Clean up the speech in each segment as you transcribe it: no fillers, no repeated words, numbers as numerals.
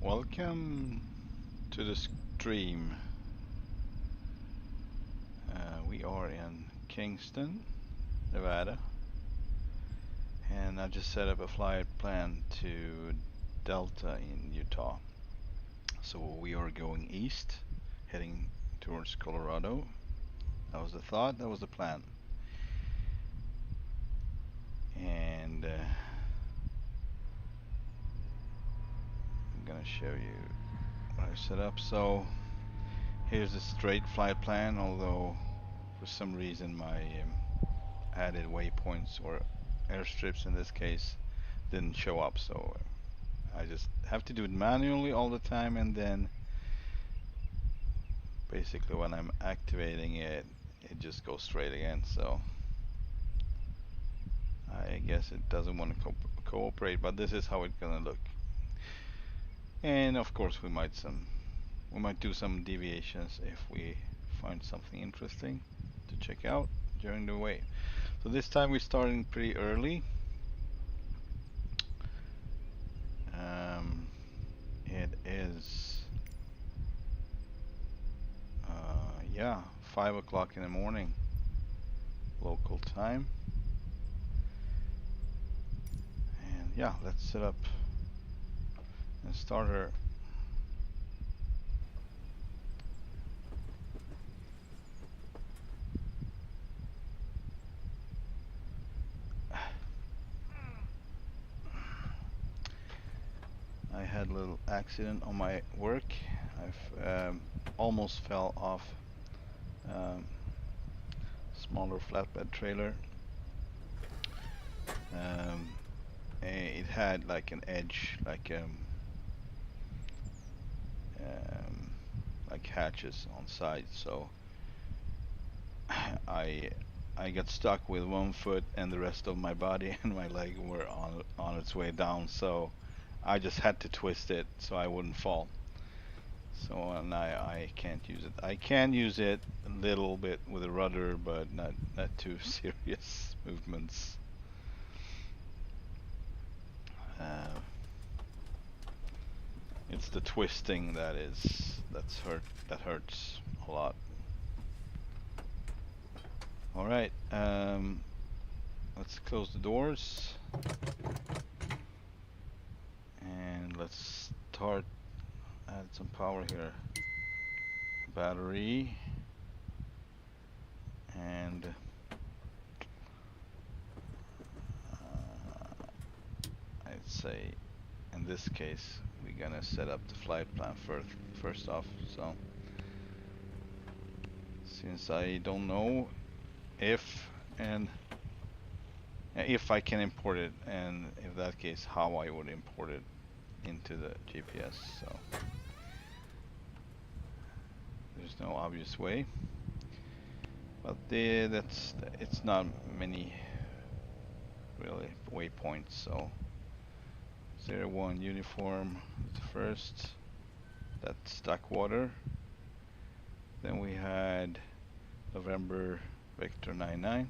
Welcome to the stream. We are in Kingston, Nevada, and I just set up a flight plan to Delta in Utah. So we are going east, heading towards Colorado. That was the thought, that was the plan. And I'm gonna show you what I set up. So here's the straight flight plan, although for some reason my added waypoints or airstrips in this case didn't show up, so I just have to do it manually all the time, and then basically when I'm activating it, it just goes straight again. So I guess it doesn't want to cooperate, but this is how it's gonna look. And of course we might do some deviations if we find something interesting to check out during the way. So this time we're starting pretty early. It is 5 o'clock in the morning local time. And yeah, let's set up and start her. I had a little accident on my work. I've almost fell off smaller flatbed trailer. It had like an edge, like hatches on sides, so I got stuck with one foot, and the rest of my body and my leg were on its way down, so I just had to twist it so I wouldn't fall. So and I can't use it. I can use it a little bit with a rudder, but not too serious movements. It's the twisting that hurts a lot. All right, let's close the doors and let's start. Add some power here. Battery, and I'd say in this case we're gonna set up the flight plan first off. So since I don't know if I can import it, and in that case how I would import it into the GPS, so there's no obvious way, but it's not many really waypoints. So 01 uniform the first, that's Duckwater. Then we had November Victor 99.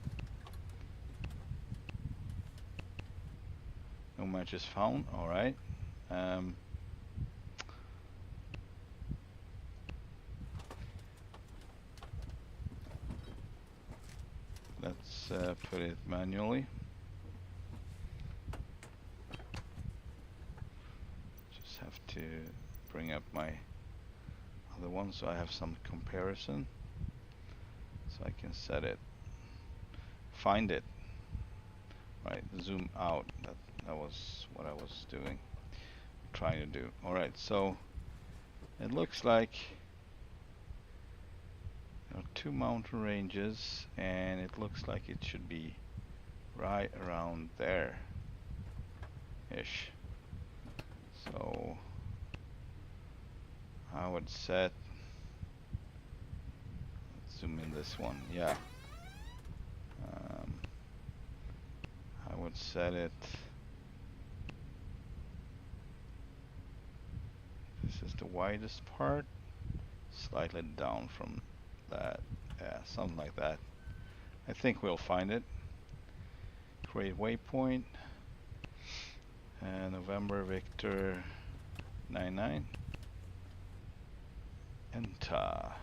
No matches found. All right. Let's put it manually. Just have to bring up my other one so I have some comparison, so I can set it, find it. Right, zoom out. That was what I was trying to do. All right, so it looks like there are 2 mountain ranges, and it looks like it should be right around there ish. So I would set, let's zoom in this one. Yeah, I would set it, this is the widest part, slightly down from that. Yeah, something like that. I think we'll find it. Create waypoint, November Victor 99. Enter.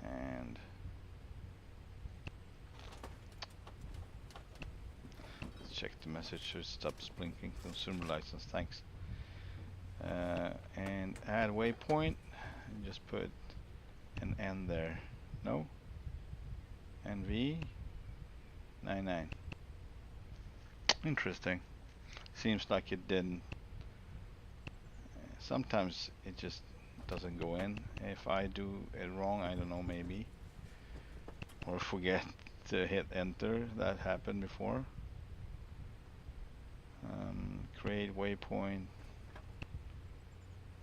And let's check the message so it stops blinking. Consumer license, thanks. And add waypoint. And just put an N there. No? NV 99. Interesting. Seems like it didn't. Sometimes it just doesn't go in. If I do it wrong, I don't know, maybe. Or forget to hit enter. That happened before. Create waypoint.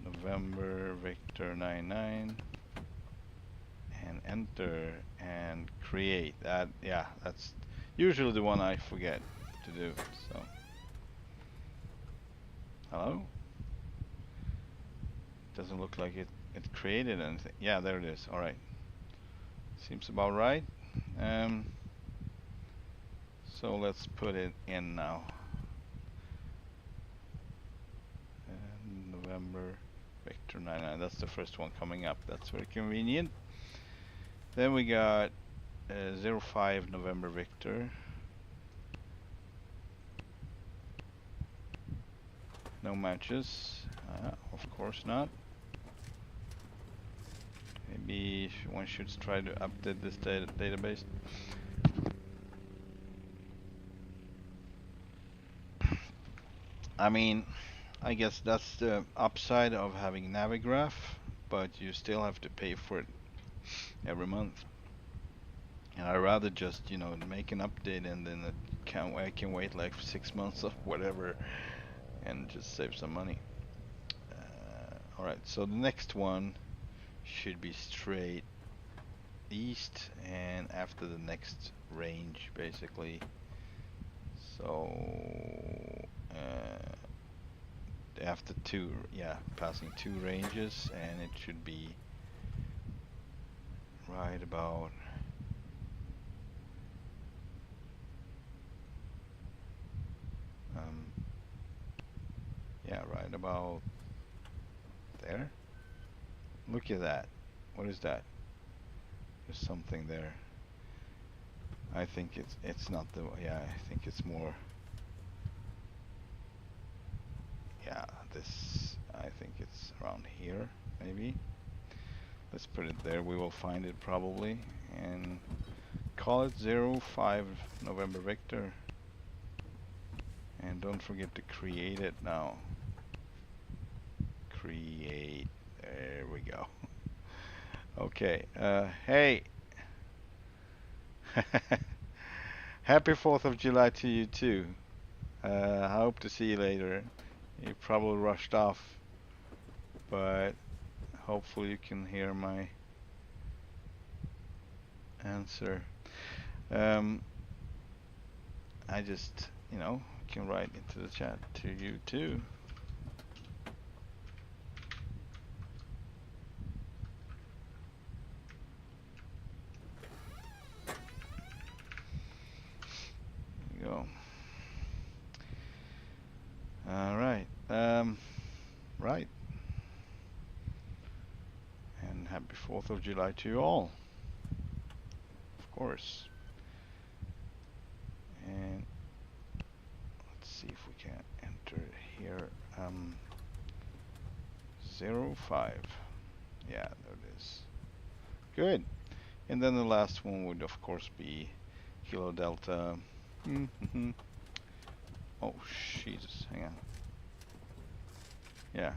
November Victor 99. And enter and create. That, yeah, that's usually the one I forget to do. So, hello? Doesn't look like it created anything. Yeah, there it is. All right. Seems about right. So let's put it in now. November Victor 99. That's the first one coming up. That's very convenient. Then we got 05 November Victor. No matches. Of course not. Maybe one should try to update this database. I mean, I guess that's the upside of having Navigraph, but you still have to pay for it every month. And I'd rather just, you know, make an update and then I can wait like 6 months or whatever and just save some money. Alright, so the next one should be straight east and after the next range, basically. So after passing 2 ranges, and it should be right about right about there. Look at that. What is that? There's something there. I think it's not the, yeah, I think it's more, yeah, this, I think it's around here, maybe. Let's put it there. We will find it probably and call it 05 November Victor. And don't forget to create it now. Create. There we go. Okay. Hey. Happy 4th of July to you too. I hope to see you later. You probably rushed off, but hopefully you can hear my answer. I just, you know, can write into the chat to you too. There you go. All right. Right. And happy 4th of July to you all. Of course. And let's see if we can enter here. 05. Yeah, there it is. Good. And then the last one would of course be Kilo Delta. Oh, Jesus, hang on. Yeah.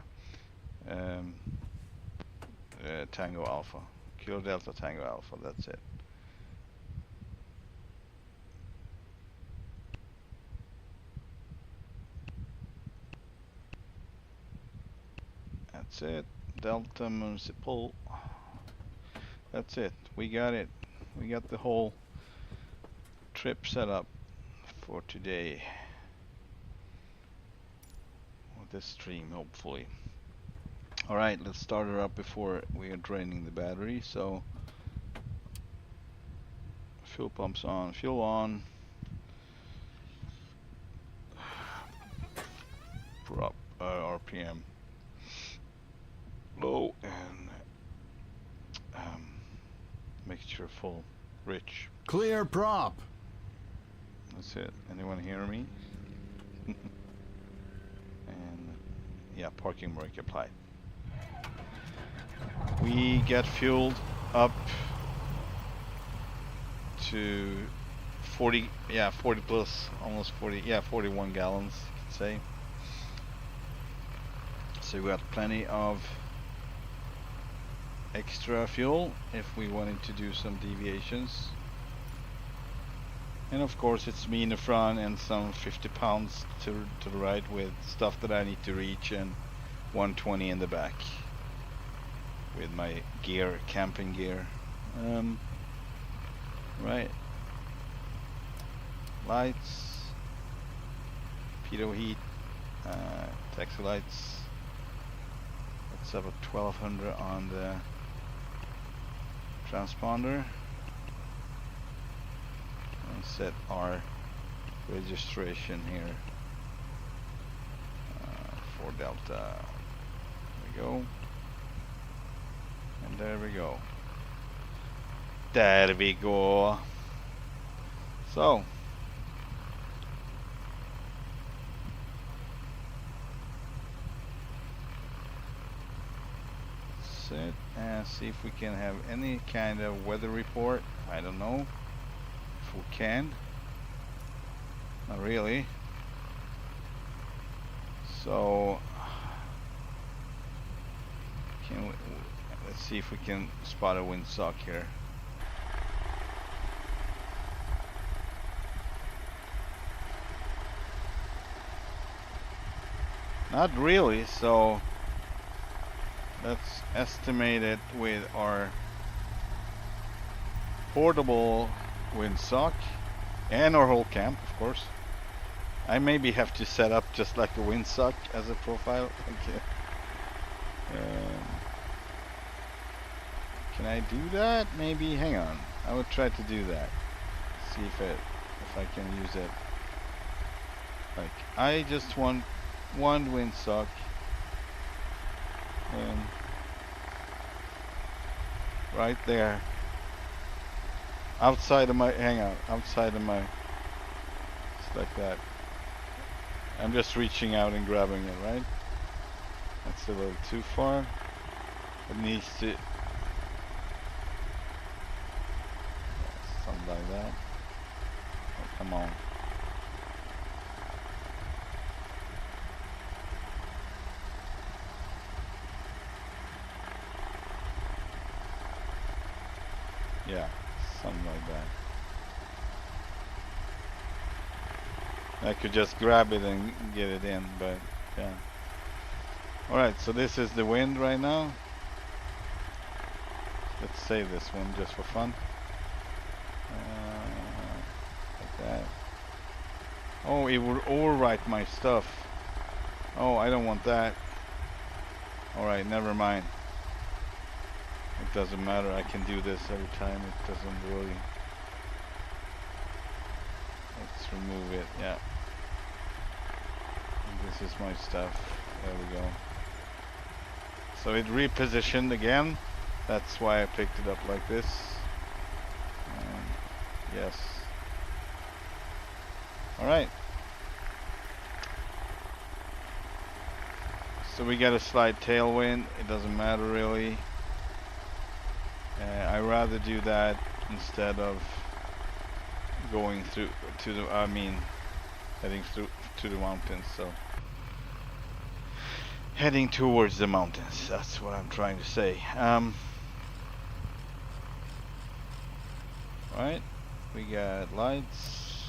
Tango Alpha. Kilo Delta Tango Alpha, that's it. That's it. Delta Municipal. That's it. We got it. We got the whole trip set up for today. With this stream, hopefully. Alright, let's start her up before we are draining the battery. So, fuel pumps on, fuel on. Prop, RPM low and mixture full rich. Clear prop. That's it. Anyone hear me? And yeah, parking brake applied. We get fueled up to 40, yeah, 40 plus, almost 40, yeah, 41 gallons, you could say. So we got plenty of extra fuel if we wanted to do some deviations. And of course it's me in the front and some 50 pounds to the right with stuff that I need to reach, and 120 in the back with my gear, camping gear. Right. Lights, pitot heat, taxi lights. Let's have a 1200 on the transponder and set our registration here for Delta. There we go. And there we go. There we go. So set and see if we can have any kind of weather report. I don't know if we can. Not really. So can we, let's see if we can spot a windsock here. Not really, so let's estimate it with our portable windsock and our whole camp, of course. I maybe have to set up just like a windsock as a profile. Okay. Can I do that? Maybe. Hang on. I will try to do that. See if I can use it. Like, I just want one windsock. Right there. Outside of my, hang on, outside of my, just like that. I'm just reaching out and grabbing it, right? That's a little too far. It needs to, something like that. Oh, come on. Yeah, something like that. I could just grab it and get it in, but yeah. Alright, so this is the wind right now. Let's save this one just for fun. Like that. Oh, it will overwrite my stuff. Oh, I don't want that. Alright, never mind. It doesn't matter, I can do this every time, it doesn't really. Let's remove it, yeah. And this is my stuff, there we go. So it repositioned again, that's why I picked it up like this. Yes. Alright. So we got a slight tailwind, it doesn't matter really. I rather do that instead of going through to the, I mean, heading through to the mountains. So heading towards the mountains, that's what I'm trying to say. Right, we got lights.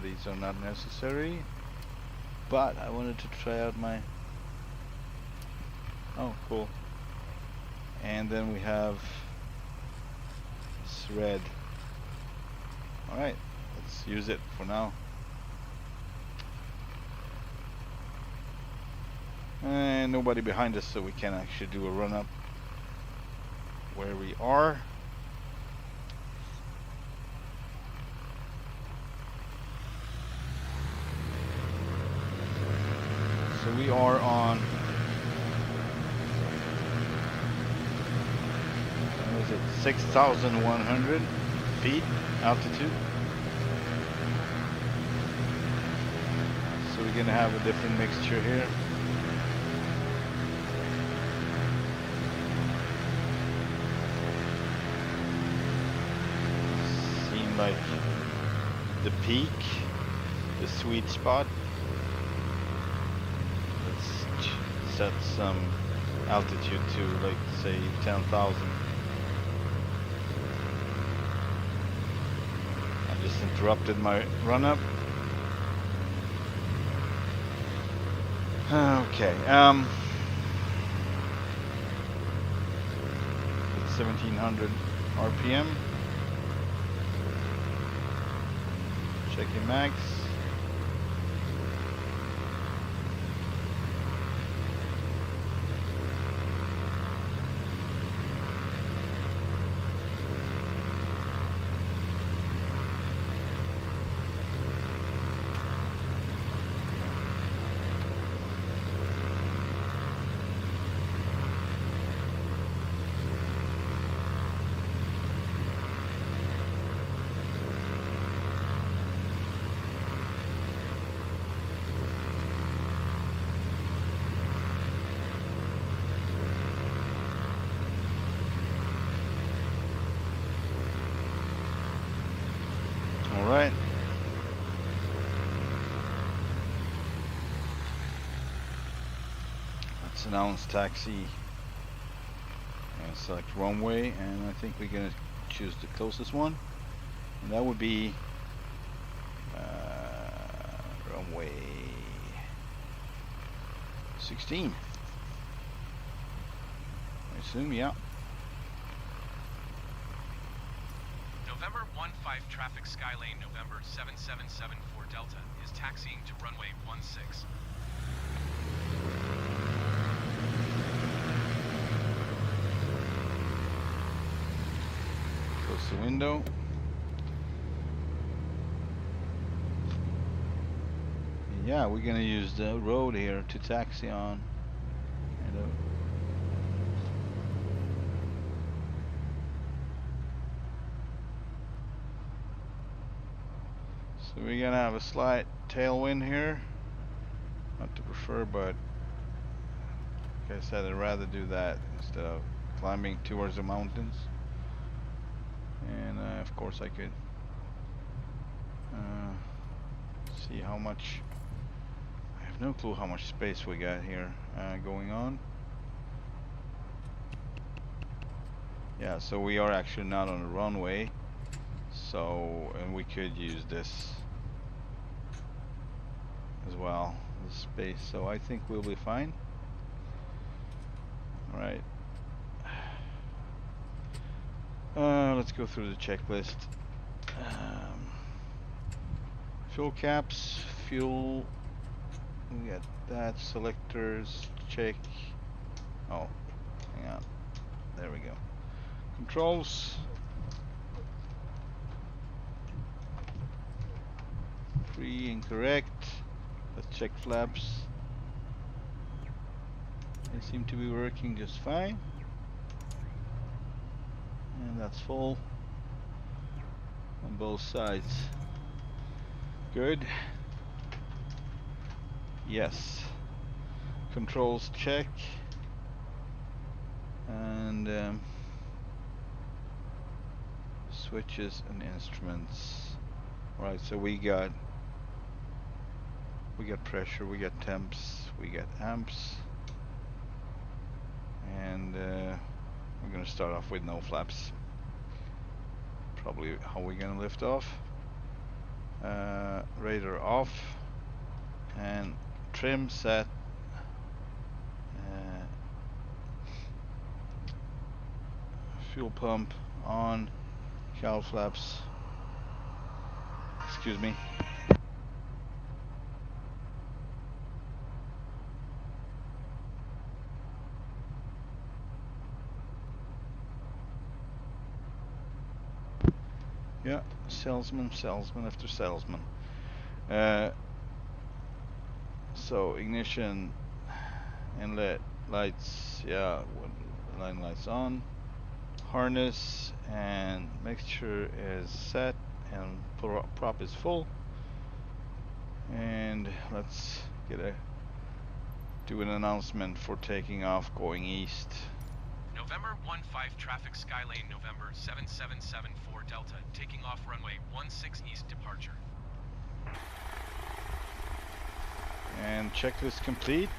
These are not necessary, but I wanted to try out my, oh cool. And then we have this red. Alright, let's use it for now. And nobody behind us, so we can actually do a run up where we are. we are on, what is it, 6,100 feet altitude. So we're gonna have a different mixture here. Seem like the peak, the sweet spot. Let's set some altitude to, like, say 10,000. I just interrupted my run-up. Okay, it's 1700 RPM. Checking max. All right. Let's announce taxi and select runway, and I think we're gonna choose the closest one, and that would be runway 16. I assume, yeah. November 15 traffic Skylane November 7774 Delta is taxiing to runway 16. Close the window. Yeah, we're gonna use the road here to taxi on. So we're gonna have a slight tailwind here. Not to prefer, but like I said, I'd rather do that instead of climbing towards the mountains. And of course I could see how much. I have no clue how much space we got here going on. Yeah, so we are actually not on a runway, so, and we could use this as well, the space, so I think we'll be fine. All right. Let's go through the checklist. Fuel caps, fuel, we got that, selectors, check. Oh, hang on, there we go. Controls, free, incorrect. Let's check flaps. They seem to be working just fine. And that's full on both sides. Good. Yes. Controls check. And switches and instruments. Alright, so we got pressure, we got temps, we got amps. And we're gonna start off with no flaps. Probably how we're gonna lift off. Radar off, and trim set. Fuel pump on, cowl flaps. Excuse me. Yeah, salesman after salesman. So ignition Inlet lights, yeah, line lights on. Harness and mixture is set and prop is full. And let's do an announcement for taking off going east. November 15 traffic Skylane November 7774 Delta, taking off runway 16 east departure. And checklist complete.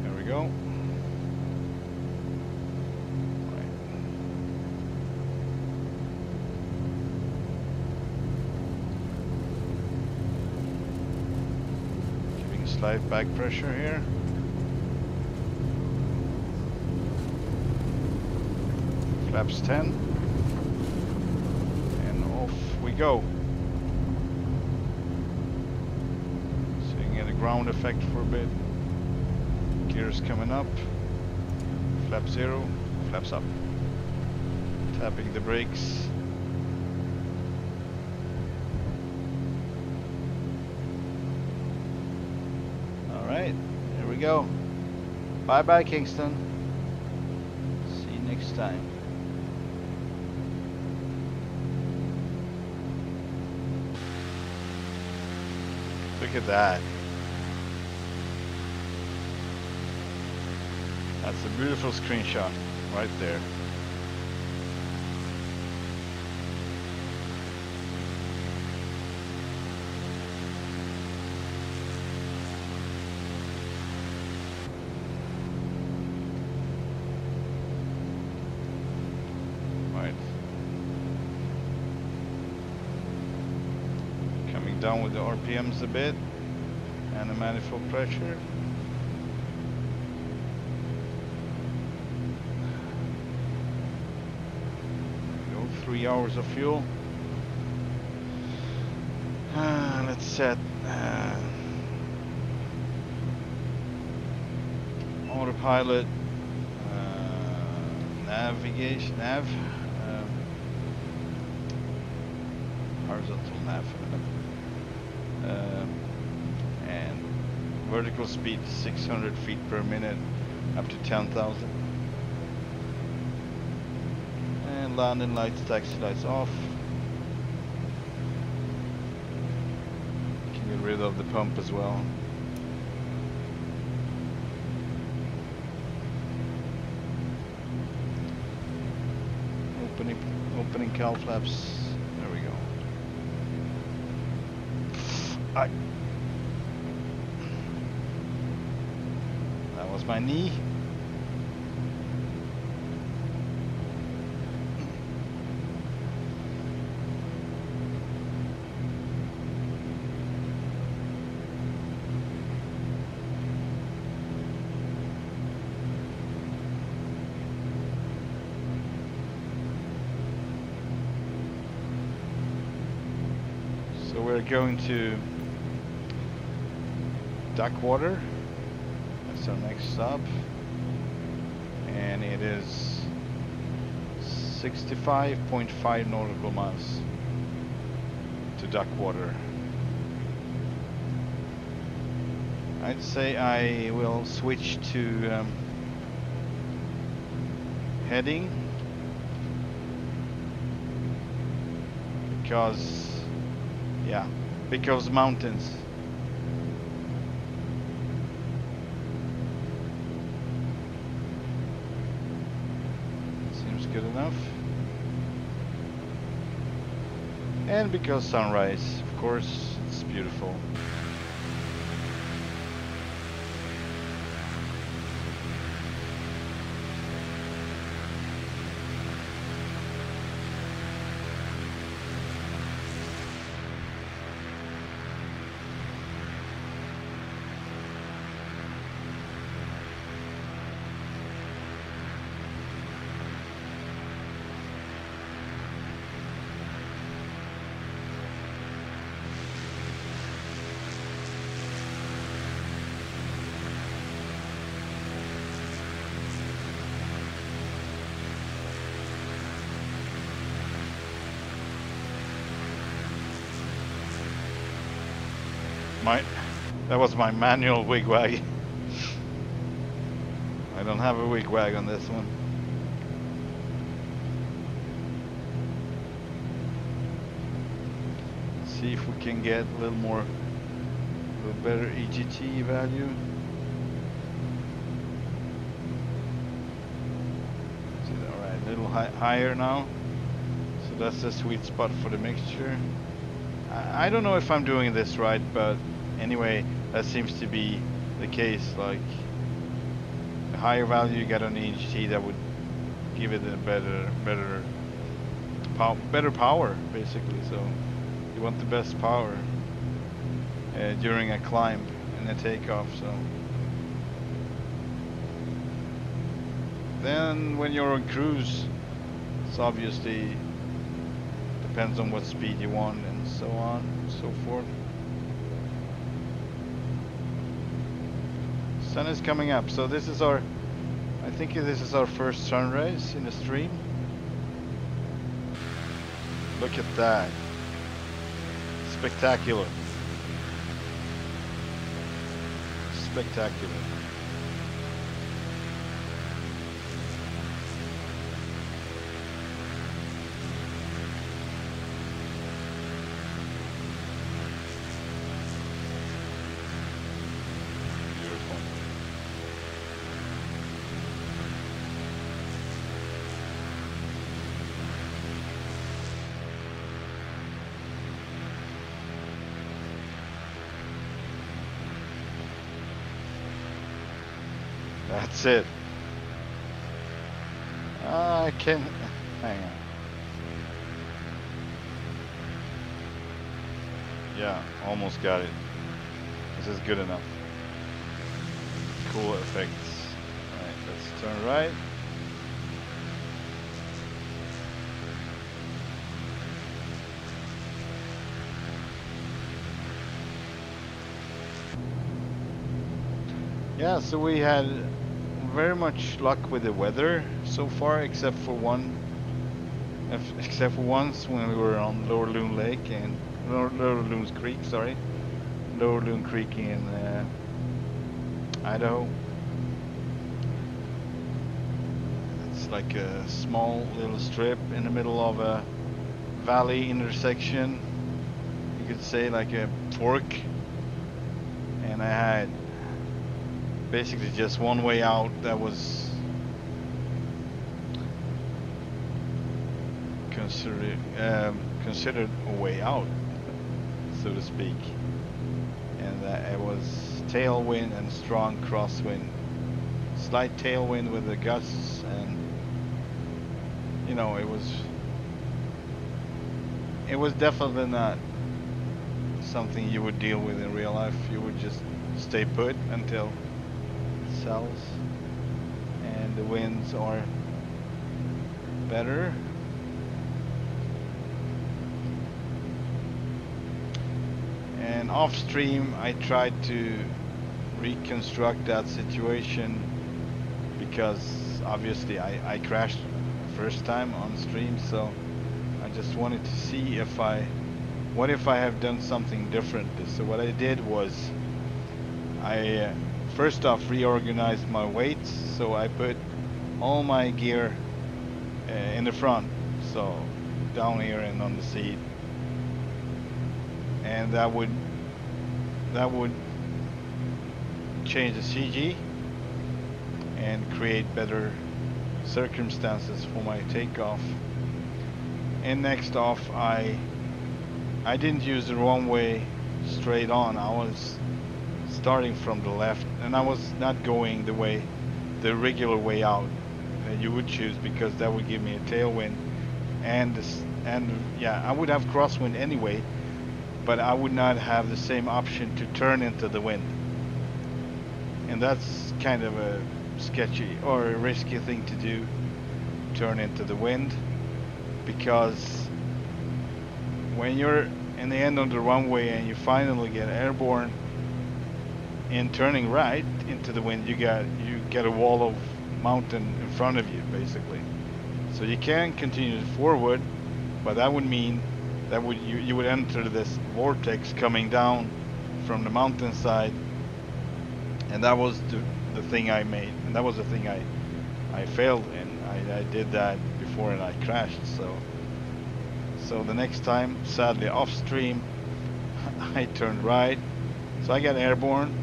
There we go. Giving slight back pressure here. Flaps 10. And off we go. So you can get a ground effect for a bit. Gears coming up. Flap 0, flaps up. Tapping the brakes. Alright, here we go. Bye bye Kingston. See you next time. Look at that. That's a beautiful screenshot right there. Right. Coming down with the RPMs a bit and the manifold pressure. There we go, 3 hours of fuel. Let's set autopilot, navigation, horizontal nav, and vertical speed 600 feet per minute up to 10,000. And landing lights, taxi lights off. Can get rid of the pump as well. Opening cowl flaps. There we go. That was my knee. So we're going to Duckwater. That's our next stop. And it is 65.5 nautical miles to Duckwater. I'd say I will switch to heading because mountains. Seems good enough. And because sunrise, of course, it's beautiful. That was my manual wigwag. I don't have a wigwag on this one. See if we can get a little better EGT value. Alright, a little higher now. So that's the sweet spot for the mixture. I don't know if I'm doing this right, but anyway, that seems to be the case. Like, the higher value you get on the EGT, that would give it a better power, basically. So you want the best power during a climb and a takeoff. So then when you're on cruise, it's obviously depends on what speed you want and so on and so forth. Sun is coming up, so this is I think this is our first sunrise in the stream. Look at that. Spectacular. Spectacular. Beautiful. That's it. I can hang on. Yeah, almost got it. This is good enough. Cool effects. Alright, let's turn right. Yeah, so we had very much luck with the weather so far, except for once when we were on Lower Loon Lake and Lower Loon Creek, sorry, Lower Loon Creek in Idaho. It's like a small little strip in the middle of a valley intersection. You could say like a fork, and I had basically just one way out that was considered a way out, so to speak, and it was tailwind and strong crosswind, slight tailwind with the gusts, and you know, it was definitely not something you would deal with in real life. You would just stay put until cells and the winds are better. And off stream I tried to reconstruct that situation because obviously I crashed first time on stream, so I just wanted to see what if I have done something different. So what I did was I first off reorganized my weights, so I put all my gear in the front, so down here and on the seat, and that would change the CG and create better circumstances for my takeoff. And next off, I didn't use the wrong way straight on. I was starting from the left, and I was not going the regular way out that you would choose, because that would give me a tailwind, and yeah, I would have crosswind anyway, but I would not have the same option to turn into the wind, and that's kind of a sketchy or a risky thing to do, turn into the wind, because when you're in the end of the runway and you finally get airborne in turning right into the wind, you get a wall of mountain in front of you, basically. So you can continue forward, but that would mean that you would enter this vortex coming down from the mountainside, and that was the thing I made, and that was the thing I failed in. I did that before and I crashed. So the next time, sadly off stream, I turned right, so I got airborne,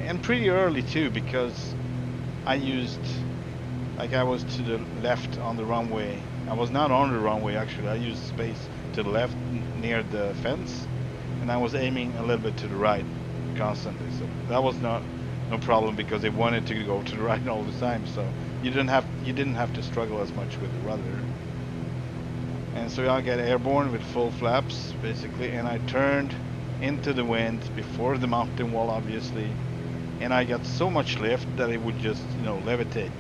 and pretty early too, because I used, like, I was to the left on the runway. I was not on the runway actually. I used space to the left near the fence, and I was aiming a little bit to the right constantly. So that was no problem, because they wanted to go to the right all the time. So you didn't have to struggle as much with the rudder. And so I got airborne with full flaps basically, and I turned into the wind before the mountain wall obviously, and I got so much lift that it would just, you know, levitate.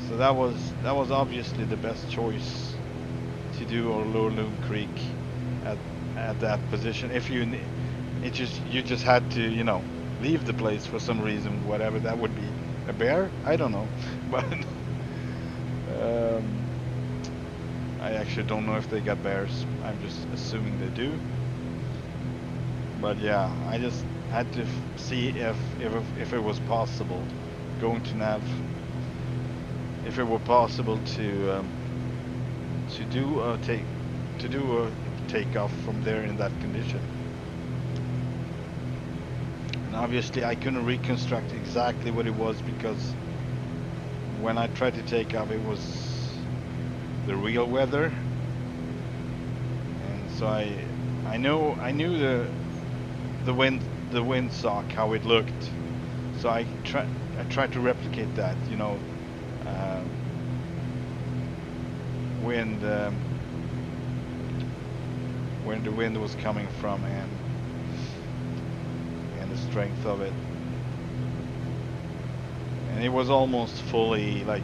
So that was obviously the best choice to do, or Lower Loon Creek at that position. If you just had to, you know, leave the place for some reason, whatever that would be, a bear, I don't know, but I actually don't know if they got bears. I'm just assuming they do. But yeah, I just had to see if it was possible going to nav, if it were possible to do a takeoff from there in that condition. And obviously I couldn't reconstruct exactly what it was, because when I tried to take off, it was the real weather, and so I knew the windsock, how it looked. So I tried to replicate that, you know, when the wind was coming from, and the strength of it. And it was almost fully, like,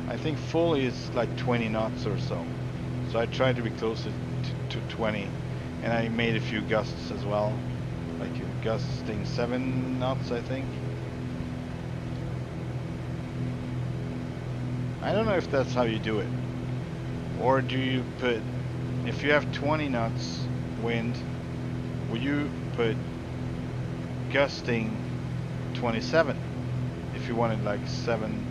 I think fully is like 20 knots or so. So I tried to be closer to 20, and I made a few gusts as well, like gusting 7 knots, I think. I don't know if that's how you do it, or do you put, if you have 20 knots wind, will you put gusting 27 if you wanted like 7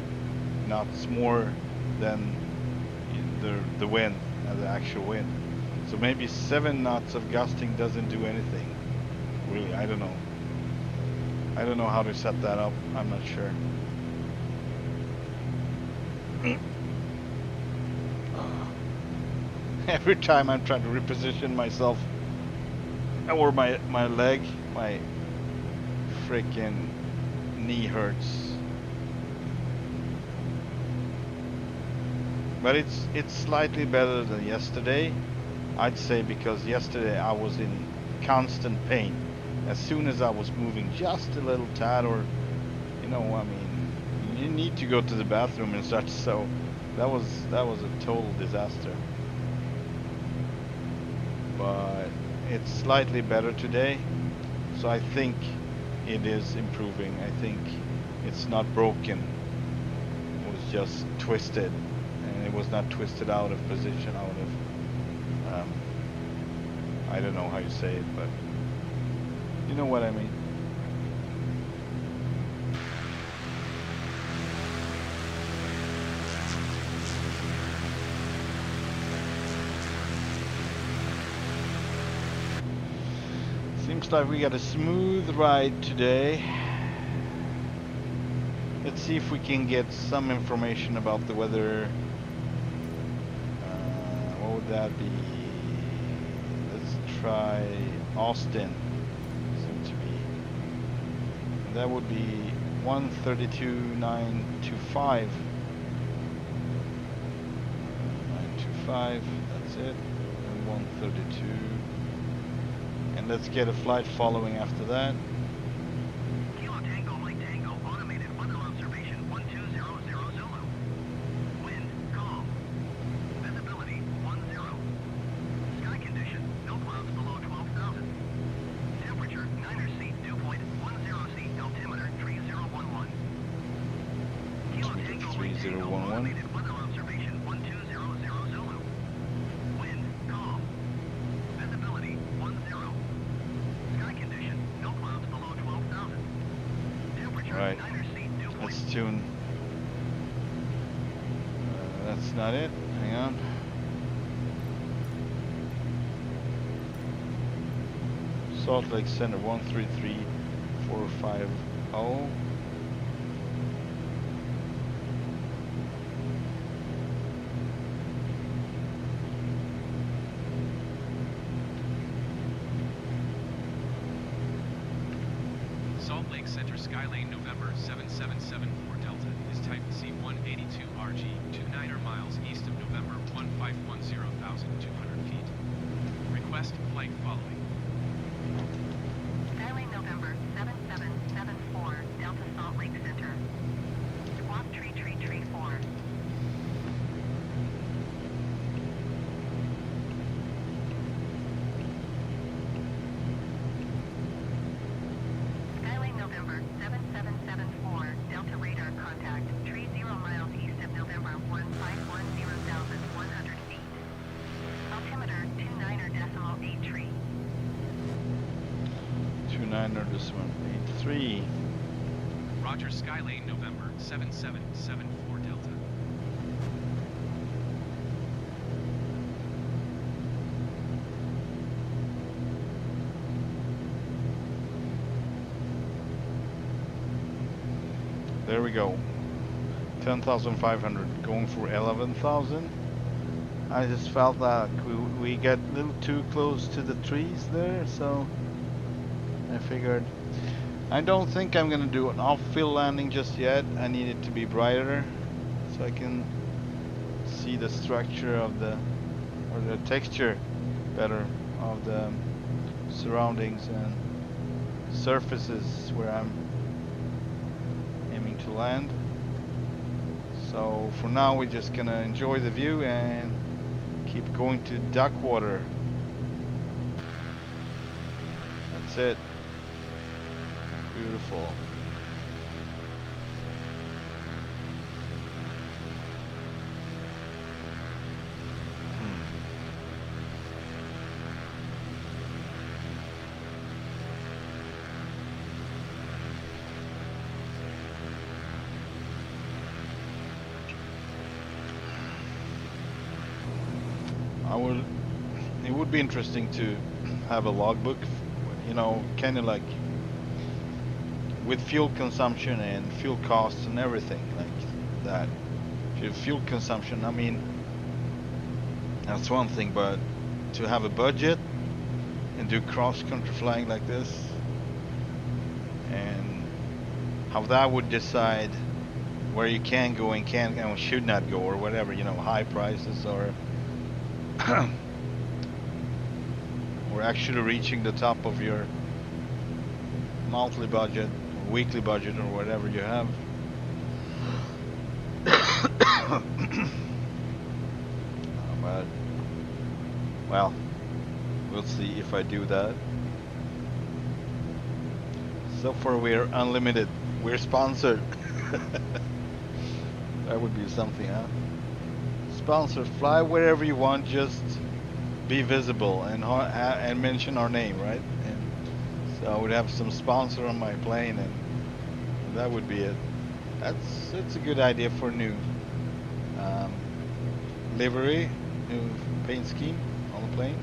knots more than the wind, the actual wind? So maybe 7 knots of gusting doesn't do anything, really. I don't know how to set that up. I'm not sure. Every time I'm trying to reposition myself, or my leg, my freaking knee hurts. But it's slightly better than yesterday, I'd say, because yesterday I was in constant pain as soon as I was moving just a little tad, or, you know, I mean, you need to go to the bathroom and such. So that was a total disaster. But it's slightly better today, so I think it is improving. I think it's not broken. It was just twisted, and it was not twisted out of position, out of I don't know how you say it, but you know what I mean. Seems like we got a smooth ride today. Let's see if we can get some information about the weather. What would that be? Let's try Austin. Seems to be. That would be 132.925. 925. That's it. And 132. And let's get a flight following after that. Kilo Tango, Mike Tango, automated weather observation 1200 Zulu. Wind calm. Visibility 10. Sky condition, no clouds below 12,000. Temperature 9°C, dew point 10°C, altimeter 3011. Kilo Tango, Mike Tango, automated weather observation 1200 Zulu. Wind calm. Visibility 10. Right. Let's tune. That's not it. Hang on. Salt Lake Center 133450. Salt Lake Center Skylane November 7774 Delta is type C182 RG, 29er miles east of November 1510,200 feet. Request flight following. Skylane November 7774 Delta Salt Lake Center. Squawk tree 4. Skylane November 7774 Delta radar contact. Tree 0 miles east of November 1510,100 feet. Altimeter 29er.8 tree. 29er.83. Roger Skylane November 7774 Delta. There we go. 10,500 going for 11,000. I just felt that we get a little too close to the trees there, so I figured I don't think I'm gonna do an off-field landing just yet. I need it to be brighter so I can see the structure of the texture better of the surroundings and surfaces where I'm aiming to land. So for now we're just gonna enjoy the view and keep going to duck water. That's it. Beautiful. It would be interesting to have a logbook, you know, kind of like with fuel consumption and fuel costs and everything like that. Fuel consumption, I mean, that's one thing, but to have a budget and do cross-country flying like this, and how that would decide where you can go and can and should not go, or whatever, you know, high prices or or actually reaching the top of your monthly budget or weekly budget or whatever you have. But well, we'll see if I do that. So far we're unlimited. We're sponsored. That would be something, huh? Sponsor, fly wherever you want, just be visible and mention our name, right? And so I would have some sponsor on my plane, and that would be it. It's a good idea for a new livery, new paint scheme on the plane.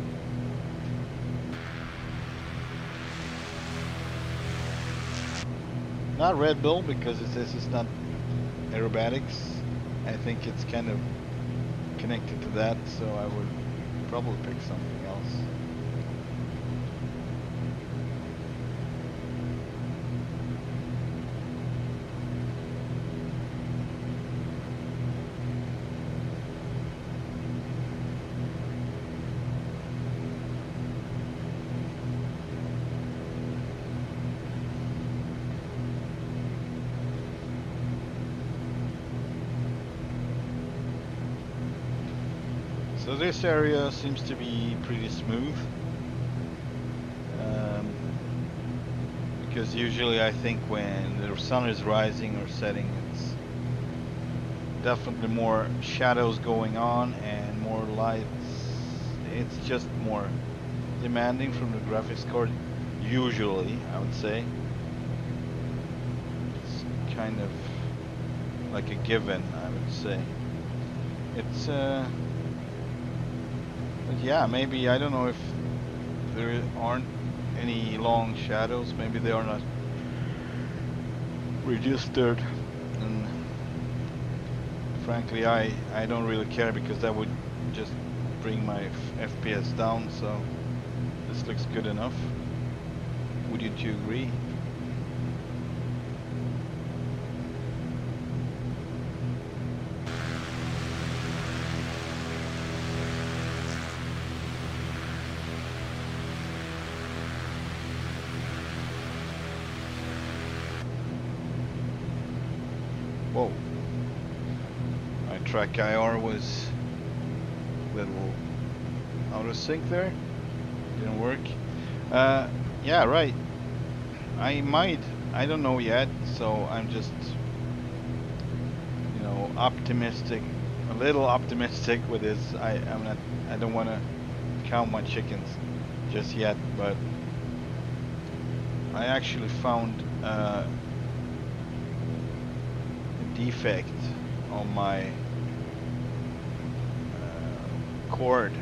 Not Red Bull, because it says it's not aerobatics. I think it's kind of connected to that, so I would probably pick something else. So this area seems to be pretty smooth, because usually I think when the sun is rising or setting, it's definitely more shadows going on and more lights. It's just more demanding from the graphics card, usually, I would say. kind of like a given, I would say. It's but yeah, maybe, I don't know if there aren't any long shadows, maybe they are not registered, and frankly I don't really care, because that would just bring my FPS down, so this looks good enough. Would you two agree? Whoa. My track IR was a little out of sync there. Didn't work. Yeah, right. I don't know yet, so I'm just, you know, optimistic, a little optimistic with this. I don't want to count my chickens just yet, but I actually found a defect on my cord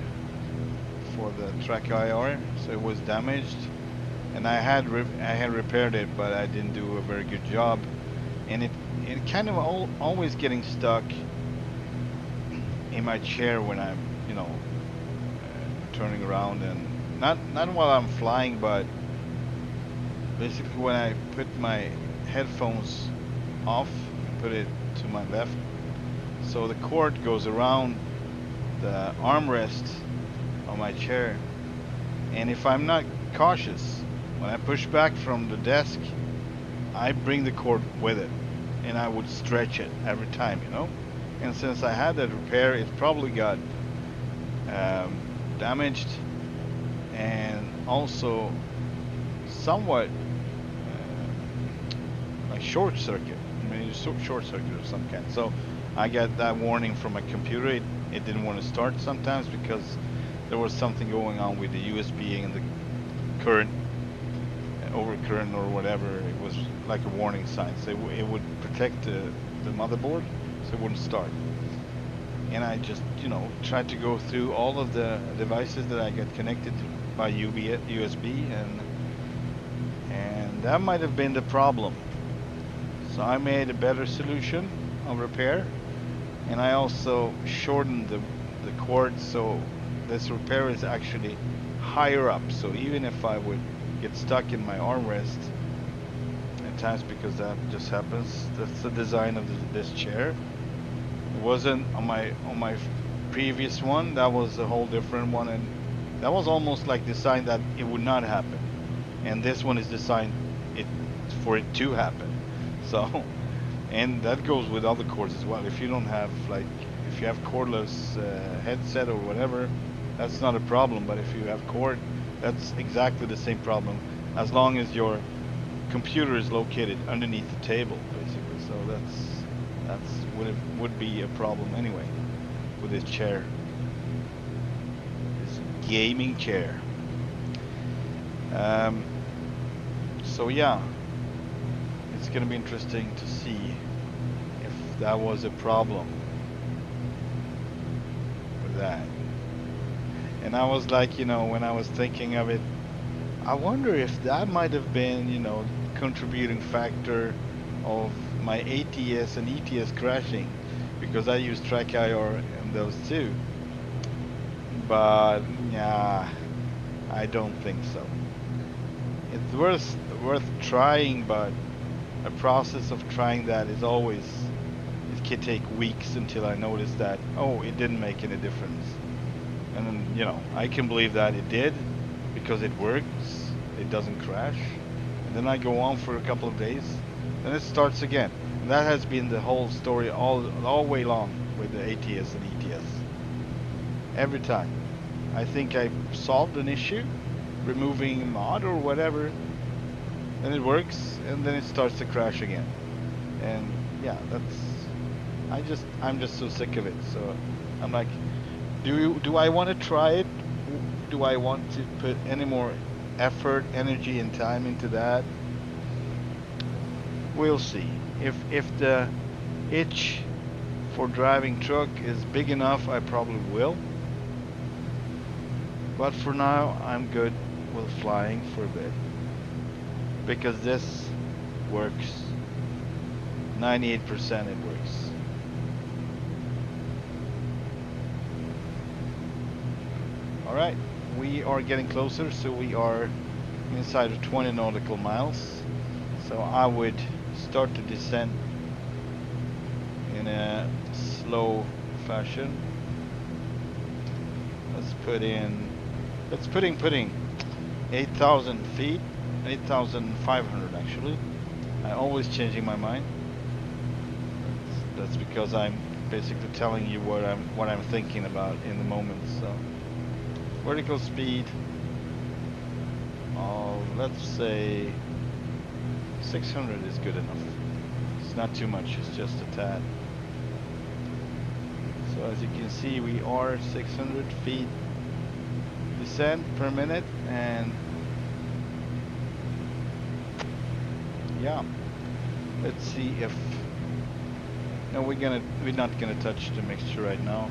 for the track IR, so it was damaged, and I had repaired it, but I didn't do a very good job, and it kind of always getting stuck in my chair when I'm, you know, turning around, and not while I'm flying, but basically when I put my headphones off, put it to my left, so the cord goes around the armrest on my chair, and if I'm not cautious, when I push back from the desk, I bring the cord with it, and I would stretch it every time, you know. And since I had that repair, it probably got damaged, and also somewhat like short circuit. I mean, short circuit of some kind. So I got that warning from my computer. It didn't want to start sometimes because there was something going on with the USB and the current, overcurrent or whatever. It was like a warning sign. So it would protect the motherboard, so it wouldn't start. And I just, you know, tried to go through all of the devices that I got connected by USB, and that might have been the problem. So I made a better solution of repair, and I also shortened the cord, so this repair is actually higher up. So even if I would get stuck in my armrest at times, because that just happens, that's the design of this chair. It wasn't on my previous one. That was a whole different one, and that was almost like designed that it would not happen. And this one is designed for it to happen. So, and that goes with other cords as well. If you don't have, like, if you have cordless headset or whatever, that's not a problem. But if you have cord, that's exactly the same problem, as long as your computer is located underneath the table, basically. So that's would be a problem anyway with this chair, this gaming chair. So yeah, it's gonna be interesting to see if that was a problem with that. And I was like, you know, when I was thinking of it, I wonder if that might have been, you know, contributing factor of my ATS and ETS crashing, because I use track IR in those too. But yeah, I don't think so. It's worth trying, but a process of trying that is always, it can take weeks until I notice that, oh, it didn't make any difference. And then, you know, I can believe that it did because it works, it doesn't crash. And then I go on for a couple of days, then it starts again. And that has been the whole story all way long with the ATS and ETS. Every time. I think I solved an issue, removing mod or whatever, then it works, and then it starts to crash again. And yeah, I'm just so sick of it. So I'm like, do I want to try it? Do I want to put any more effort, energy, and time into that? we'll see. If the itch for driving truck is big enough, I probably will. But for now, I'm good with flying for a bit. Because this works. 98% it works. Alright, we are getting closer, so we are inside of 20 nautical miles. So I would start the descent in a slow fashion. Let's put in 8,000 feet, 8,500 actually. I'm always changing my mind. That's because I'm basically telling you what I'm thinking about in the moment. So vertical speed of, let's say, 600 is good enough. It's not too much, it's just a tad. So as you can see, we are 600 feet descent per minute, and yeah, let's see if, no, we're not gonna touch the mixture right now.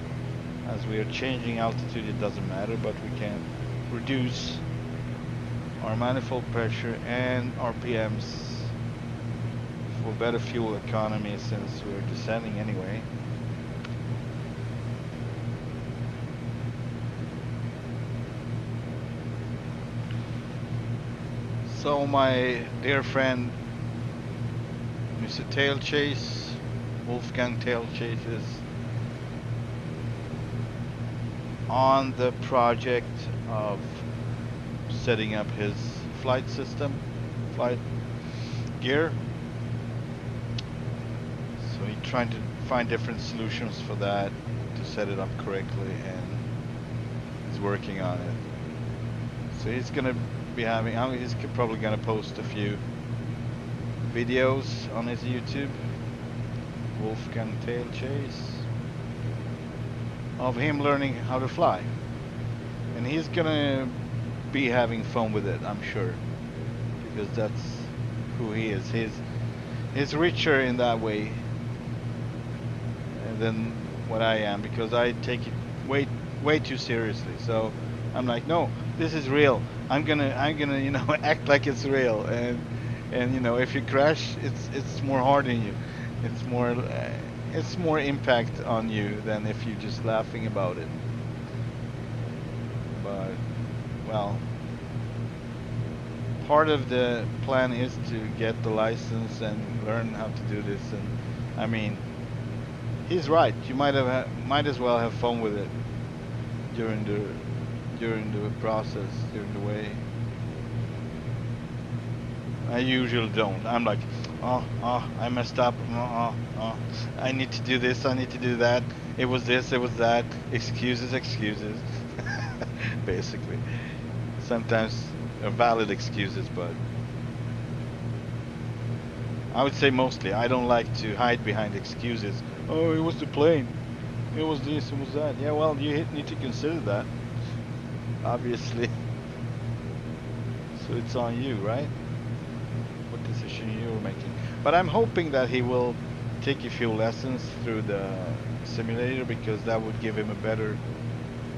As we are changing altitude, it doesn't matter, but we can reduce our manifold pressure and RPMs for better fuel economy since we're descending anyway. So my dear friend Mr. Tailchase, Wolfgang Tailchase, is on the project of setting up his flight system, flight gear. So he's trying to find different solutions for that to set it up correctly, and he's working on it. So he's gonna be having, he's probably gonna post a few videos on his YouTube, Wolfgang Tailchase, of him learning how to fly, and he's gonna be having fun with it, I'm sure, because that's who he is. He's richer in that way than what I am, because I take it way too seriously. So I'm like, no, this is real. I'm gonna you know, act like it's real, and you know, if you crash, it's more hard on you. It's more impact on you than if you're just laughing about it. But well, part of the plan is to get the license and learn how to do this. And I mean, he's right. You might as well have fun with it during the process, during the way. I usually don't. I'm like, oh, I messed up. I need to do this. I need to do that. It was this. It was that. Excuses. Basically, sometimes valid excuses, but I would say mostly I don't like to hide behind excuses. Oh, it was the plane. It was this. It was that. Yeah, well, you need to consider that, obviously. So it's on you, right? What decision you're making. But I'm hoping that he will take a few lessons through the simulator, because that would give him a better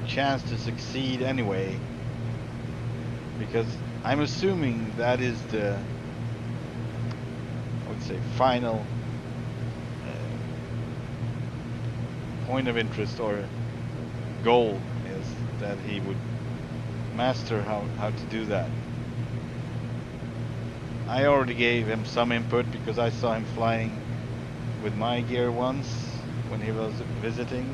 chance to succeed anyway. Because I'm assuming that is the, I would say, final point of interest or goal, is that he would master how to do that. I already gave him some input because I saw him flying with my gear once when he was visiting,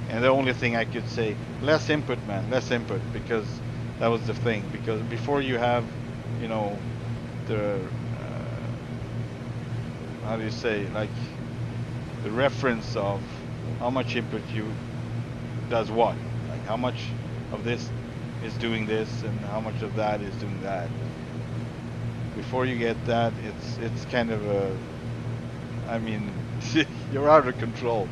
and the only thing I could say, less input, man, less input, because that was the thing. Because before you have, you know, the how do you say, like, the reference of how much input you does what, like how much of this is doing this and how much of that is doing that. Before you get that, it's kind of a, I mean, you're out of control.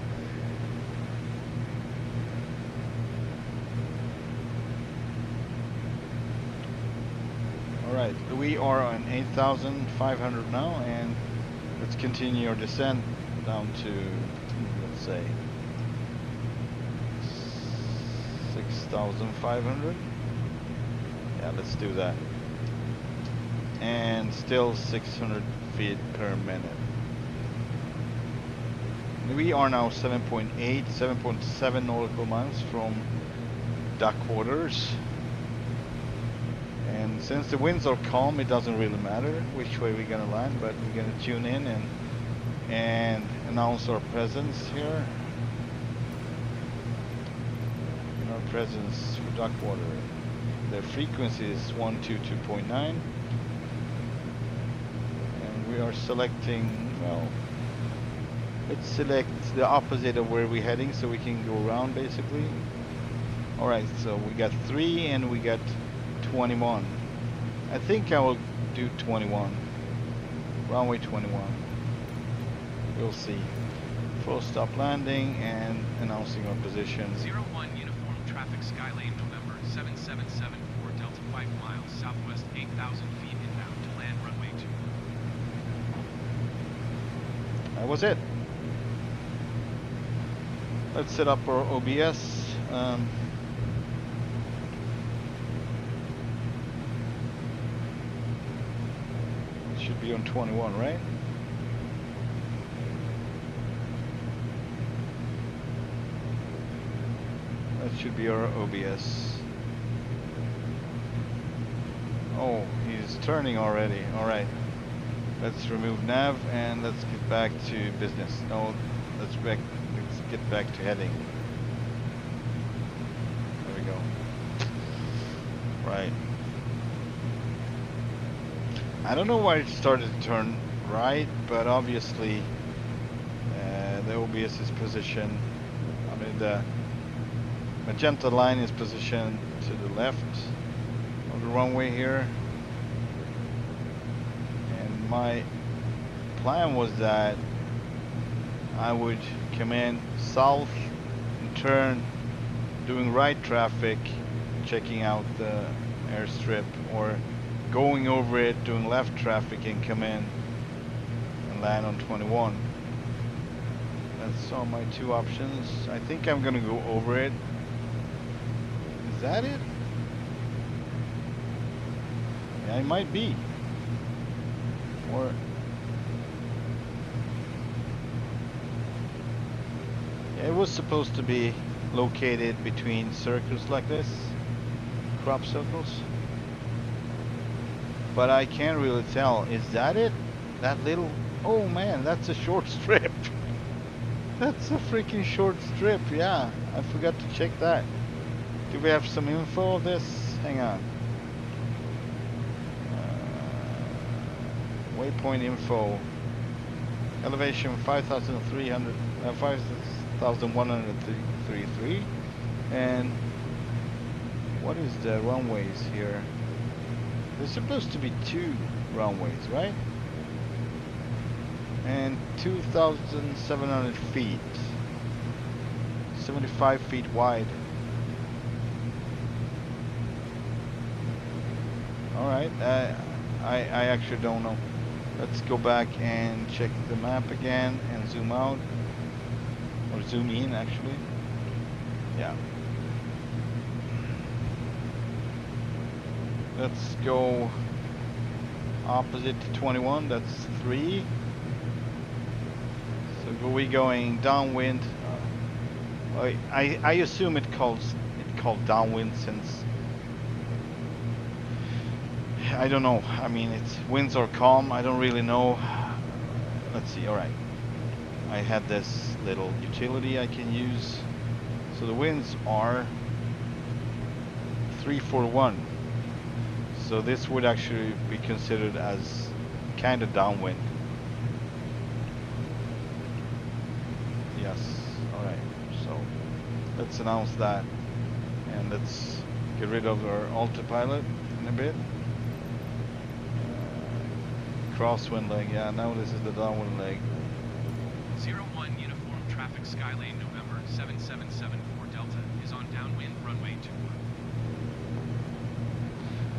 Alright, we are on 8,500 now, and let's continue our descent down to, let's say, 6,500. Yeah, let's do that. And still 600 feet per minute. We are now 7.8, 7.7 nautical miles from duck quarters. And since the winds are calm, it doesn't really matter which way we're gonna land, but we're gonna tune in and announce our presence here. And our presence for duck water. The frequency is 122.9. And we are selecting, well, let's select the opposite of where we're heading so we can go around basically. Alright, so we got 3 and we got 21. I think I will do 21. Runway 21. We'll see. Full stop landing and announcing our position. 01 Uniform Traffic Skylane November 7774 Delta 5 miles southwest 8,000 feet inbound to land runway 21. That was it. Let's set up our OBS. Should be on 21, right? That should be our OBS. Oh, he's turning already. Alright. Let's remove nav and let's get back to business. No, let's get back to heading. There we go. Right. I don't know why it started to turn right, but obviously the OBS is positioned, I mean the magenta line is positioned to the left of the runway here. And my plan was that I would come in south and turn, doing right traffic, checking out the airstrip, or going over it, doing left traffic and come in and land on 21. That's all my two options. I think I'm gonna go over it. Is that it? Yeah, it might be. Or yeah, it was supposed to be located between circles like this, crop circles. But I can't really tell. Is that it? That little... Oh man, that's a short strip. That's a freaking short strip, yeah. I forgot to check that. Do we have some info of this? Hang on. Waypoint info. Elevation 5,300... 5,133. And what is the runways here? There's supposed to be 2 runways, right? And 2,700 feet. 75 feet wide. Alright, I actually don't know. Let's go back and check the map again and zoom out. Or zoom in, actually. Yeah. Let's go opposite to 21, that's 3. So are we going downwind? I assume it called downwind since I don't know. I mean, it's winds are calm. I don't really know. Let's see. All right. I had this little utility I can use. So the winds are 341. So this would actually be considered as kind of downwind. Yes. All right. So let's announce that, and let's get rid of our autopilot in a bit. Crosswind leg. Yeah. Now this is the downwind leg. 01 Uniform Traffic Skylane November 7774 Delta is on downwind runway 21.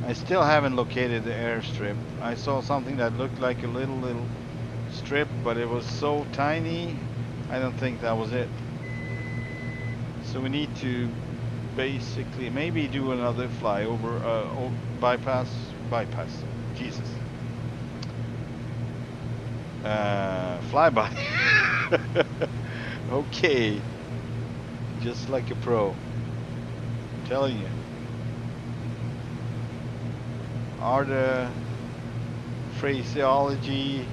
I still haven't located the airstrip. I saw something that looked like a little strip, but it was so tiny. I don't think that was it. So we need to basically maybe do another flyover, bypass, Jesus. Flyby. Okay, just like a pro. I'm telling you. Are the phraseology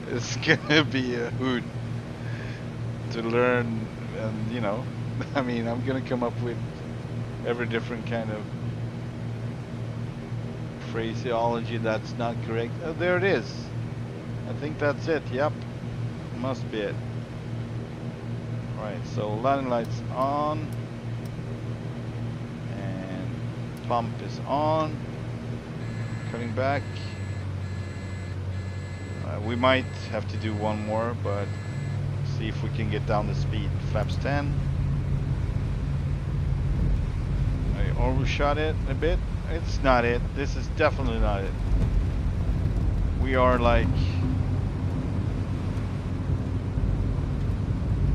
is gonna be a hoot to learn, and you know, I mean, I'm gonna come up with every different kind of phraseology that's not correct. Oh, there it is. I think that's it. Yep, must be it. Right, so landing lights on, and pump is on. Cutting back. We might have to do one more, but see if we can get down the speed. Flaps 10. I overshot it a bit. It's not it. This is definitely not it. We are like,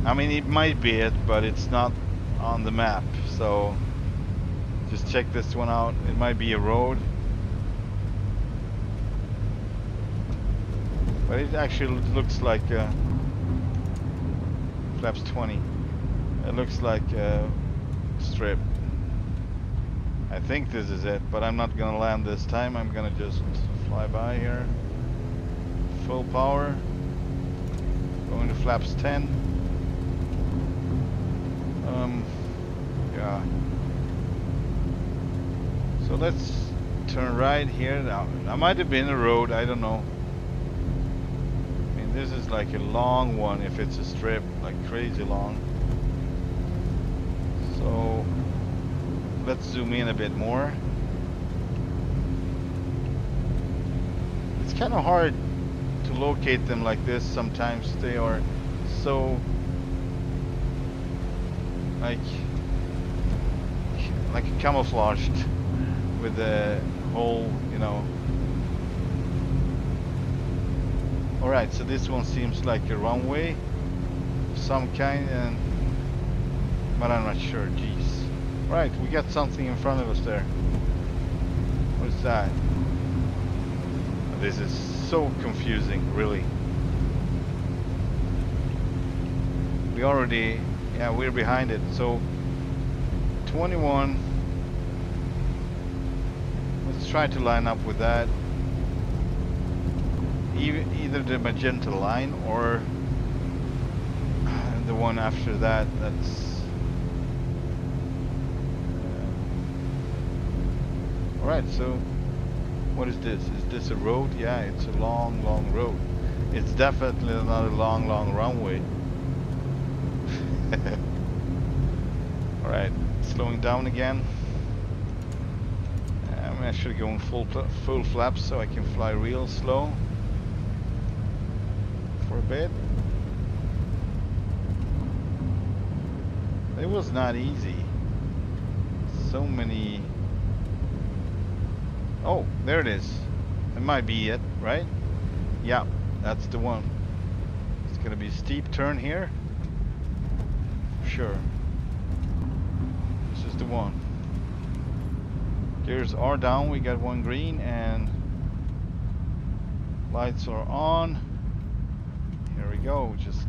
I mean, it might be it, but it's not on the map. So just check this one out. It might be a road. But it actually looks like flaps 20. It looks like a strip. I think this is it, but I'm not gonna land this time. I'm gonna just fly by here. Full power. Going to flaps 10. Yeah. So let's turn right here. Now, I might have been a road. I don't know. This is like a long one if it's a strip, like crazy long. So let's zoom in a bit more. It's kind of hard to locate them like this. Sometimes they are so like camouflaged with the whole, you know. Alright, so this one seems like a runway of some kind, but I'm not sure. Jeez. Right, we got something in front of us there. What is that? This is so confusing, really. We already, yeah, we're behind it. So 21. Let's try to line up with that. Either the magenta line or the one after that. That's all right. So what is this? Is this a road? Yeah, it's a long road. It's definitely not a long runway. All right, slowing down again. I'm actually going full flaps so I can fly real slow for a bit. It was not easy. So many. Oh, there it is. It might be it, right? Yeah, that's the one. It's gonna be a steep turn here. Sure. This is the one. Gears are down. We got one green and lights are on. Here we go, just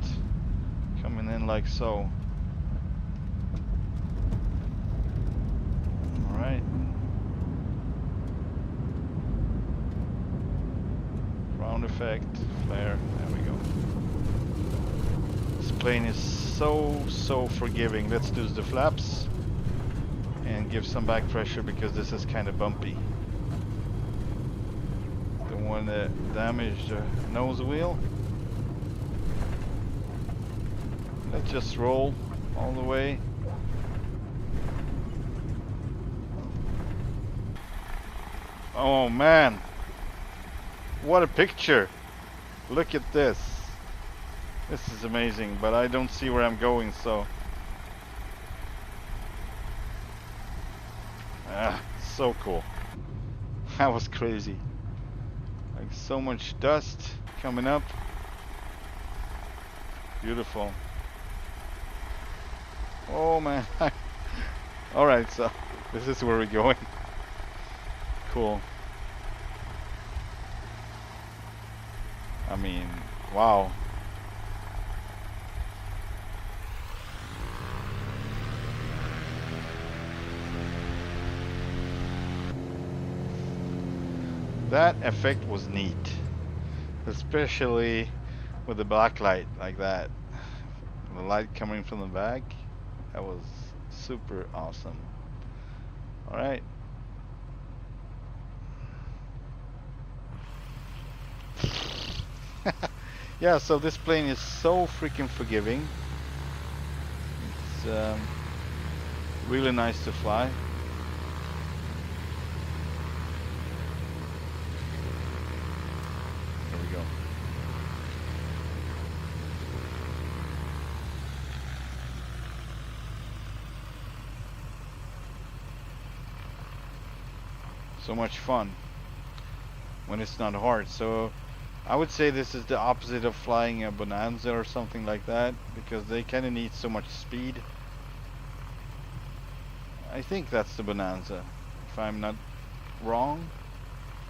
coming in like so. Alright. Ground effect, flare, there we go. This plane is so forgiving. Let's do the flaps and give some back pressure because this is kind of bumpy. Don't want to damage the nose wheel. Let's just roll all the way. Oh man, what a picture. Look at this. This is amazing, but I don't see where I'm going, so so cool. That was crazy. Like so much dust coming up. Beautiful. Oh man. Alright, so this is where we're going. Cool. I mean, wow. That effect was neat. Especially with the backlight like that. The light coming from the back. That was super awesome. Alright. Yeah, so this plane is so freaking forgiving. It's really nice to fly. There we go. So much fun when it's not hard. So I would say this is the opposite of flying a Bonanza or something like that, because they kind of need so much speed. I think that's the Bonanza, if I'm not wrong.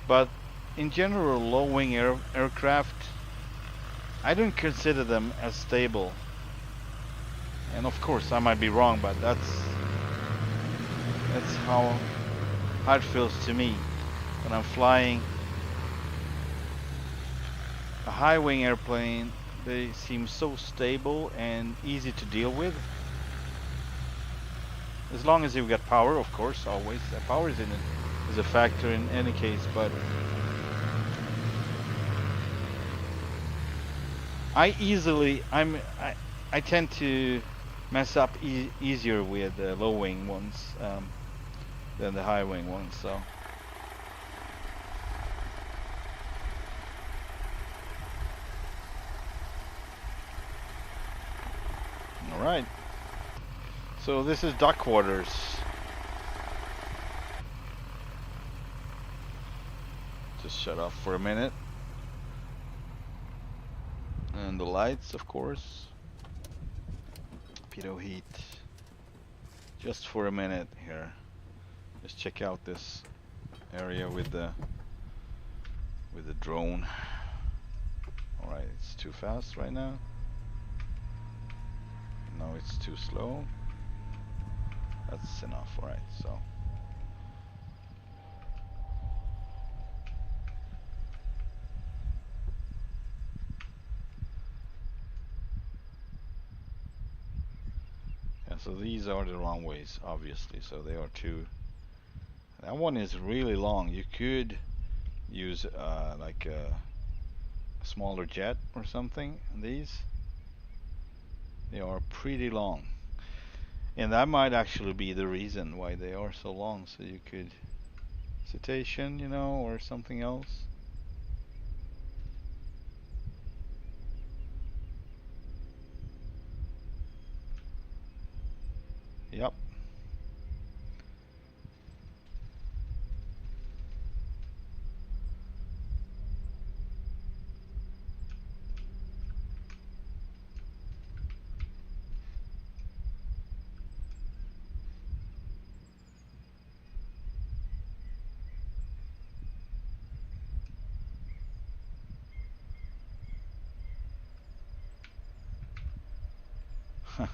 But in general, low-wing aircraft, I don't consider them as stable. And of course, I might be wrong, but that's how it feels to me when I'm flying a high-wing airplane. They seem so stable and easy to deal with. As long as you've got power, of course, always. Power is a factor in any case, but I tend to mess up easier with the low-wing ones than the high-wing ones, so. All right. So this is duck quarters. Just shut off for a minute. And the lights, of course. Pitot heat. Just for a minute here. Just check out this area with the drone. All right, it's too fast right now. No, it's too slow. That's enough. All right, so. Yeah, so these are the wrong ways, obviously. So they are two. That one is really long. You could use like a smaller jet or something. These, they are pretty long. And that might actually be the reason why they are so long. So you could citation, or something else. Yep.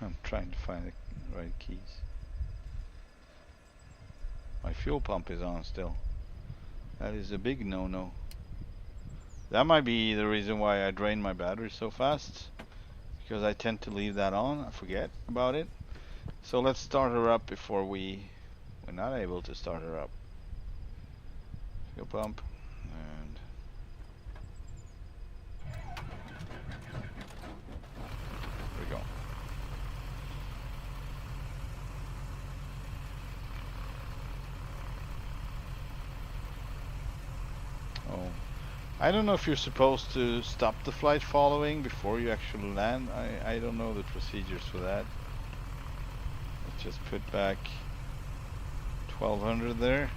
I'm trying to find the right keys. My fuel pump is on still. That is a big no-no. That might be the reason why I drain my battery so fast, because I tend to leave that on. I forget about it. So let's start her up before we're not able to start her up. Fuel pump, and there we go. Oh, I don't know if you're supposed to stop the flight following before you actually land. I don't know the procedures for that. Let's just put back 1200 there.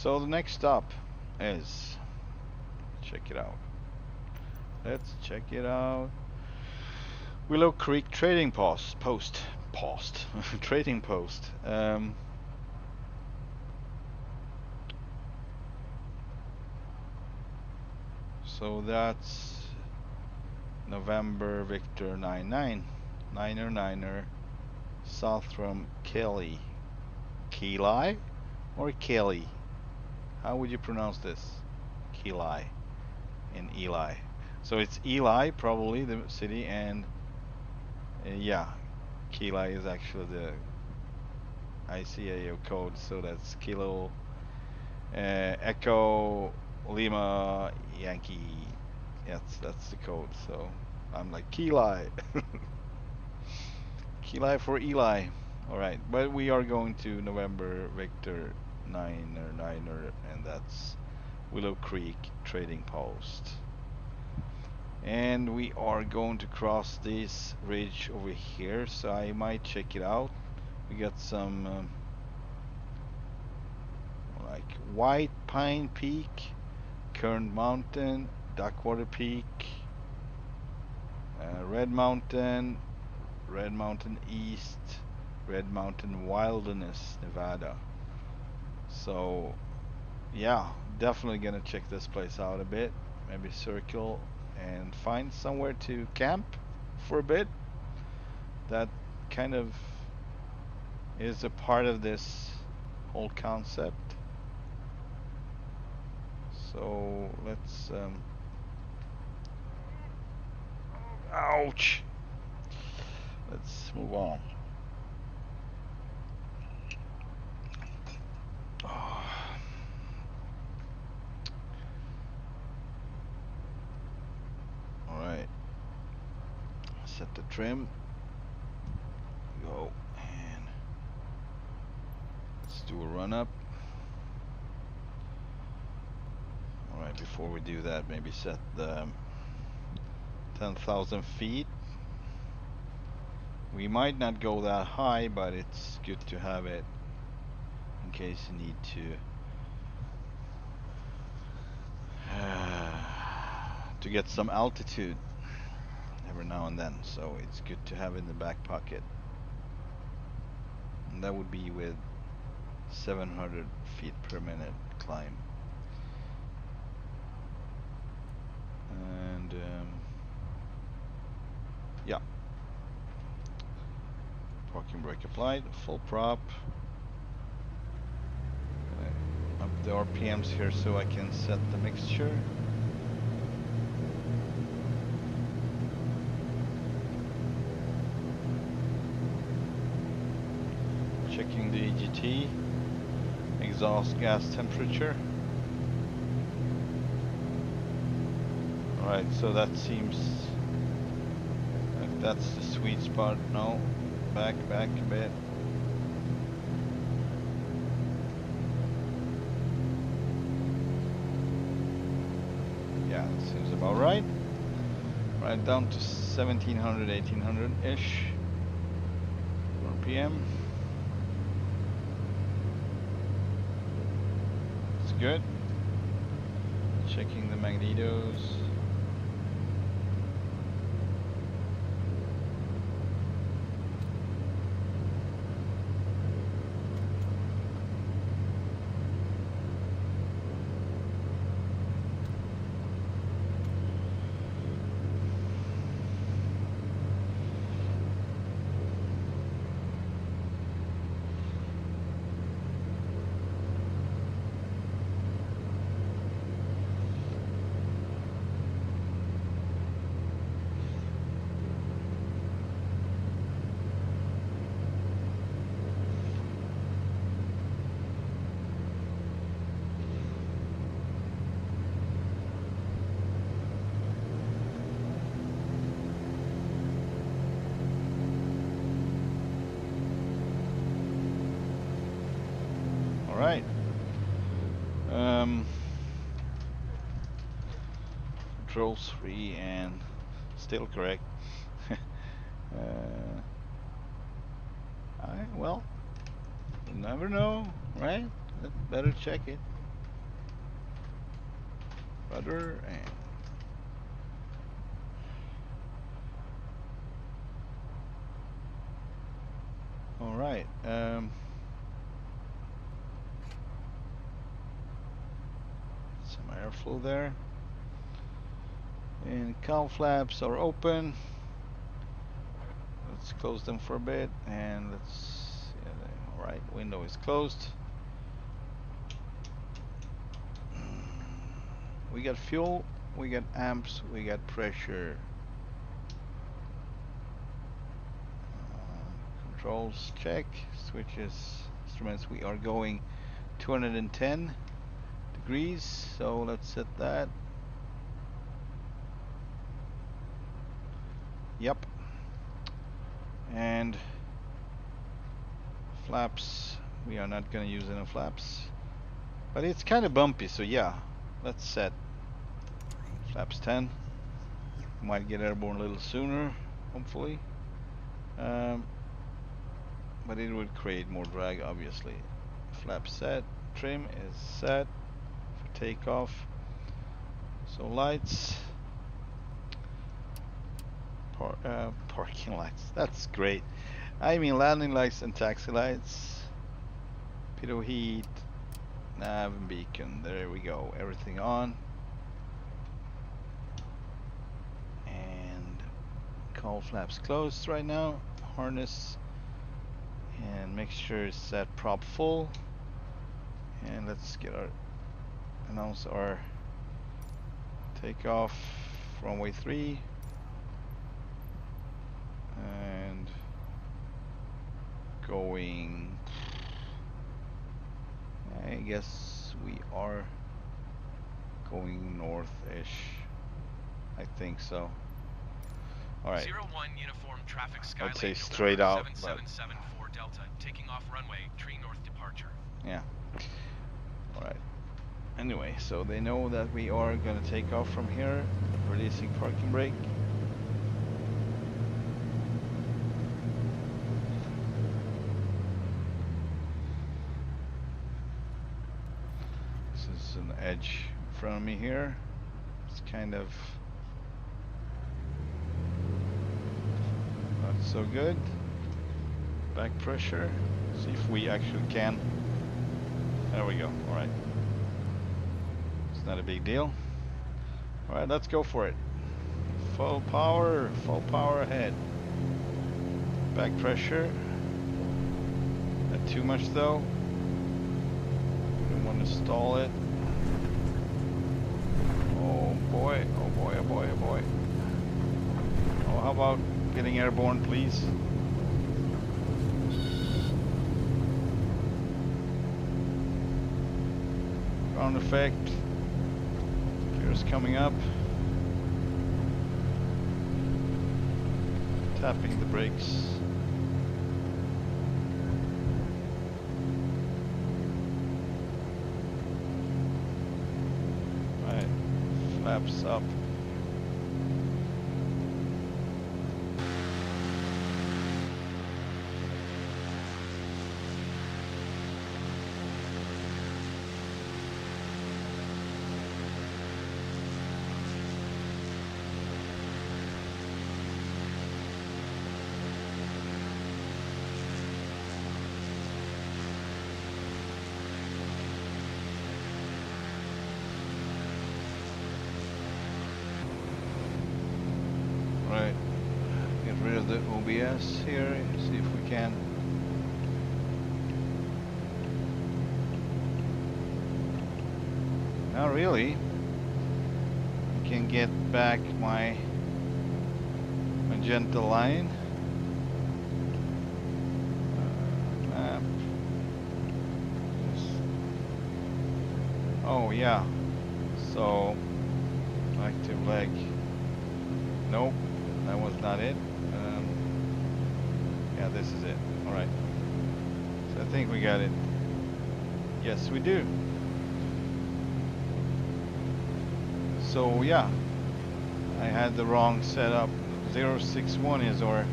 So the next stop is, check it out. Let's check it out. Willow Creek Trading Post. Trading Post. So that's November Victor 99. Niner south from Kelly. Keli or Kelly? How would you pronounce this? Keli in Eli. So it's Eli, probably the city, and yeah, Keli is actually the ICAO code, so that's Kilo Echo Lima Yankee. Yes, that's the code. So I'm like Keli. Keli for Eli. All right, but we are going to November Victor Niner, and that's Willow Creek Trading Post. And we are going to cross this ridge over here, so I might check it out. We got some like White Pine Peak, Kern Mountain, Duckwater Peak, Red Mountain East, Red Mountain Wilderness, Nevada. So yeah, definitely gonna check this place out a bit. Maybe circle and find somewhere to camp for a bit. That kind of is a part of this whole concept. So let's ouch. Let's move on. Oh. All right. Set the trim. Go and let's do a run up. All right. Before we do that, maybe set the 10,000 feet. We might not go that high, but it's good to have it in case you need to get some altitude every now and then. So it's good to have in the back pocket. And that would be with 700 feet per minute climb. And yeah, parking brake applied, full prop. Up the RPMs here so I can set the mixture. Checking the EGT, exhaust gas temperature. Alright, so that seems like that's the sweet spot. No, back a bit. Yeah, that seems about right. Right down to 1700, 1800-ish RPM. It's good. Checking the magnetos. Right. Controls free and still correct. Well, you never know, right? Better check it. rudder and all right. Some airflow there. And cowl flaps are open. Let's close them for a bit and let's, yeah, all right, window is closed. We got fuel, we got amps, we got pressure. Controls check, switches, instruments, we are going 210 degrees, so let's set that. Yep. And flaps, we are not going to use any flaps, but it's kind of bumpy, so yeah, let's set flaps 10. Might get airborne a little sooner, hopefully, but it would create more drag, obviously. Flap set, trim is set for takeoff. So lights, parking lights, that's great. I mean landing lights and taxi lights, pitot heat, nav and beacon, there we go, everything on. And cowl flaps closed right now, harness, and make sure it's set prop full. And let's get our, announce our takeoff, runway 3. And going, I guess we are going north-ish. I think so. All right. 01 uniform traffic Skylane. I'd say November straight out, but 7774 Delta, taking off runway, tree north departure. yeah. All right. Anyway, so they know that we are gonna take off from here, releasing parking brake. This is an edge in front of me here. It's kind of not so good. Back pressure. See if we actually can. There we go. All right. It's not a big deal. All right, let's go for it. Full power ahead. Back pressure. Not too much though. Don't want to stall it. Oh boy, oh boy, oh boy, oh boy. Oh, how about getting airborne, please? Ground effect. Gears coming up. Tapping the brakes. Right, flaps up. Right, get rid of the OBS here, see if we can. Not really. I can get back my magenta line. Map. Oh yeah. So active leg. Nope. That was not it. Yeah, this is it. All right. So I think we got it. Yes, we do. So yeah, I had the wrong setup. 061 is our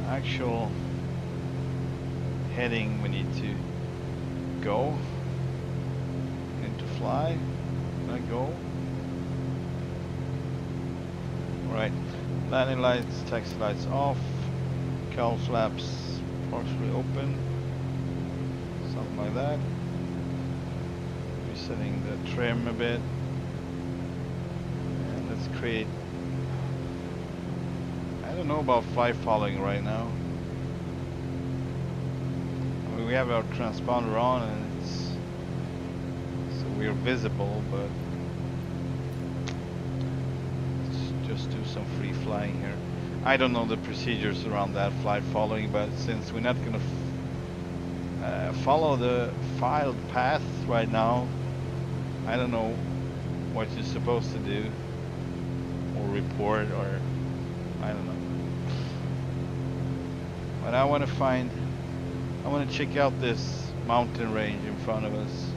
actual heading we need to go and to fly. I go? Right. Landing lights, taxi lights off. Cowl flaps partially open. Something like that. Resetting the trim a bit. And let's create... I don't know about fly following right now. I mean, we have our transponder on and it's... so we're visible, but... let's just do some free flying here. I don't know the procedures around that flight following, but since we're not gonna follow the filed path right now, I don't know what you're supposed to do or report, or I don't know. But I want to check out this mountain range in front of us.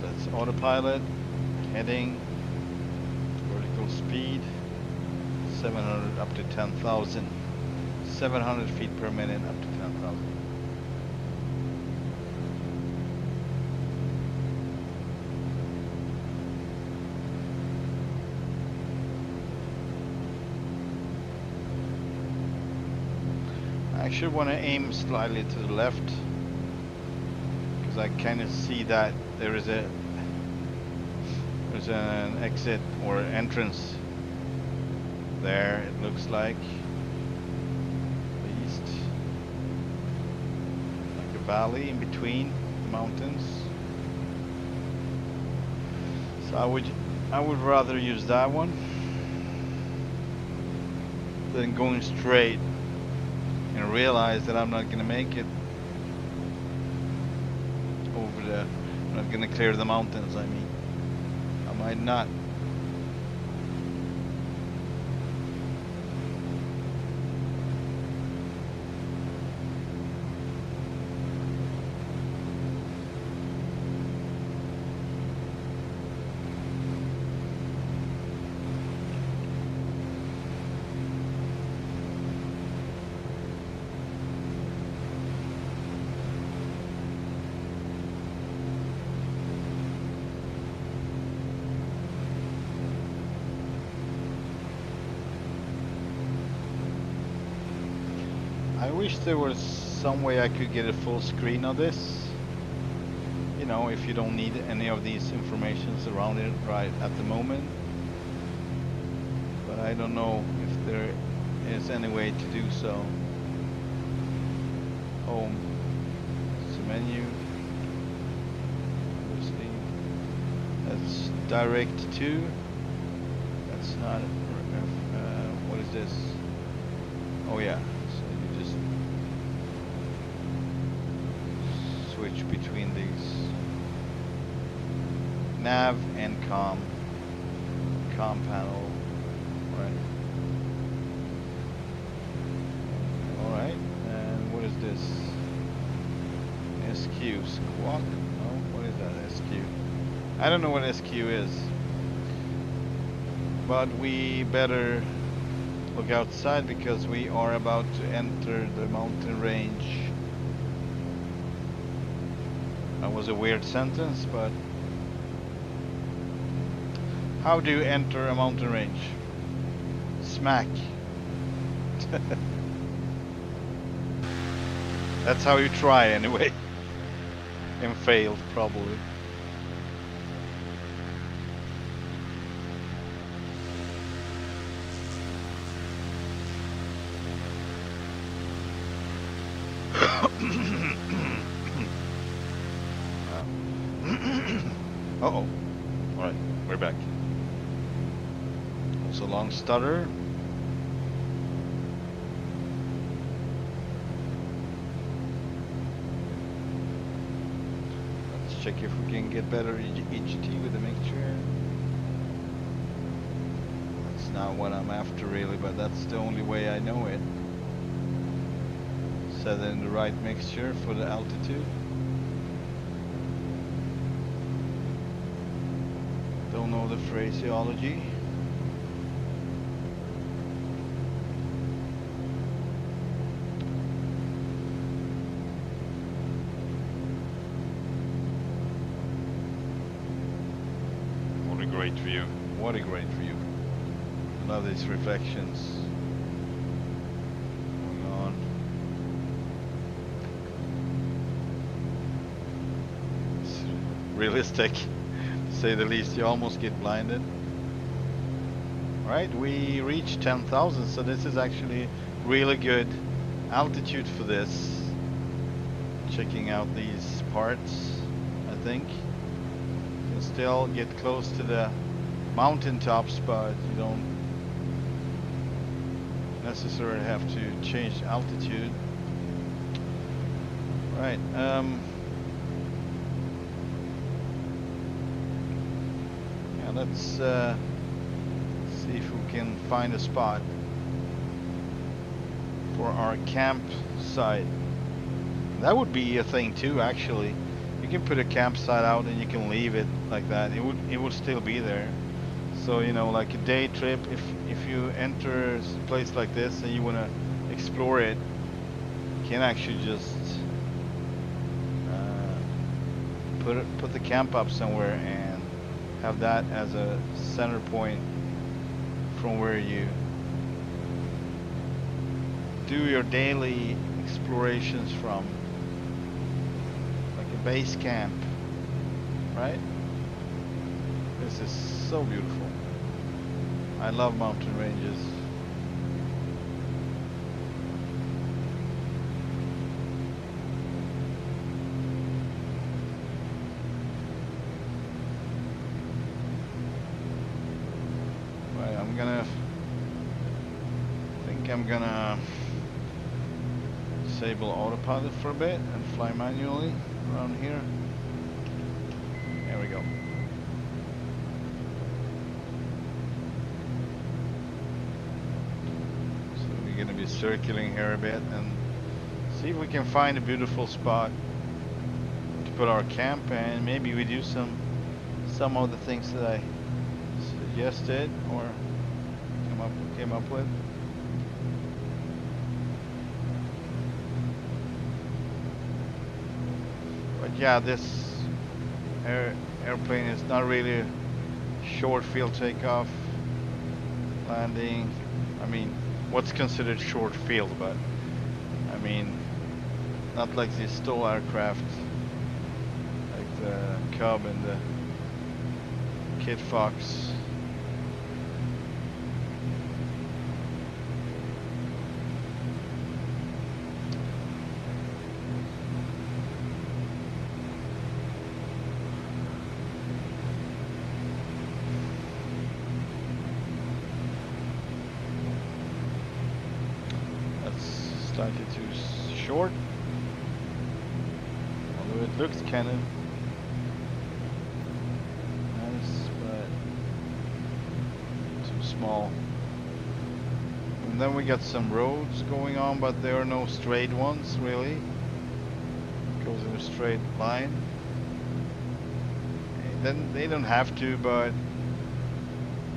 Let's autopilot, heading, vertical speed, 700 up to 10,000, 700 feet per minute up to 10,000. I actually want to aim slightly to the left, because I kind of see that there's an exit or entrance there, it looks like, at least like a valley in between the mountains. So I would rather use that one than going straight and realize that I'm not gonna make it over the, I'm not gonna clear the mountains, I mean. I might not. I wish there was some way I could get a full screen of this. You know, if you don't need any of these informations around it right at the moment. But I don't know if there is any way to do so. Home. It's a menu. Obviously. That's direct to. That's not. What is this? Oh yeah. Switch between these nav and com panel. Alright, and what is this? SQ, squawk? Oh, what is that, SQ? I don't know what SQ is, but we better look outside because we are about to enter the mountain range. That was a weird sentence, but how do you enter a mountain range? Smack. That's how you try anyway. And failed, probably. Uh-oh. Alright, we're back. Also long stutter. Let's check if we can get better EGT with the mixture. That's not what I'm after really, but that's the only way I know it. set in the right mixture for the altitude. Don't know the phraseology. What a great view. What a great view. I love these reflections going on. It's realistic, to say the least. You almost get blinded. Right, we reached 10,000, so this is actually really good altitude for this. Checking out these parts, I think. You can still get close to the mountain tops, but you don't necessarily have to change altitude. Right. Yeah, let's see if we can find a spot for our campsite. That would be a thing too, actually. You can put a campsite out and you can leave it like that. It would still be there. So, you know, like a day trip, if you enter a place like this and you want to explore it, you can actually just put the camp up somewhere and have that as a center point from where you do your daily explorations from, like a base camp, right? This is so beautiful. I love mountain ranges. Right, I think I'm gonna disable autopilot for a bit and fly manually around here. There we go. We're going to be circling here a bit and see if we can find a beautiful spot to put our camp, and maybe we do some of the things that I suggested or came up with. But yeah, this airplane is not really short field takeoff, landing. I mean, what's considered short field, but I mean, not like these STOL aircraft, like the Cub and the Kit Fox. Slightly too short, although it looks kind of nice, but too small. And then we got some roads going on, but there are no straight ones really. It goes in a straight line. And then they don't have to, but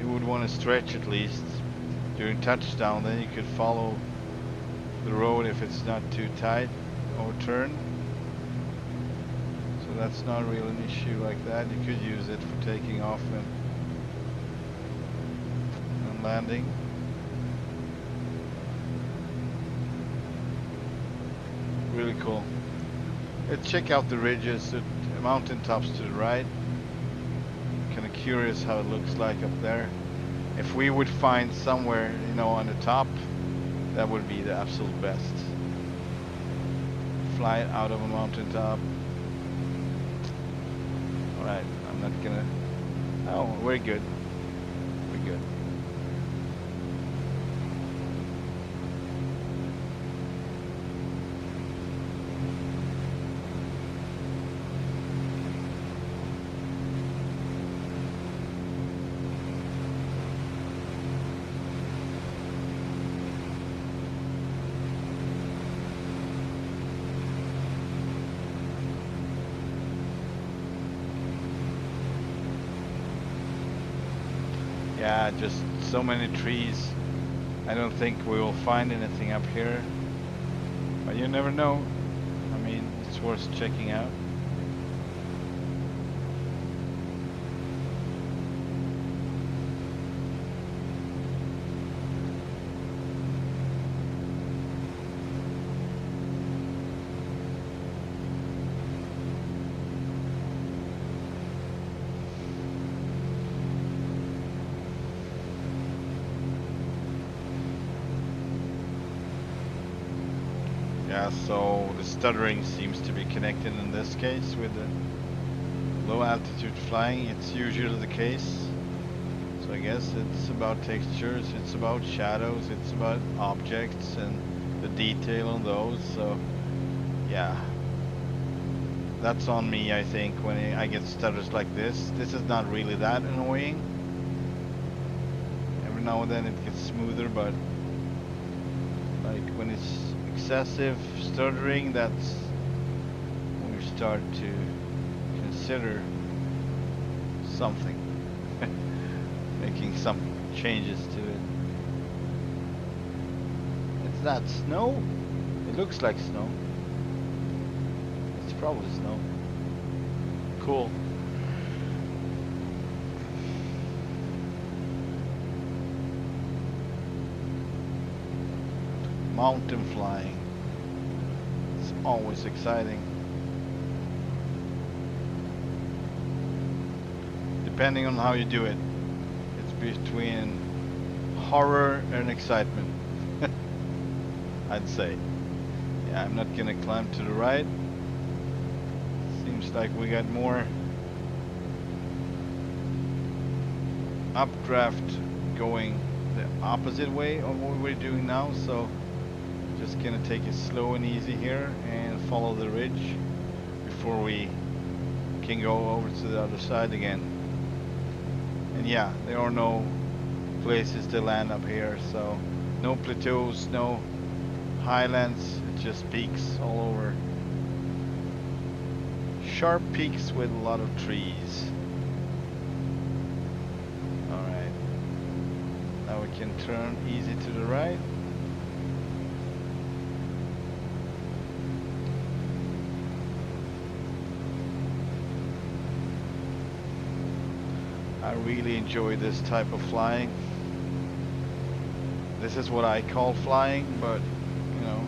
you would want to stretch at least during touchdown. Then you could follow the road if it's not too tight or turn. So that's not really an issue like that. You could use it for taking off and landing. Really cool. Let's check out the ridges, the mountain tops to the right. Kind of curious how it looks like up there. If we would find somewhere, you know, on the top, that would be the absolute best. Fly out of a mountaintop. Alright, I'm not gonna... Oh, we're good. We're good. Yeah, just so many trees. I don't think we will find anything up here. But you never know. I mean, it's worth checking out. Yeah, so the stuttering seems to be connected in this case with the low altitude flying. It's usually the case. So I guess it's about textures, it's about shadows, it's about objects and the detail on those. So yeah, that's on me, I think, when I get stutters like this. This is not really that annoying. Every now and then it gets smoother, but like when it's excessive stuttering, that's when we start to consider something, making some changes to it. Is that snow? It looks like snow. It's probably snow. Cool. Mountain flying. It's always exciting. Depending on how you do it, it's between horror and excitement. I'd say. Yeah, I'm not gonna climb to the right. Seems like we got more updraft going the opposite way of what we're doing now, so just gonna take it slow and easy here and follow the ridge before we can go over to the other side again. And yeah, there are no places to land up here, so no plateaus, no highlands, it's just peaks all over. Sharp peaks with a lot of trees. Alright, now we can turn easy to the right. I really enjoy this type of flying. This is what I call flying, but you know,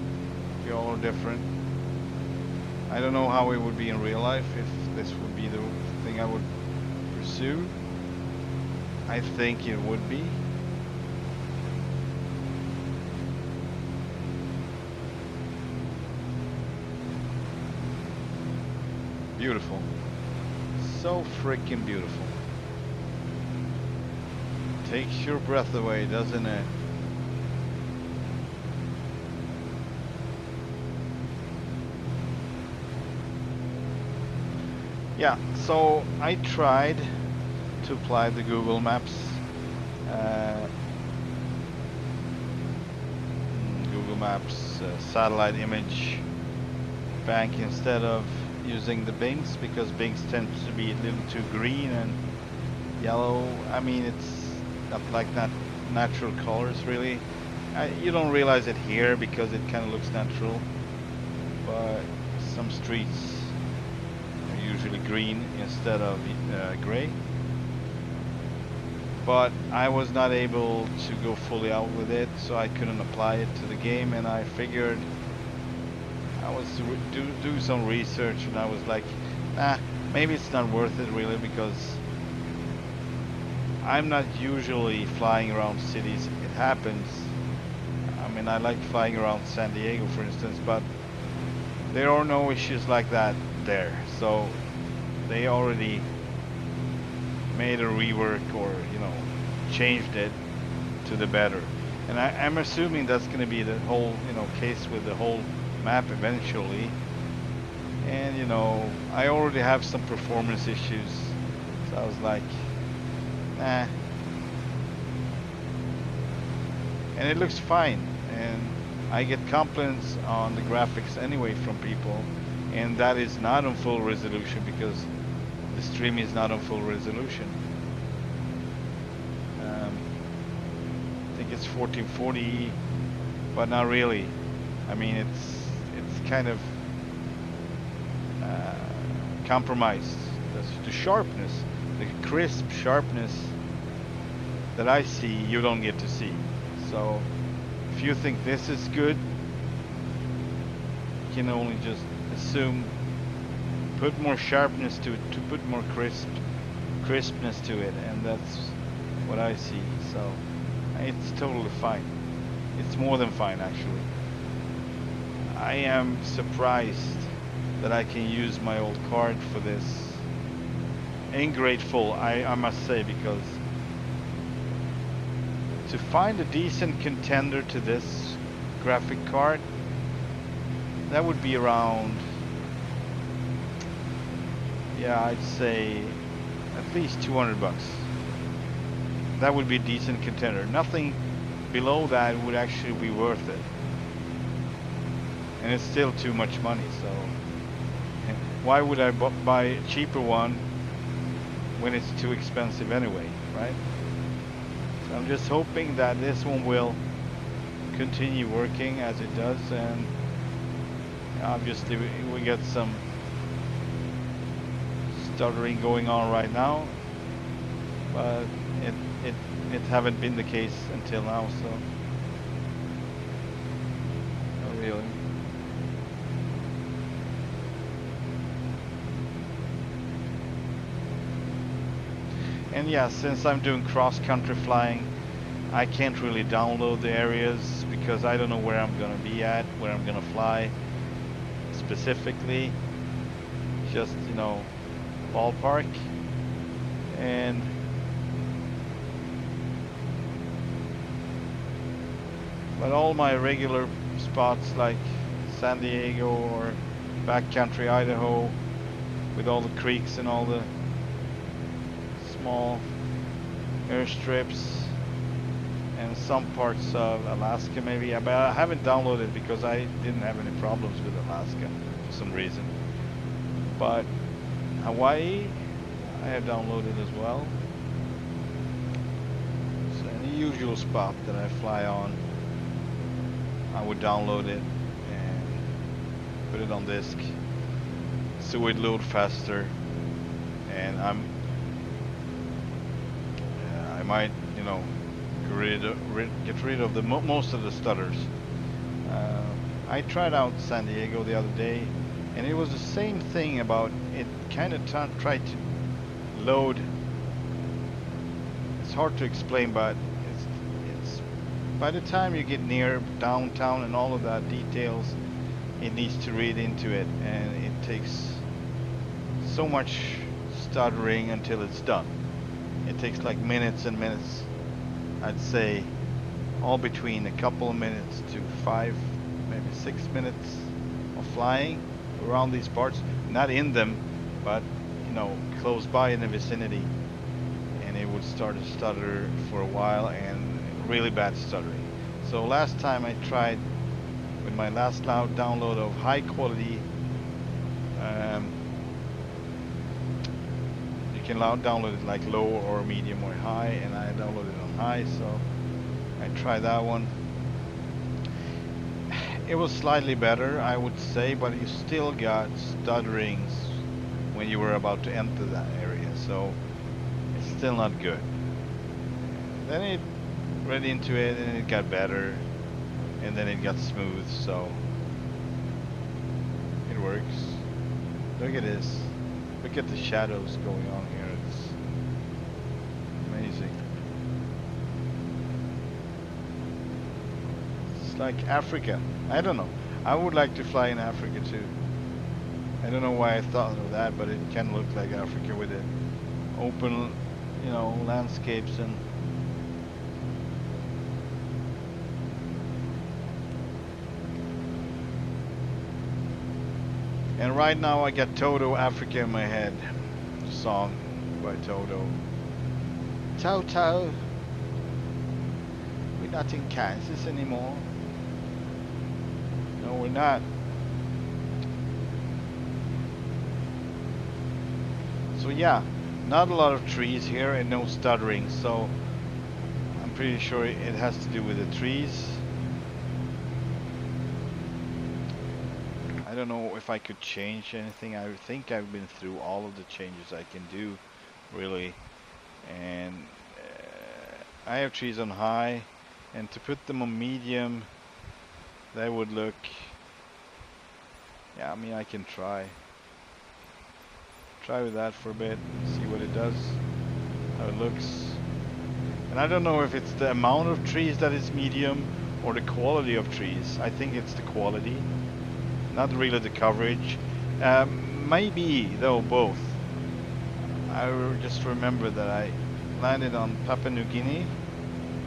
we all are different. I don't know how it would be in real life if this would be the thing I would pursue. I think it would be. Beautiful. So freaking beautiful. Takes your breath away, doesn't it? Yeah, so I tried to apply the Google Maps satellite image bank instead of using the Bings, because Bings tends to be a little too green and yellow. I mean, it's not like that natural colors really. You don't realize it here because it kind of looks natural, but some streets are usually green instead of gray. But I was not able to go fully out with it, so I couldn't apply it to the game, and I figured I was to do some research, and I was like, maybe it's not worth it really, because I'm not usually flying around cities. It happens. I mean, I like flying around San Diego, for instance, but there are no issues like that there. So they already made a rework, or you know, changed it to the better. And I'm assuming that's going to be the whole, you know, case with the whole map eventually. And you know, I already have some performance issues, so I was like, nah. And it looks fine, and I get compliments on the graphics anyway from people, and that is not on full resolution because the stream is not on full resolution. I think it's 1440, but not really. I mean, it's kind of compromised. The sharpness, the crisp sharpness that I see, you don't get to see. So if you think this is good, you can only just assume, put more sharpness to it, to put more crispness to it, and that's what I see. So it's totally fine. It's more than fine, actually. I am surprised that I can use my old card for this, and grateful, I must say, because to find a decent contender to this graphic card, that would be around, yeah, I'd say at least 200 bucks. That would be a decent contender. Nothing below that would actually be worth it. And it's still too much money, so why would I buy a cheaper one when it's too expensive anyway, right? So I'm just hoping that this one will continue working as it does, and obviously we get some stuttering going on right now, but it haven't been the case until now, so not really. And yeah, since I'm doing cross-country flying, I can't really download the areas because I don't know where I'm gonna be at, where I'm gonna fly specifically. Just, you know, ballpark. And but all my regular spots like San Diego or backcountry Idaho with all the creeks and all the small airstrips and some parts of Alaska maybe, but I haven't downloaded because I didn't have any problems with Alaska for some reason. But Hawaii I have downloaded as well. So any usual spot that I fly on, I would download it and put it on disk so it load faster, and I might, you know, get rid of the most of the stutters. I tried out San Diego the other day, and it was the same thing. About it kind of tried to load. It's hard to explain, but it's by the time you get near downtown and all of that details, it needs to read into it, and it takes so much stuttering until it's done. It takes like minutes and minutes. I'd say all between a couple of minutes to 5, maybe 6 minutes of flying around these parts, not in them, but you know, close by in the vicinity, and it would start to stutter for a while, and really bad stuttering. So last time I tried with my last download of high quality, you can download it like low or medium or high, and I downloaded it on high, so I tried that one. It was slightly better, I would say, but you still got stutterings when you were about to enter that area, so it's still not good. Then it read into it and it got better, and then it got smooth, so it works. Look at this. Look at the shadows going on here. It's amazing. It's like Africa. I don't know. I would like to fly in Africa too. I don't know why I thought of that, but it can look like Africa with the open, you know, landscapes and right now I got Toto Africa in my head. The song by Toto. Toto, we're not in Kansas anymore. No, we're not. So yeah, not a lot of trees here and no stuttering. So I'm pretty sure it has to do with the trees. I don't know if I could change anything. I think I've been through all of the changes I can do, really. And I have trees on high, and to put them on medium, that would look, yeah, I mean, I can try with that for a bit, see what it does, how it looks. And I don't know if it's the amount of trees that is medium or the quality of trees. I think it's the quality, not really the coverage. Maybe though both. Just remember that I landed on Papua New Guinea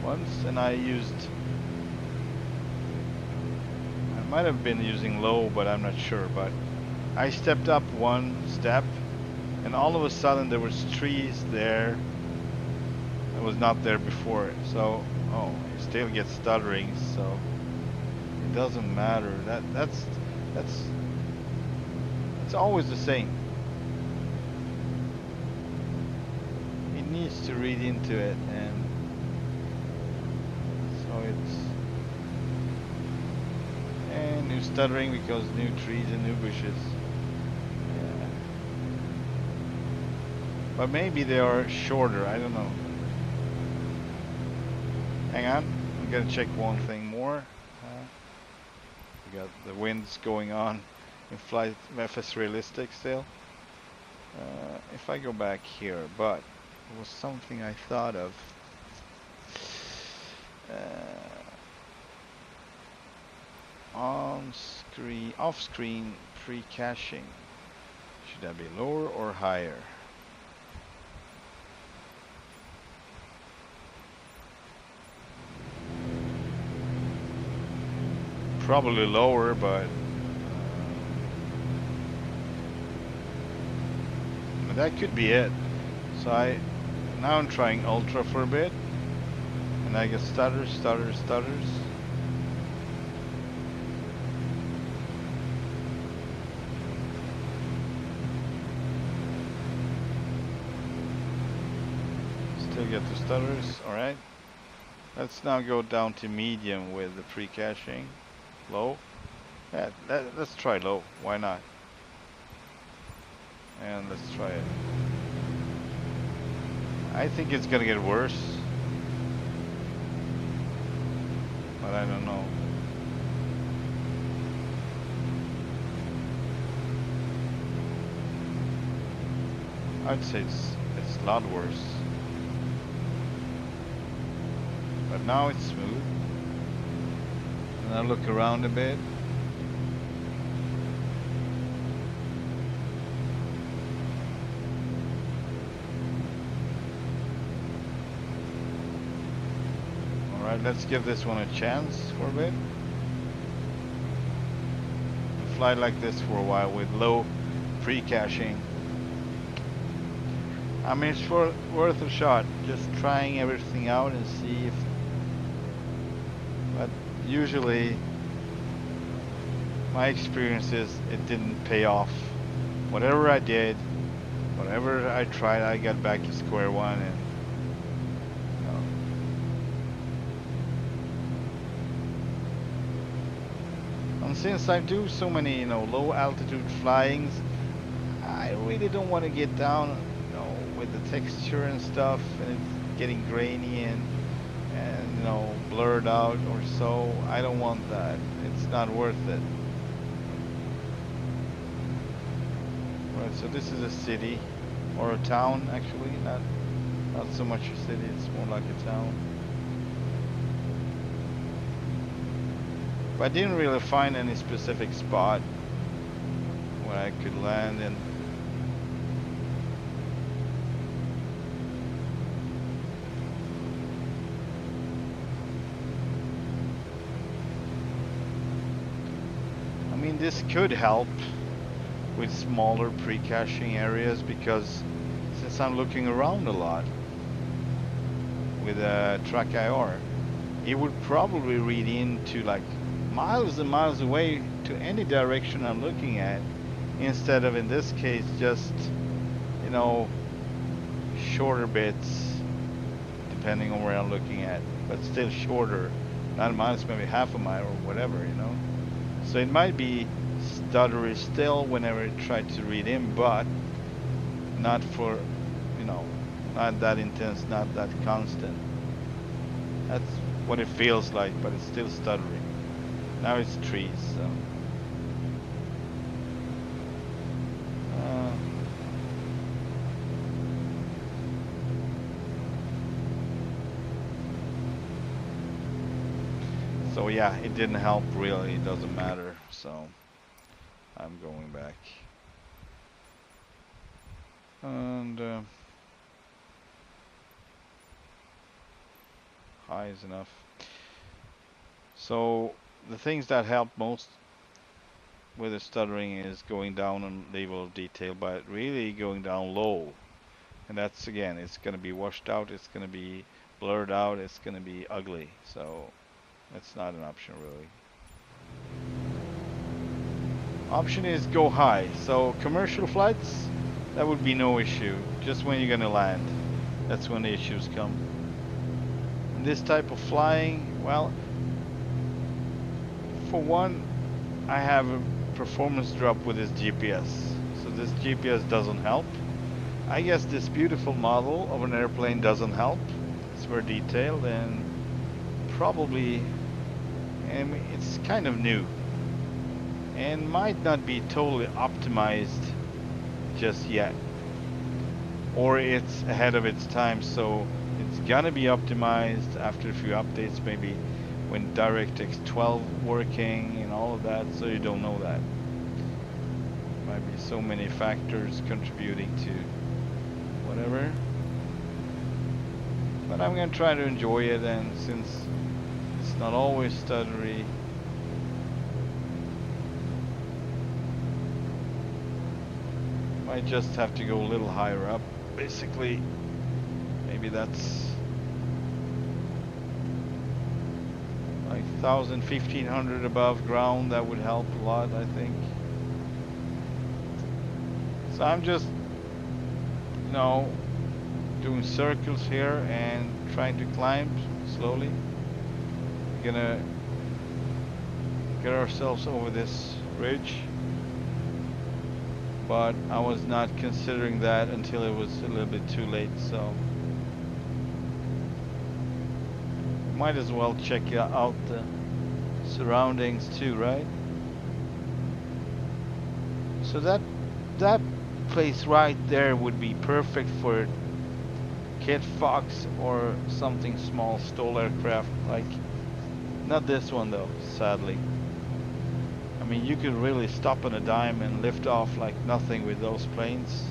once, and I might have been using low, but I'm not sure. But I stepped up one step, and all of a sudden there was trees there that was not there before. So, oh, you still get stuttering. So it doesn't matter. That's always the same. It needs to read into it, and so it's. And new stuttering because new trees and new bushes. Yeah. But maybe they are shorter, I don't know. Hang on, I'm gonna check one thing more. We got the winds going on in flight MFS realistic still. If I go back here, but it was something I thought of. Off-screen pre-caching. Should that be lower or higher? Probably lower, but that could be it. So now I'm trying ultra for a bit, and I get stutters. Still get the stutters. All right. Let's now go down to medium with the pre-caching. Low. Yeah, let's try low. Why not? And let's try it. I think it's gonna get worse, but I don't know. I'd say it's a lot worse. But now it's smooth. And I look around a bit. Alright, let's give this one a chance for a bit. Fly like this for a while with low pre-caching. I mean, it's worth a shot. Just trying everything out and see if. But usually, my experience is it didn't pay off. Whatever I did, whatever I tried, I got back to square one, and and since I do so many, low altitude flyings, I really don't want to get down, with the texture and stuff, and it's getting grainy and blurred out or so. I don't want that. It's not worth it. Right, so this is a city, or a town actually, not so much a city, it's more like a town. But I didn't really find any specific spot where I could land in. I mean, this could help with smaller pre-caching areas, because since I'm looking around a lot with a track IR, it would probably read into like miles and miles away to any direction I'm looking at, instead of, in this case, just shorter bits depending on where I'm looking at, but still shorter. 9 miles, maybe half a mile or whatever, you know. So it might be stuttery still whenever I try to read in, but not for, you know, not that intense, not that constant. That's what it feels like, but it's still stuttering. Now it's trees, so. So yeah, it didn't help really, it doesn't matter, so I'm going back. And high is enough. So the things that help most with the stuttering is going down on level of detail, but really going down low. And that's, again, it's going to be washed out, it's going to be blurred out, it's going to be ugly. So that's not an option really. Option is go high. So commercial flights, that would be no issue. Just when you're going to land, that's when the issues come. And this type of flying, well, for one, I have a performance drop with this GPS. So this GPS doesn't help. I guess this beautiful model of an airplane doesn't help. It's very detailed and probably, I mean, it's kind of new and might not be totally optimized just yet, or it's ahead of its time, so it's gonna be optimized after a few updates, maybe when DirectX 12 working and all of that, so you don't know that. Might be so many factors contributing to whatever, but I'm gonna try to enjoy it, and since it's not always stuttery, might just have to go a little higher up. Basically, maybe that's like 1,000, 1,500 above ground. That would help a lot, I think. So I'm just, you know, doing circles here and trying to climb slowly. We're gonna get ourselves over this ridge, but I was not considering that until it was a little bit too late, so might as well check out the surroundings too, right? So that place right there would be perfect for Kit Fox or something small, STOL aircraft, like, not this one though, sadly. I mean, you could really stop on a dime and lift off like nothing with those planes,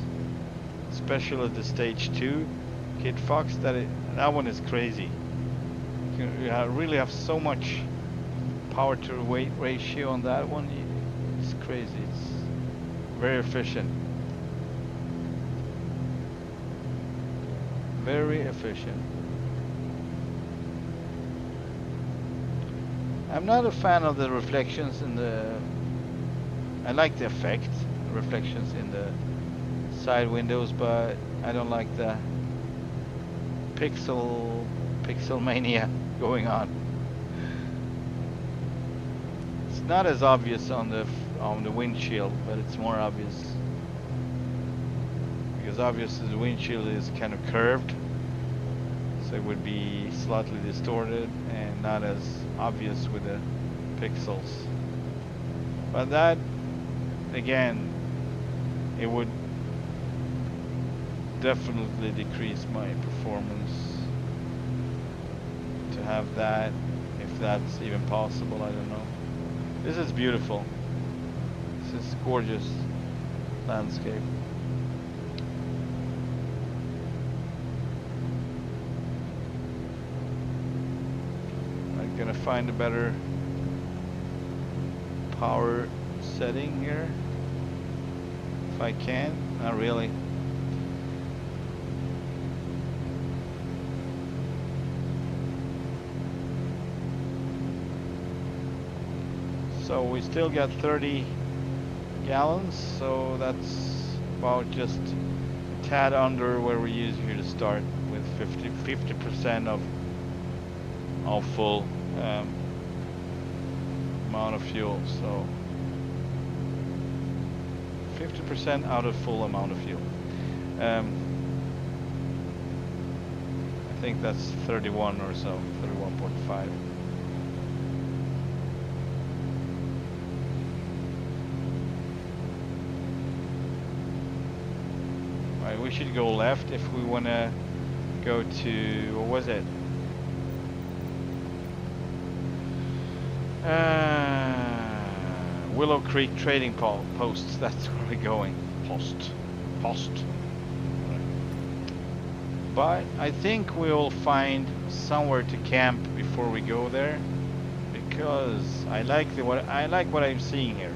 especially the stage 2 Kit Fox. That one is crazy. You really have so much power to weight ratio on that one. It's crazy. It's very efficient. Very efficient. I'm not a fan of the reflections in the... I like the effect, reflections in the side windows, but I don't like the pixel mania going on. It's not as obvious on the windshield, but it's more obvious. Because obviously the windshield is kind of curved, so it would be slightly distorted and not as obvious with the pixels. But that, again, it would definitely decrease my performance to have that, if that's even possible. I don't know. This is beautiful. This is gorgeous landscape. I'm gonna find a better power setting here if I can. Not really. So we still got 30 gallons, so that's about just tad under where we use here to start with 50% of full amount of fuel. So 50% out of full amount of fuel. I think that's 31 or so, 31.5. Right, we should go left if we want to go to, what was it? Willow Creek Trading Posts, that's where we're going. Post. But I think we'll find somewhere to camp before we go there, because I like what I'm seeing here.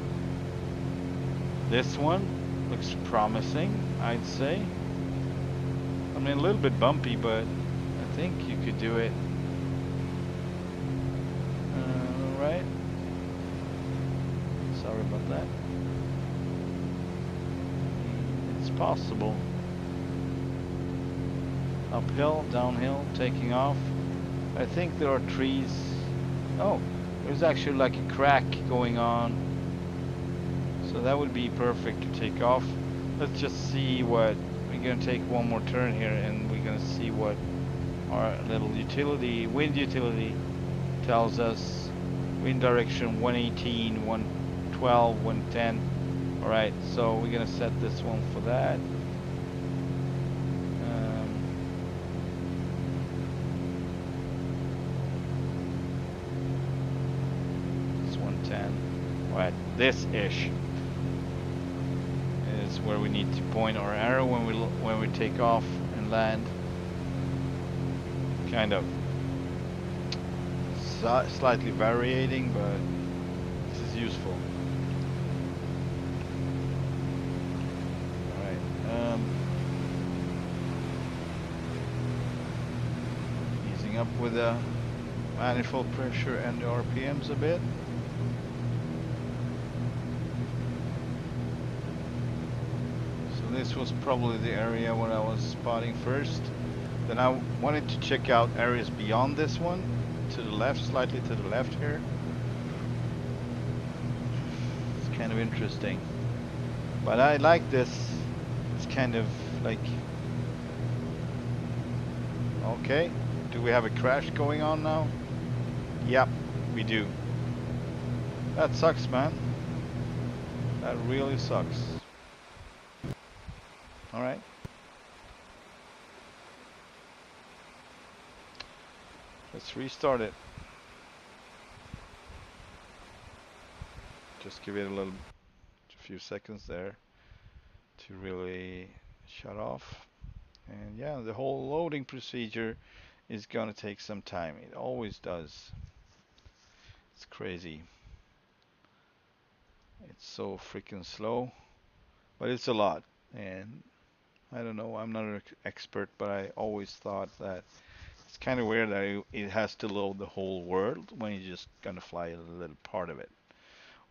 This one looks promising, I'd say. I mean, a little bit bumpy, but I think you could do it. Right? Sorry about that. It's possible. Uphill, downhill, taking off. I think there are trees. Oh, there's actually like a crack going on. So that would be perfect to take off. Let's just see what, we're gonna take one more turn here and we're gonna see what our little wind utility tells us. Wind direction 118, 112, 110. Alright, so we're gonna set this one for that. It's 110. Alright, this-ish is where we need to point our arrow when we take off and land. Kind of slightly varying, but this is useful. Alright, easing up with the manifold pressure and the RPMs a bit. So this was probably the area where I was spotting first. Then I wanted to check out areas beyond this one, to the left, slightly to the left here. It's kind of interesting. But I like this. It's kind of like... Okay, do we have a crash going on now? Yep, we do. That sucks, man. That really sucks. Alright. Let's restart it. Just give it a few seconds there to really shut off. And yeah, the whole loading procedure is gonna take some time. It always does. It's crazy. It's so freaking slow, but it's a lot. And I don't know, I'm not an expert, but I always thought that it's kind of weird that it has to load the whole world when you're just gonna fly a little part of it.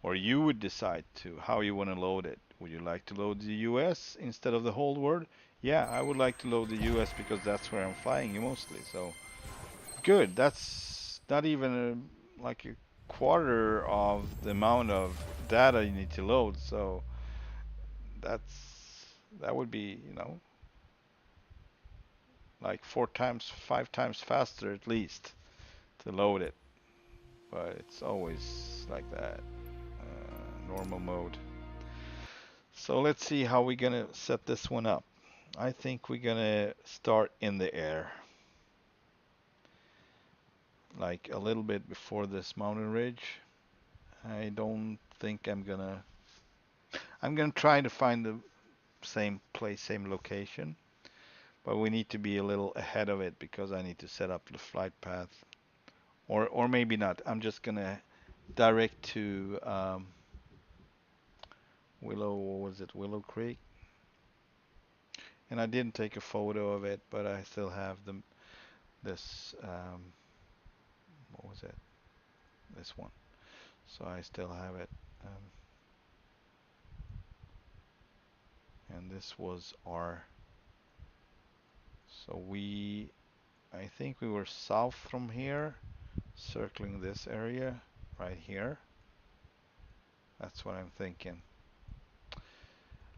Or you would decide to how you want to load it. Would you like to load the US instead of the whole world? Yeah, I would like to load the US because that's where I'm flying mostly. So good. That's not even like a quarter of the amount of data you need to load. So that would be, like 4 times, 5 times faster at least to load it. But it's always like that. Normal mode. So let's see how we're gonna set this one up. I think we're gonna start in the air, like a little bit before this mountain ridge. I don't think I'm gonna try to find the same place, same location, but we need to be a little ahead of it because I need to set up the flight path, or maybe not. I'm just gonna direct to Willow Creek. And I didn't take a photo of it, but I still have this, what was it? This one. So I still have it. And this was our So I think we were south from here, circling this area right here. That's what I'm thinking.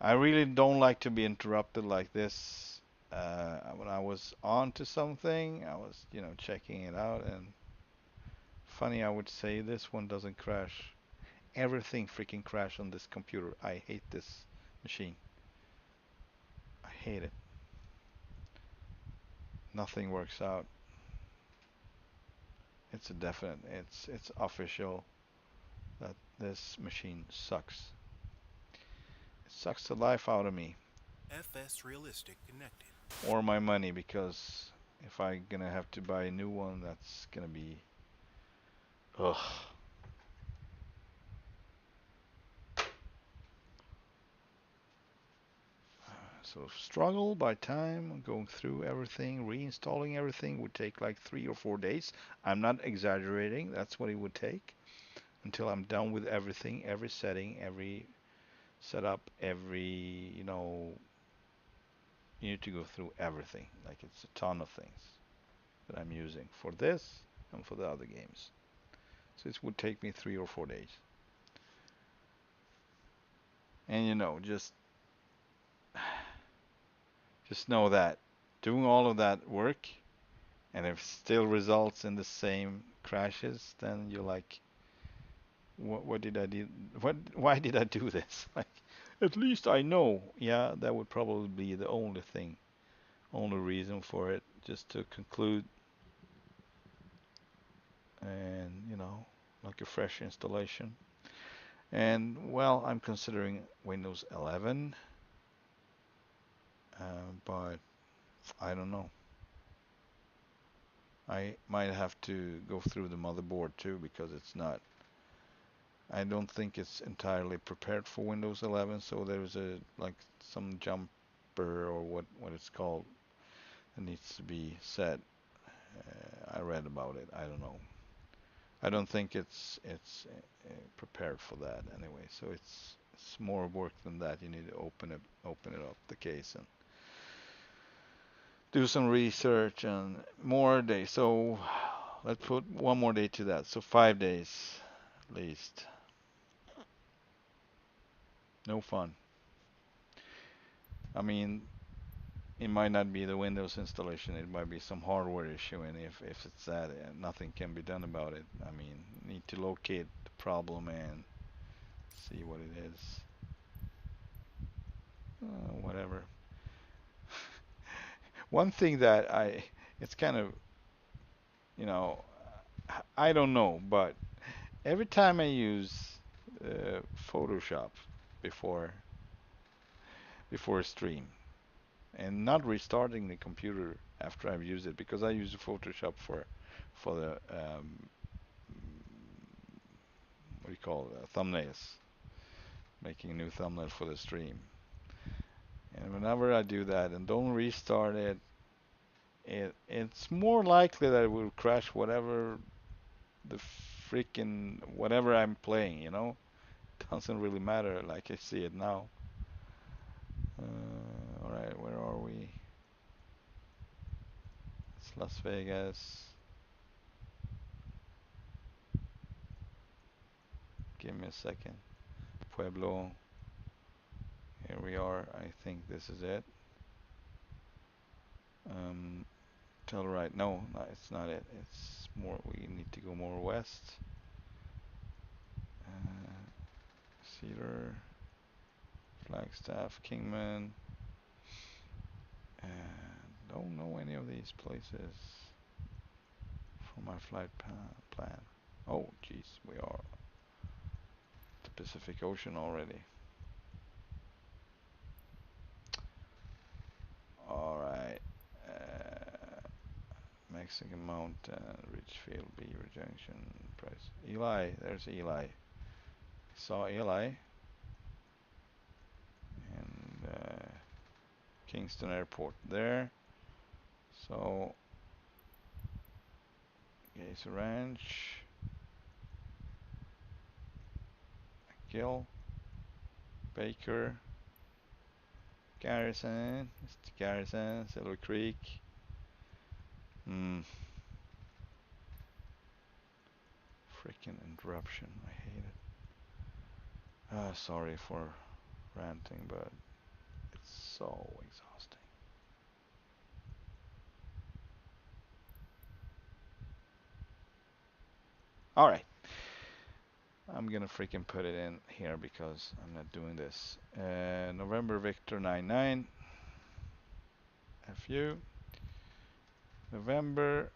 I really don't like to be interrupted like this. When I was on to something, I was, checking it out, and funny I would say this one doesn't crash. Everything freaking crash on this computer. I hate this machine. I hate it. Nothing works out. It's a definite. It's official that this machine sucks. It sucks the life out of me. FS Realistic connected. Or my money, because if I'm gonna have to buy a new one, that's gonna be ugh. So struggle by time going through everything, reinstalling everything would take like 3 or 4 days. I'm not exaggerating. That's what it would take until I'm done with everything, every setting, every setup, every, you need to go through everything. Like it's a ton of things that I'm using for this and for the other games. So it would take me 3 or 4 days. And just know that doing all of that work, and if it still results in the same crashes, then you're like, what did I do? Why did I do this? Like, at least I know. Yeah, that would probably be the only thing, only reason for it, just to conclude and, like a fresh installation. And well, I'm considering Windows 11, but I don't know. I might have to go through the motherboard too, because I don't think it's entirely prepared for Windows 11, so there's like some jumper or what it's called that needs to be set. I read about it. I don't know. I don't think it's prepared for that anyway. So it's more work than that. You need to open it up the case and do some research and more days. So let's put one more day to that. So 5 days at least. No fun. I mean, it might not be the Windows installation. It might be some hardware issue, and if it's that, nothing can be done about it. I mean, need to locate the problem and see what it is. Whatever. One thing that it's kind of, you know, I don't know, but every time I use Photoshop before before a stream and not restarting the computer after I've used it, because I use Photoshop for the what do you call it, thumbnails, making a new thumbnail for the stream. And whenever I do that and don't restart it's more likely that it will crash whatever the freaking whatever I'm playing, Doesn't really matter like I see it now. All right, where are we? It's Las Vegas. Give me a second. Pueblo. Here we are. I think this is it. Um, Telluride. No, it's not it. It's more. We need to go more west. Cedar, Flagstaff, Kingman. Don't know any of these places for my flight plan. Oh, geez, we are at the Pacific Ocean already. All right. Mexican Mountain, Richfield, Beaver Junction, Price. Eli, there's Eli. Saw Eli. And Kingston Airport there. So, Gaze Ranch. McGill. Baker. Garrison. Mr. Garrison. Silver Creek. Hmm. Freaking interruption. I hate it. Sorry for ranting, but it's so exhausting. All right. I'm gonna freaking put it in here because I'm not doing this. November Victor 99. FU. November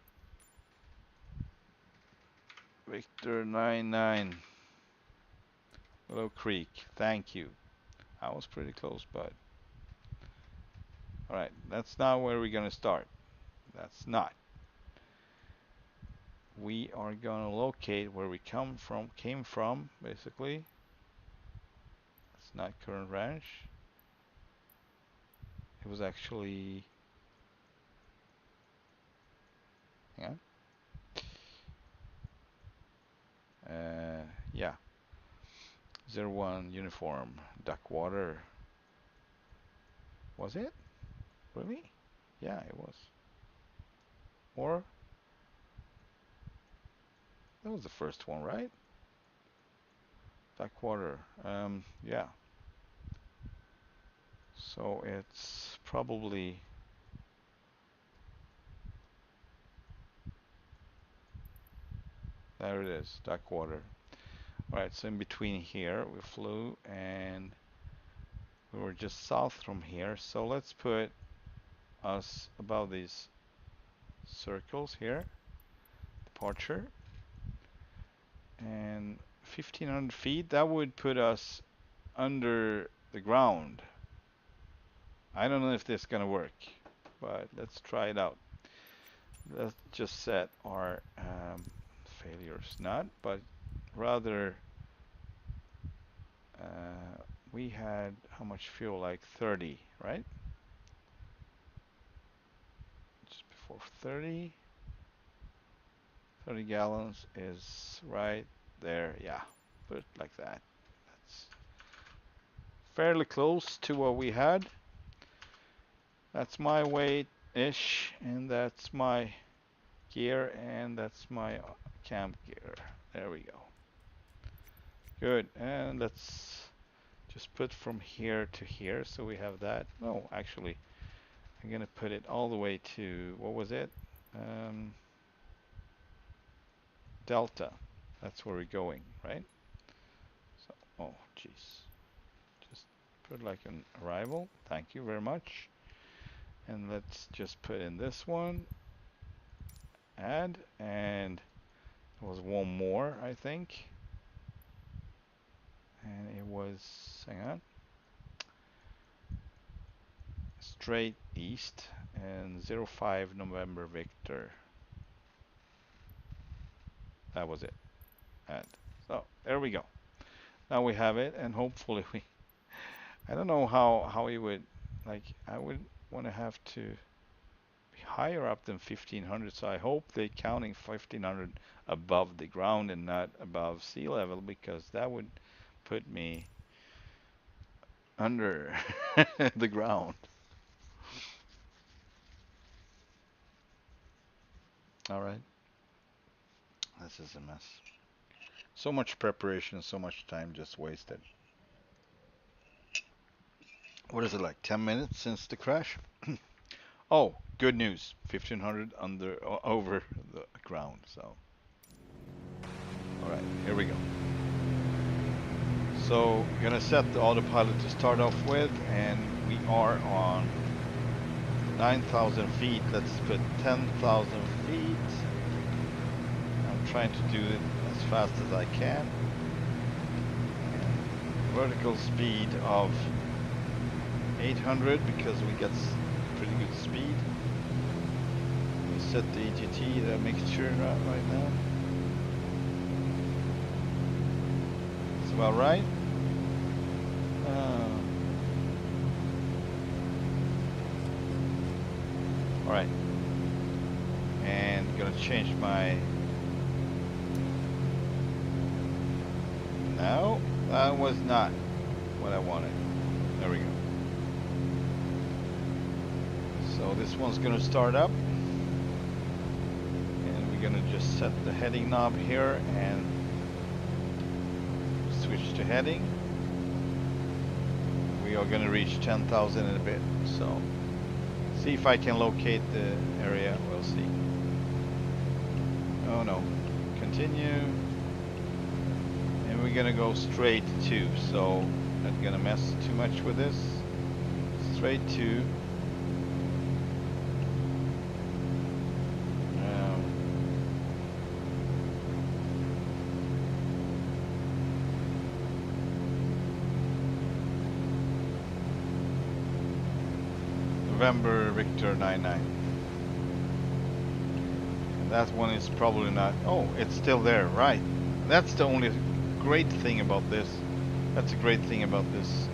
Victor 99. Willow Creek. Thank you. I was pretty close, but all right. That's not where we're gonna start. That's not. We are gonna locate where we came from, basically. It's not current ranch. It was actually, hang on. Yeah. 01 uniform, Duckwater. Was it? Really? Yeah, it was. Or, that was the first one, right? Duckwater. Yeah. So it's probably, there it is, Duckwater. Alright, so in between here we flew and we were just south from here. So let's put us above these circles here. Departure. And 1500 feet, that would put us under the ground. I don't know if this is gonna work, but let's try it out. Let's just set our failures, not, but rather we had how much fuel? Like 30, right? Just before 30. 30 gallons is right there. Yeah, put it like that. That's fairly close to what we had. That's my weight-ish, and that's my gear, and that's my camp gear. There we go. Good, and let's just put from here to here, so we have that. No, actually, I'm gonna put it all the way to, what was it? Delta. That's where we're going, right? So, oh, jeez. Just put like an arrival. Thank you very much. And let's just put in this one. Add, and there was one more, I think. And it was, hang on, straight east and 05 November Victor. That was it. Add. So there we go. Now we have it, and hopefully we, I don't know how we would, like, I would want to have to be higher up than 1500, so I hope they're counting 1500 above the ground and not above sea level, because that would put me under the ground. All right. This is a mess. So much preparation, so much time just wasted. What is it, like 10 minutes since the crash? Oh, good news. 1500 over the ground. So, all right, here we go. So, gonna set the autopilot to start off with, and we are on 9,000 feet. Let's put 10,000 feet. I'm trying to do it as fast as I can. And vertical speed of 800 because we get pretty good speed. We set the EGT, the mixture right now. It's about right. All right, and gonna change my. No, that was not what I wanted. There we go. So this one's gonna start up. gonna just set the heading knob here and switch to heading. We are gonna reach 10,000 in a bit, so see if I can locate the area. We'll see. Oh no, continue, and we're gonna go straight to, so not gonna mess too much with this. Straight to November Victor 99. And that one is probably not. Oh, it's still there, right? That's the only great thing about this. That's a great thing about this.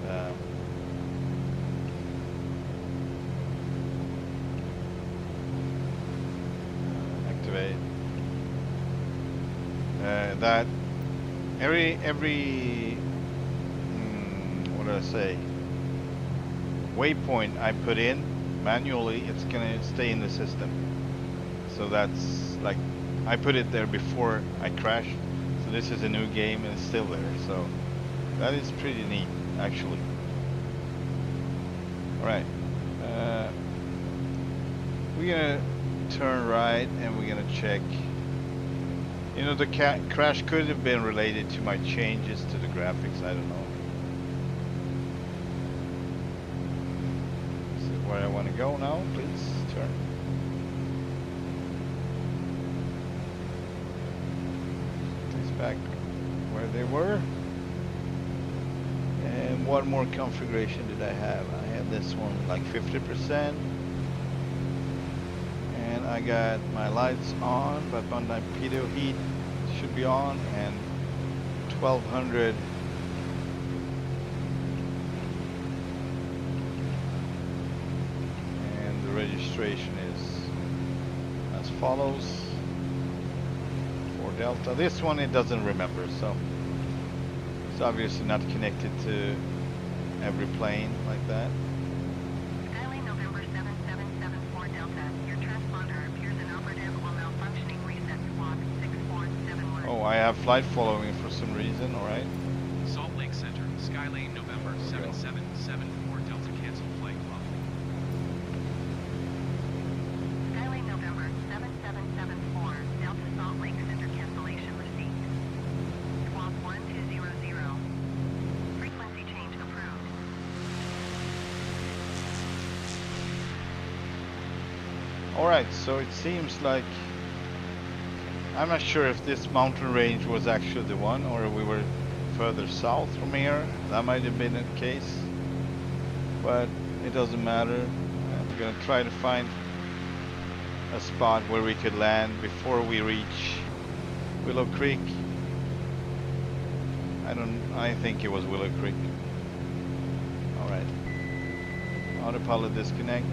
Activate. That every what did I say? Waypoint I put in manually, it's gonna stay in the system. So that's like, I put it there before I crashed. So this is a new game and it's still there. So that is pretty neat, actually. Alright. We're gonna turn right and we're gonna check. You know, the crash could have been related to my changes to the graphics, I don't know. Where I want to go now, please turn. These back where they were. And what more configuration did I have? I had this one like 50%. And I got my lights on, but my pitot heat should be on, and 1200. Registration is as follows for Delta. This one it doesn't remember, so it's obviously not connected to every plane like that. Skylane November 7774 Delta. Your transponder appears inoperative or malfunctioning. Reset squawk 6471. Oh, I have flight following for some reason. All right. Salt Lake Center, Skylane November 7774 Delta, cancel flight off. Skylane November 7774 Delta, Salt Lake Center, cancellation received. Squawk 1200. Frequency change approved. All right. So it seems like I'm not sure if this mountain range was actually the one, or we were further south from here. That might have been the case, but it doesn't matter. I'm gonna try to find a spot where we could land before we reach Willow Creek. I think it was Willow Creek. All right. Autopilot disconnect.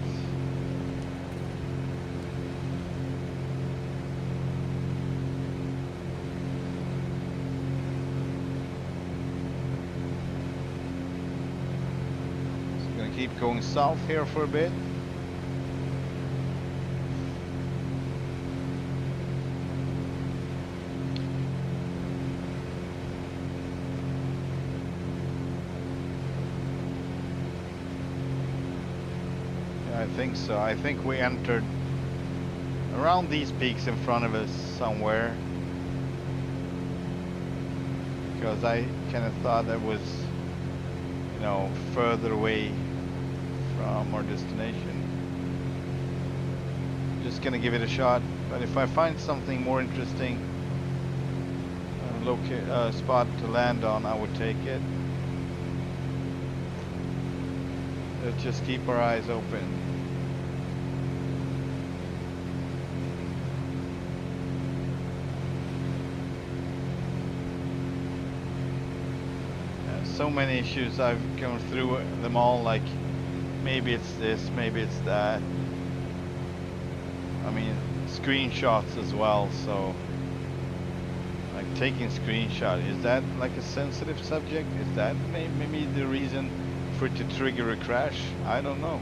Keep going south here for a bit. Yeah, I think so. I think we entered around these peaks in front of us somewhere, because I kind of thought that was, you know, further away from our destination. Just gonna give it a shot, but if I find something more interesting, spot to land on, I would take it. Let's just keep our eyes open. So many issues, I've gone through them all, like maybe it's this, maybe it's that. I mean, screenshots as well, so like taking screenshot, is that like a sensitive subject? Is that maybe the reason for it to trigger a crash? I don't know,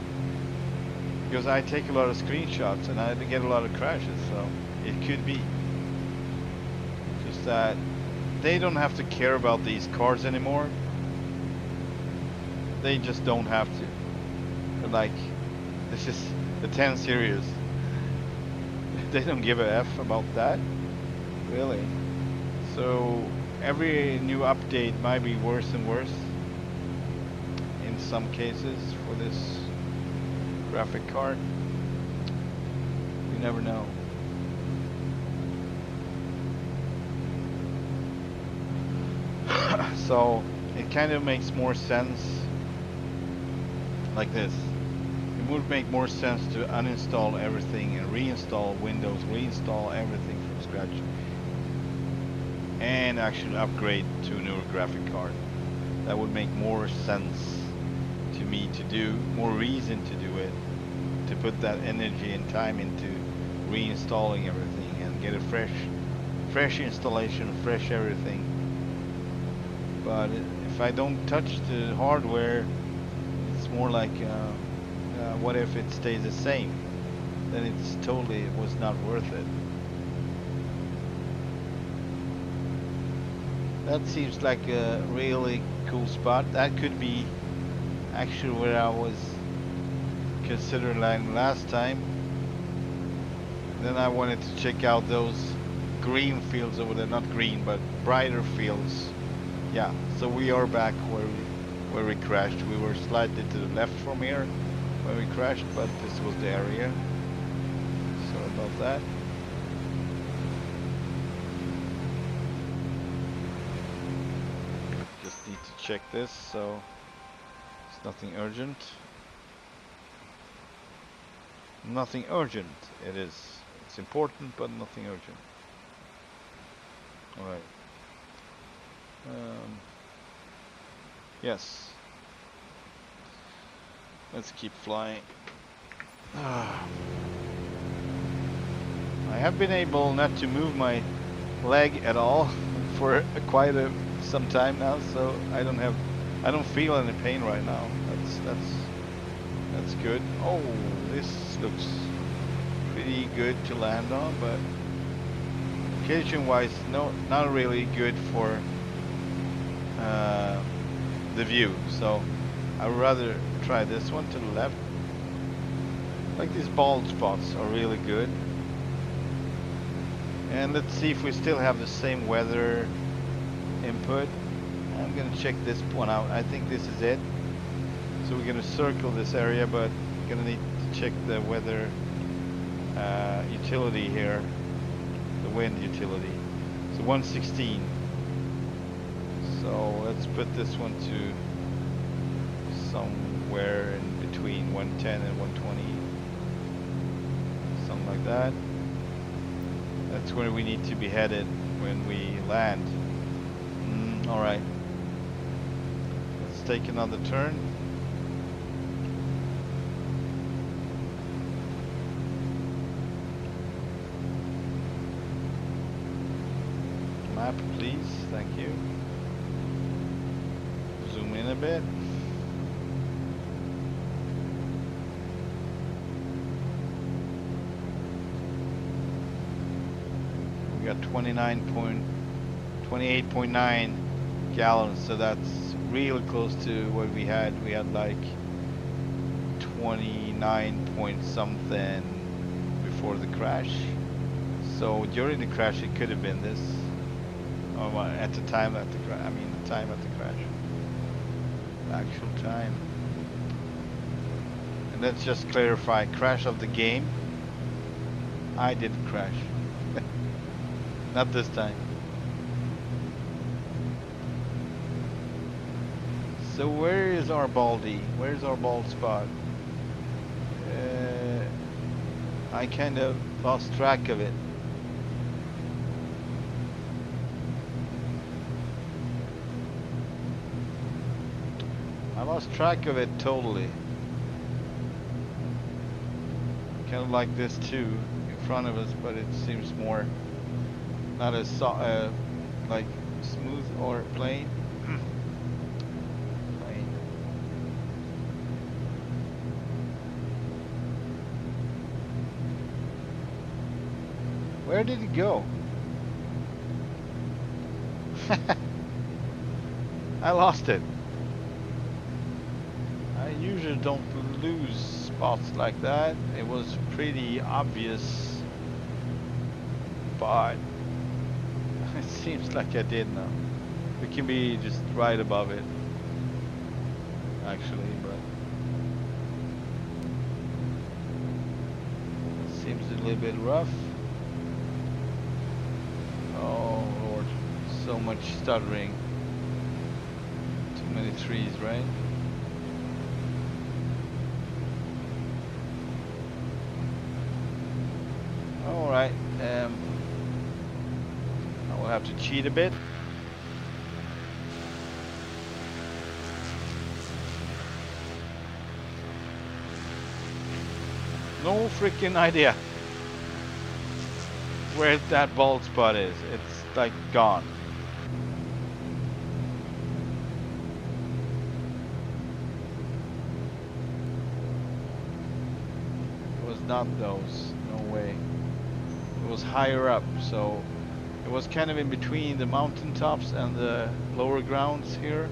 because I take a lot of screenshots and I get a lot of crashes, so it could be. that they don't have to care about these cars anymore. They just don't have to. They're like, this is the 10 series. They don't give a F about that, really. So every new update might be worse and worse in some cases for this graphic card. You never know. So it kind of makes more sense like this. It would make more sense to uninstall everything and reinstall Windows, reinstall everything from scratch, and actually upgrade to a newer graphic card. That would make more sense to me to do, more reason to do it, to put that energy and time into reinstalling everything and get a fresh installation, fresh everything. But if I don't touch the hardware, it's more like what if it stays the same? Then it was not worth it. That seems like a really cool spot. That could be actually where I was considering landing last time. Then I wanted to check out those green fields over there, not green, but brighter fields. Yeah, so we are back where we crashed. We were slightly to the left from here when we crashed, but this was the area. Sorry about that. Just need to check this, so it's nothing urgent. Nothing urgent, it is. It's important, but nothing urgent. Alright. Yes. Let's keep flying. I have been able not to move my leg at all for quite some time now, so I don't feel any pain right now. That's good. Oh, this looks pretty good to land on, but location-wise, not really good for the view. So I would rather try this one to the left. Like these bald spots are really good. And let's see if we still have the same weather input. I'm gonna check this one out. I think this is it. So we're gonna circle this area, but we're gonna need to check the weather utility here, the wind utility. So 116. So let's put this one to somewhere in between 110 and 120, something like that. That's where we need to be headed when we land. All right. Let's take another turn. Map, please. Thank you. Zoom in a bit. We got 28.9 gallons, so that's real close to what we had. We had like 29 point something before the crash. So during the crash, it could have been this. At the time at the crash. I mean, the time at the crash. Actual time. And let's just clarify: crash of the game. I didn't crash. Not this time. So where is our baldy? Where's our bald spot? I kind of lost track of it. I lost track of it totally. Kind of like this too, in front of us, but it seems more not as like smooth or plain. Where did it go? I lost it. I usually don't lose spots like that. It was pretty obvious, but it seems like I did now. We can be just right above it, actually, but it seems a little bit rough. Oh Lord, so much stuttering. Too many trees, right? Alright, I will have to cheat a bit. No freaking idea where that bald spot is. It's like gone. It was not those, no way. It was higher up, so it was kind of in between the mountaintops and the lower grounds here.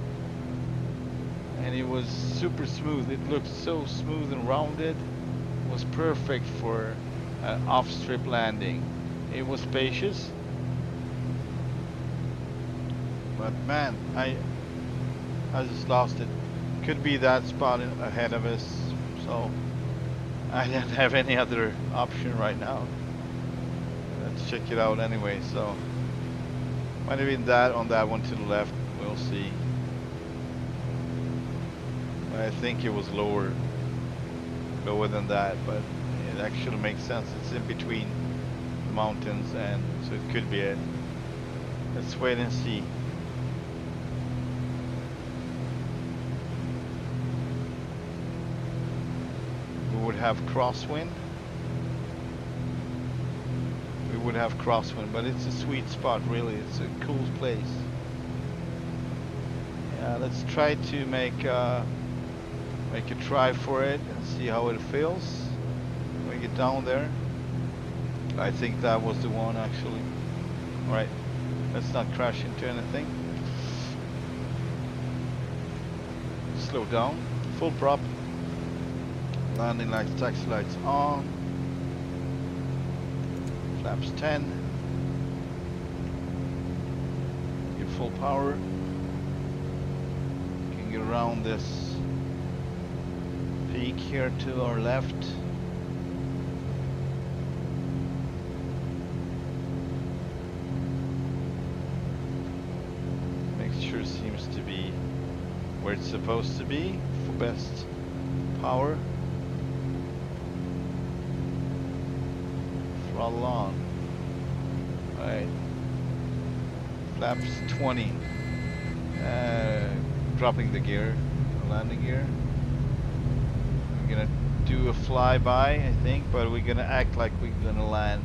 And it was super smooth. It looked so smooth and rounded. It was perfect for an off-strip landing. It was spacious. But man, I just lost it. Could be that spot ahead of us, so I didn't have any other option right now. Let's check it out anyway. So might have been that on that one to the left. We'll see. But I think it was lower than that, but it actually makes sense. It's in between the mountains, and so it could be it. Let's wait and see. We would have crosswind. We would have crosswind, but it's a sweet spot, really. It's a cool place. Yeah, let's try to make a try for it and see how it feels when we get down there. I think that was the one, actually. Alright, let's not crash into anything. Slow down, full prop. Landing lights, taxi lights on. Flaps 10. Give full power. Can get around this peak here to our left. Mixture seems to be where it's supposed to be for best power. Throttle on. Alright. Flaps 20. Dropping the gear, landing gear. We're gonna do a flyby, I think, but we're gonna act like we're gonna land.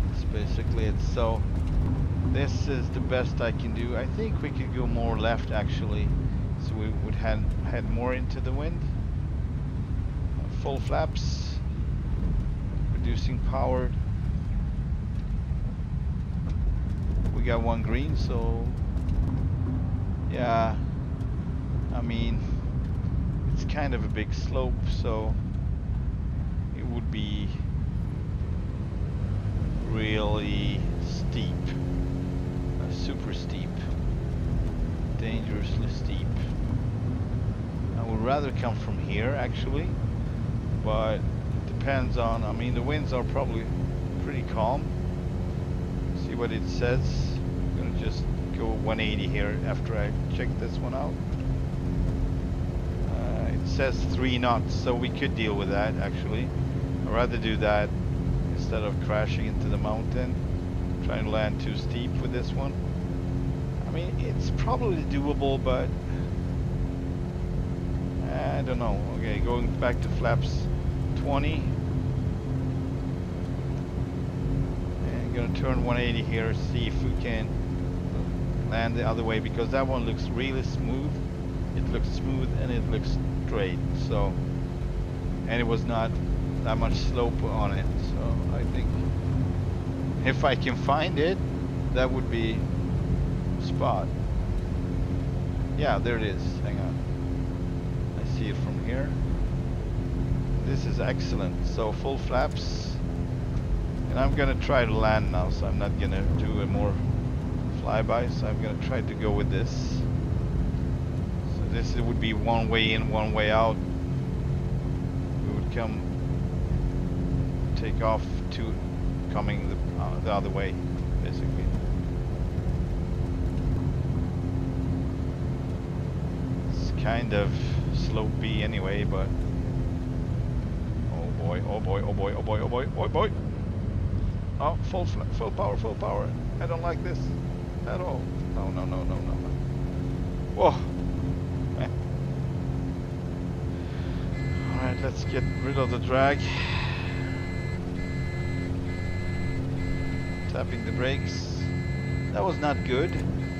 That's basically it. So this is the best I can do. I think we could go more left, actually, so we would head more into the wind. Full flaps, reducing power. We got one green, so yeah, I mean, it's kind of a big slope, so it would be really steep, super steep, dangerously steep. I would rather come from here, actually, but it depends on, I mean, the winds are probably pretty calm. See what it says. I'm gonna just go 180 here after I check this one out. It says 3 knots, so we could deal with that, actually. I'd rather do that instead of crashing into the mountain, trying to land too steep with this one. I mean, it's probably doable, but I don't know. Okay, going back to flaps 20. And gonna turn 180 here, see if we can land the other way, because that one looks really smooth. It looks smooth and it looks straight, so, and it was not that much slope on it, so I think if I can find it, that would be spot. Yeah, there it is. Hang on. I see it from here. This is excellent. So full flaps. And I'm gonna try to land now, so I'm not gonna do a more flyby. So I'm gonna try to go with this. So this would be one way in, one way out. We would come, take off to coming the other way, basically. It's kind of slopey anyway, but oh boy, oh boy, oh boy, oh boy, oh boy, oh boy. Oh, full power, full power. I don't like this at all. No, no, no, no, no. Whoa. Eh. Alright, let's get rid of the drag. Tapping the brakes. That was not good.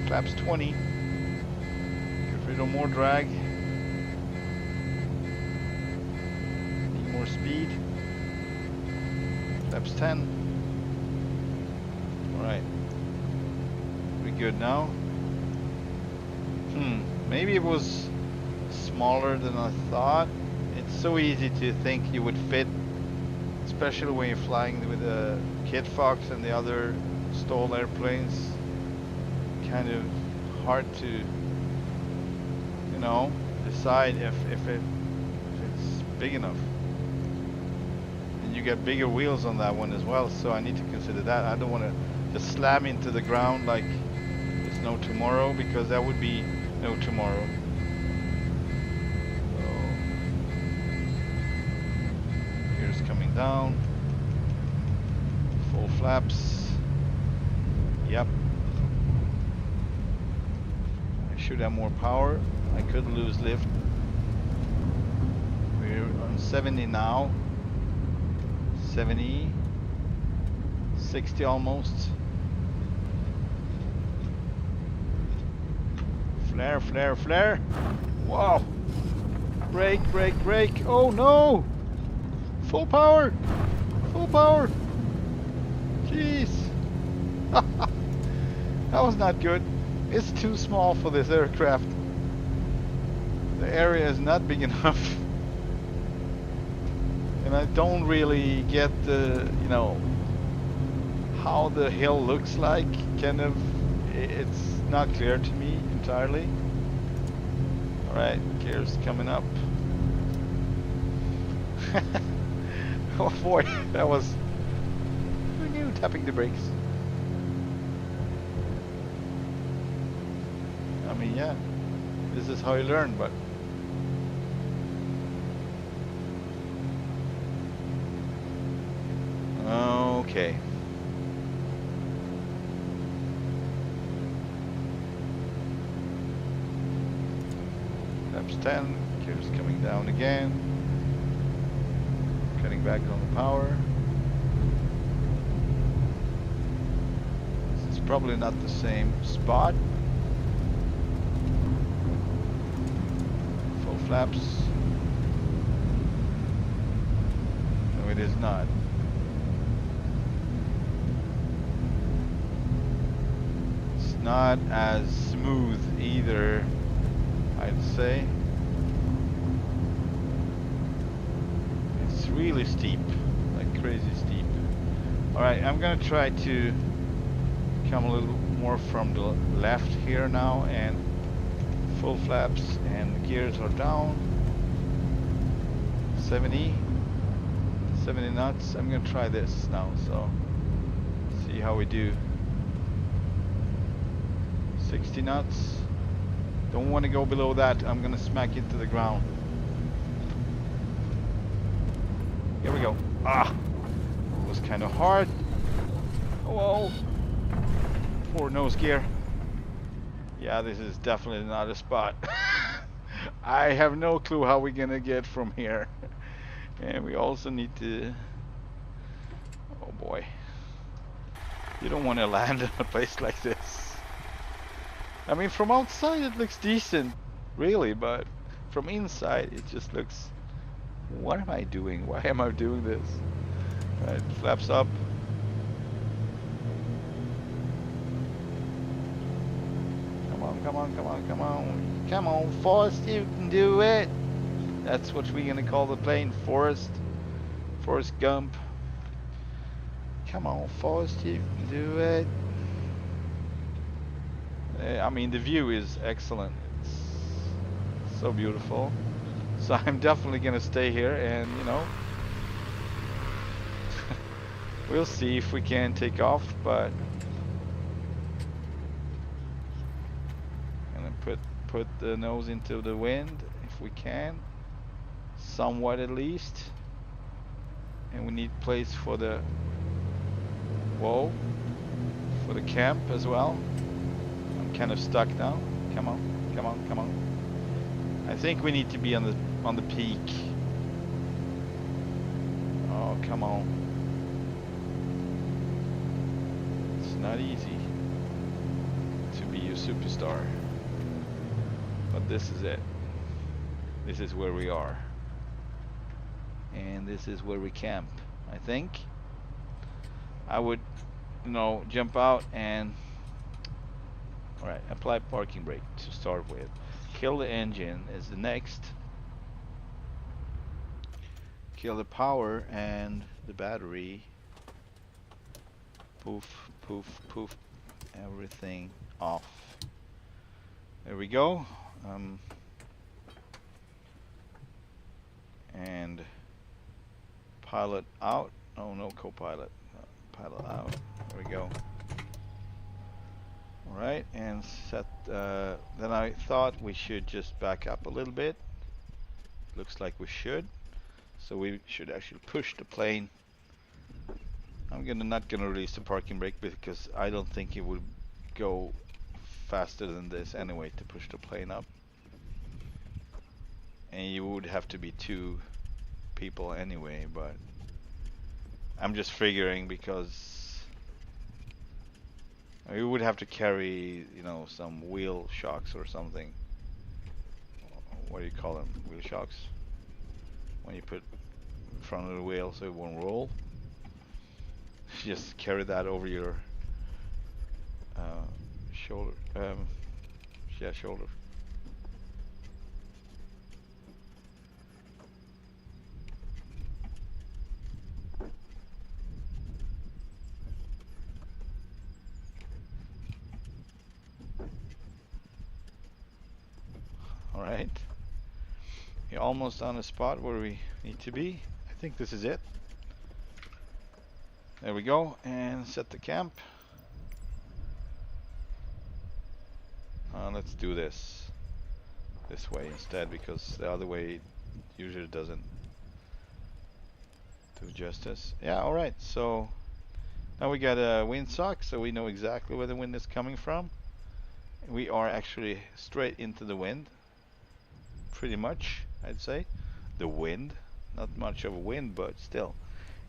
Flaps 20. Get rid of more drag. Need more speed. Flaps 10. Alright. We good now? Maybe it was smaller than I thought. It's so easy to think you would fit, especially when you're flying with the Kit Fox and the other stall airplanes. Kind of hard to, you know, decide if it's big enough. And you get bigger wheels on that one as well, so I need to consider that. I don't want to just slam into the ground like there's no tomorrow, because that would be no tomorrow. So here's coming down. Full flaps. Yep. I should have more power. I could lose lift. We're on 70 now. 70. 60 almost. Flare, flare, flare. Wow. Brake, brake, brake. Oh no! Full power! Full power! Jeez. That was not good. It's too small for this aircraft. The area is not big enough. And I don't really get the, you know, how the hill looks like. Kind of, it's not clear to me entirely. Alright, gears coming up. Oh boy, that was tapping the brakes. I mean, yeah, this is how you learn, but okay. Flaps 10, gears coming down again. Cutting back on the power. This is probably not the same spot. Full flaps. No, it is not. It's not as smooth either, I'd say. It's really steep, like crazy steep. Alright, I'm gonna try to come a little more from the left here now, and full flaps, and the gears are down. 70 knots. I'm gonna try this now, so see how we do. 60 knots. Don't want to go below that. I'm gonna smack into the ground. Here we go. Ah, it was kind of hard. Oh, poor nose gear. Yeah, this is definitely not a spot. I have no clue how we're gonna get from here. And we also need to, oh boy, you don't want to land in a place like this. I mean, from outside it looks decent, really, but from inside it just looks, what am I doing? Why am I doing this? Right, flaps up. come on, come on, come on. Come on, Forrest, you can do it. That's what we're gonna call the plane, Forrest. Forrest Gump. Come on, Forrest, you can do it. I mean, the view is excellent. It's so beautiful. So I'm definitely gonna stay here and, you know, we'll see if we can take off, but gonna put the nose into the wind if we can, somewhat at least. And we need place for the whoa, for the camp as well. I'm kind of stuck now. Come on, come on, come on. I think we need to be on the peak. Oh, come on. It's not easy to be a superstar. But this is it. This is where we are. And this is where we camp, I think. I would, you know, jump out and alright, apply parking brake to start with. Kill the engine is the next. Kill the power and the battery. Poof, poof, poof. Everything off. There we go. And pilot out. Oh, no co-pilot. Pilot out. There we go. Alright, and set. Then I thought we should just back up a little bit. Looks like we should. So we should actually push the plane. I'm not gonna release the parking brake because I don't think it would go faster than this anyway to push the plane up. And you would have to be 2 people anyway, but I'm just figuring because we would have to carry, you know, some wheel shocks or something. What do you call them? Wheel shocks? When you put in front of the wheel so it won't roll. Just carry that over your shoulder. Yeah, shoulder. All right. You're almost on the spot where we need to be. I think this is it. There we go, and set the camp. Let's do this way instead, because the other way usually doesn't do justice. Yeah, all right. So now we got a windsock, so we know exactly where the wind is coming from. We are actually straight into the wind, pretty much, I'd say. The wind, not much of a wind, but still.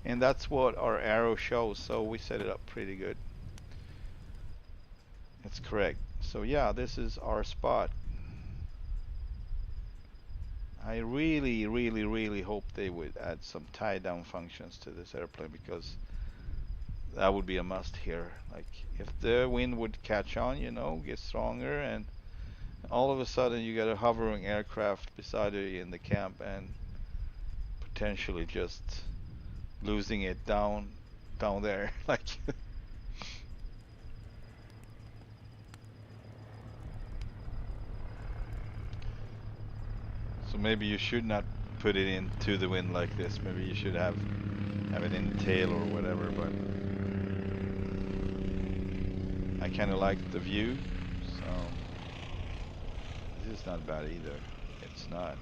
And that's what our arrow shows, so we set it up pretty good. That's correct. So yeah, this is our spot. I really, really, really hope they would add some tie-down functions to this airplane, because that would be a must here. Like, if the wind would catch on, you know, get stronger, and all of a sudden you got a hovering aircraft beside you in the camp, and potentially just losing it down there, like. So maybe you should not put it into the wind like this. Maybe you should have it in the tail or whatever, but I kind of like the view, so this is not bad either. It's not.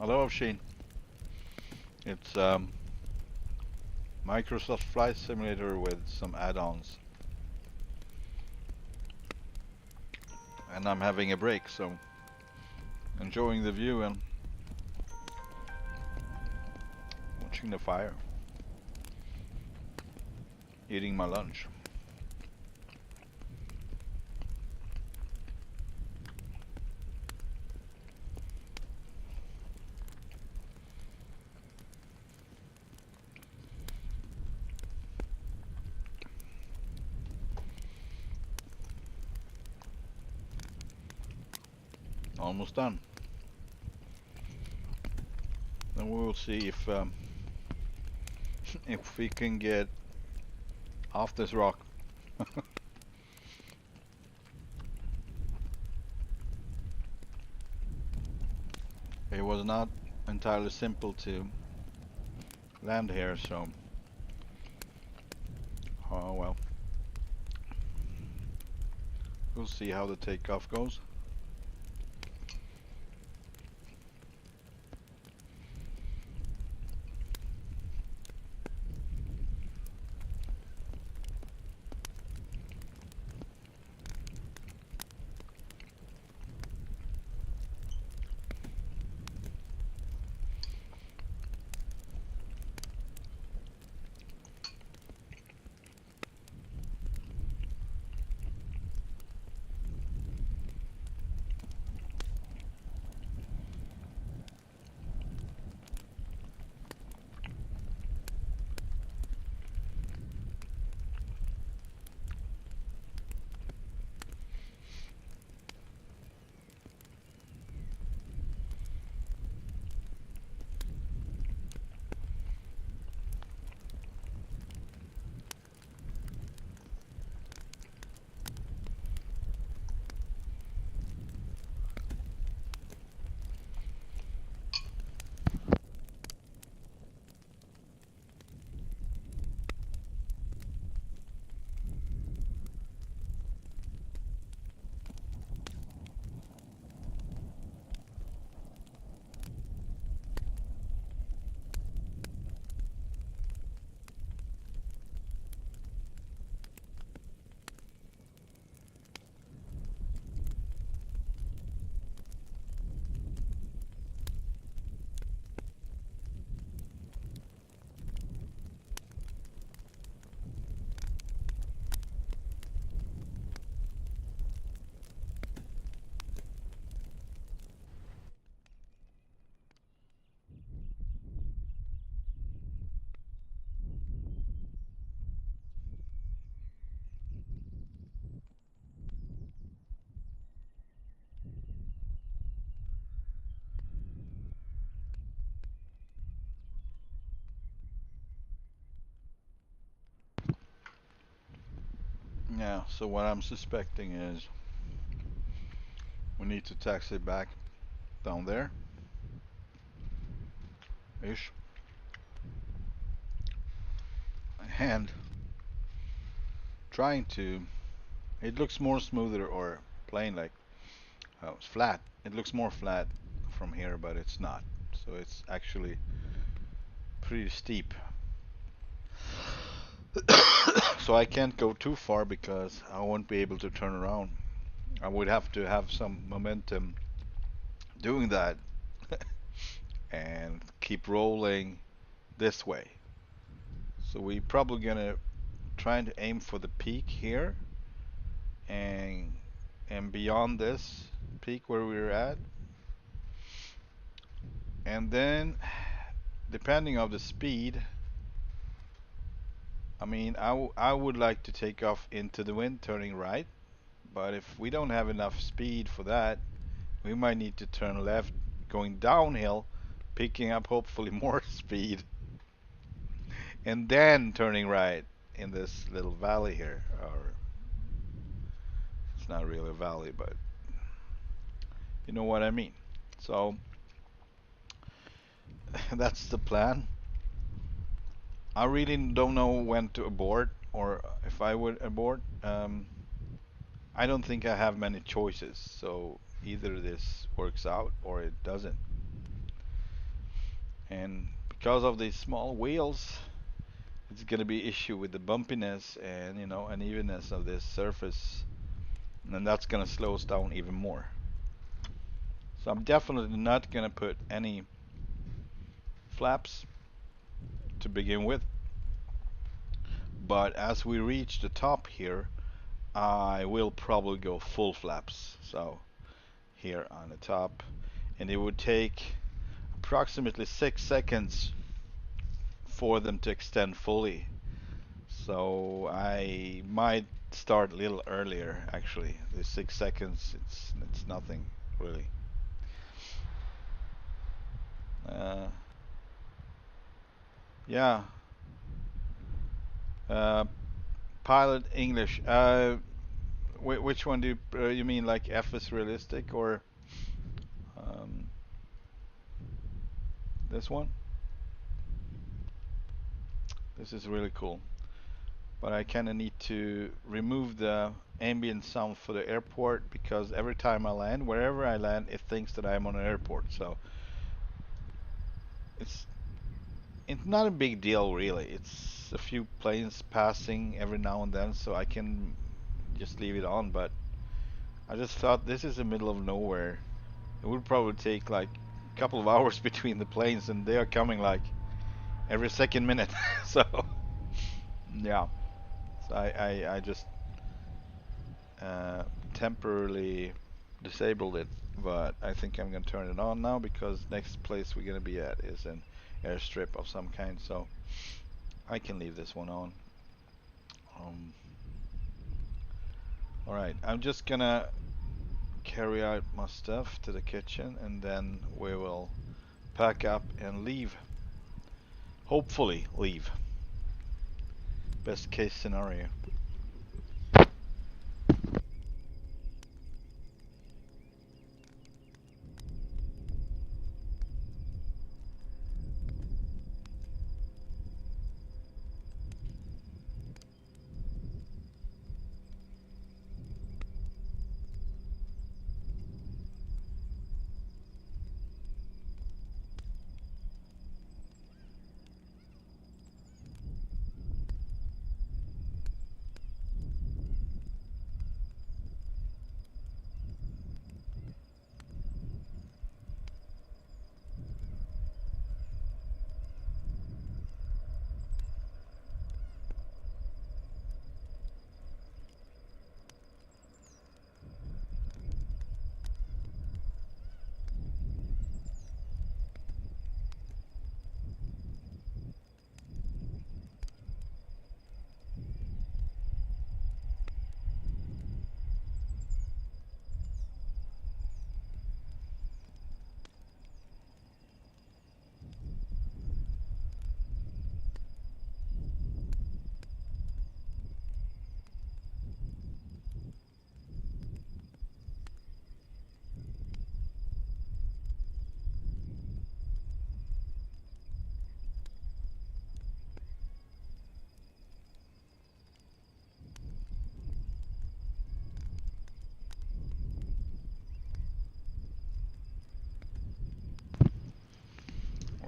Hello, Sheen. It's Microsoft Flight Simulator with some add-ons. And I'm having a break, so enjoying the view and watching the fire. Eating my lunch. Almost done. Then we will see if we can get off this rock. It was not entirely simple to land here, so oh well. We'll see how the takeoff goes. Yeah, so what I'm suspecting is we need to taxi back down there ish and trying to it looks more smoother or plain like it's flat. It looks more flat from here, but it's not. So it's actually pretty steep. So I can't go too far because I won't be able to turn around. I would have to have some momentum doing that and keep rolling this way. So we probably gonna try to aim for the peak here and beyond this peak where we're at, and then depending on the speed, I mean I would like to take off into the wind turning right, but if we don't have enough speed for that, we might need to turn left going downhill, picking up hopefully more speed, and then turning right in this little valley here. Or it's not really a valley, but you know what I mean. So that's the plan. I really don't know when to abort or if I would abort. I don't think I have many choices, so either this works out or it doesn't. And because of these small wheels, it's gonna be issue with the bumpiness and unevenness of this surface, and that's gonna slow us down even more. So I'm definitely not gonna put any flaps to begin with, but as we reach the top here, I will probably go full flaps. So here on the top, and it would take approximately 6 seconds for them to extend fully. So I might start a little earlier actually. The 6 seconds, it's nothing really. Uh, yeah. Uh, Pilot English. Which one do you mean, like FS realistic or um, this one? This is really cool. But I kind of need to remove the ambient sound for the airport because every time I land, wherever I land, it thinks that I'm on an airport. So it's it's not a big deal really. It's a few planes passing every now and then, so I can just leave it on. But I just thought this is the middle of nowhere. It would probably take like a couple of hours between the planes, and they are coming like every second minute. So yeah, so I just uh, temporarily disabled it, but I think I'm gonna turn it on now because next place we're gonna be at is an airstrip of some kind, so I can leave this one on. Um, Alright, I'm just gonna carry out my stuff to the kitchen and then we will pack up and leave. Hopefully leave. Best case scenario.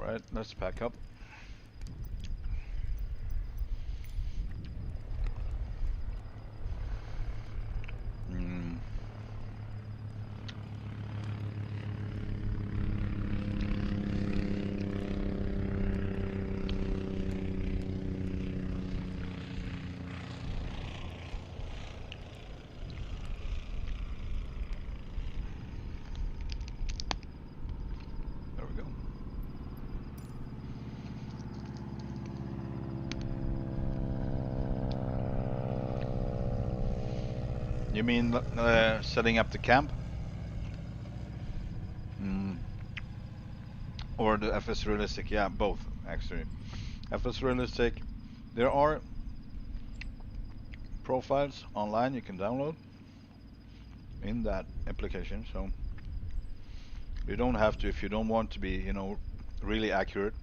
Alright, let's pack up. Mm. There we go. You mean setting up the camp? Mm. Or the FS Realistic? Yeah, both actually. FS Realistic, there are profiles online you can download in that application, so you don't have to if you don't want to be, really accurate.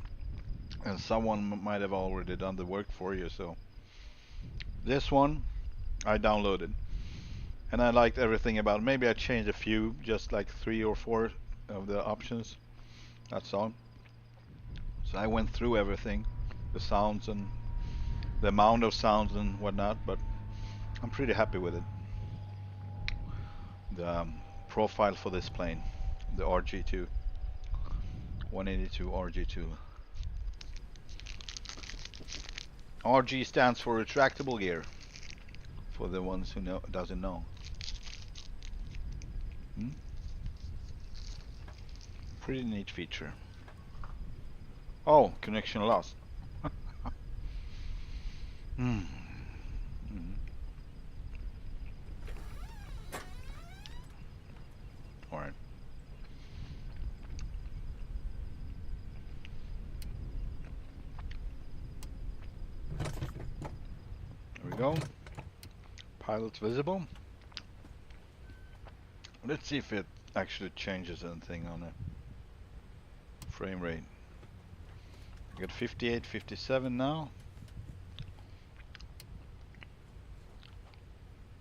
And someone might have already done the work for you. So this one I downloaded, and I liked everything about it. Maybe I changed a few, just like 3 or 4 of the options. That's all. So I went through everything, the sounds and the amount of sounds and whatnot, but I'm pretty happy with it. The profile for this plane, the RG2, 182 RG2. RG stands for retractable gear, for the ones who doesn't know. Hmm? Pretty neat feature. Oh, connection lost. Hmm. Hmm. All right. There we go. Pilot visible. Let's see if it actually changes anything on the frame rate. I got 58, 57 now.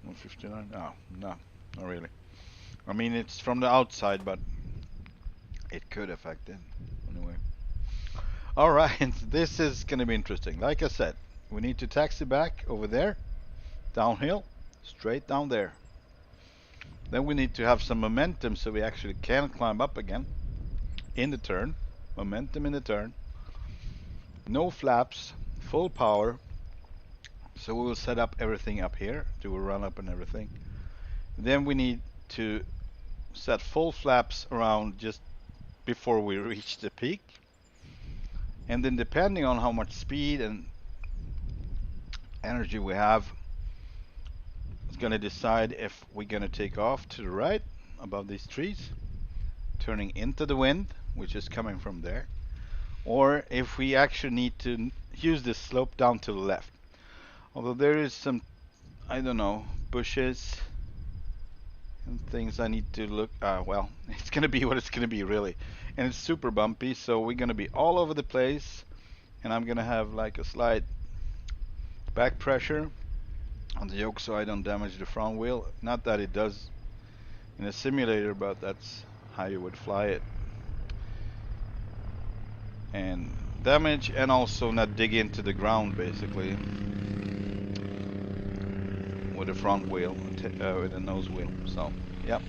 159? No, no, not really. I mean, it's from the outside, but it could affect it. Anyway. Alright, this is gonna be interesting. Like I said, we need to taxi back over there, downhill, straight down there. Then we need to have some momentum so we actually can climb up again in the turn. Momentum in the turn. No flaps, full power. So we will set up everything up here, do a run up and everything. Then we need to set full flaps around just before we reach the peak. And then depending on how much speed and energy we have, it's going to decide if we're going to take off to the right above these trees, turning into the wind, which is coming from there, or if we actually need to use this slope down to the left. Although there is some, I don't know, bushes and things I need to look, well, it's gonna be what it's gonna be really. And it's super bumpy, so we're gonna be all over the place, and I'm gonna have like a slight back pressure on the yoke so I don't damage the front wheel. Not that it does in a simulator, but that's how you would fly it. And damage, and also not dig into the ground basically with the front wheel, with the nose wheel. So, yep.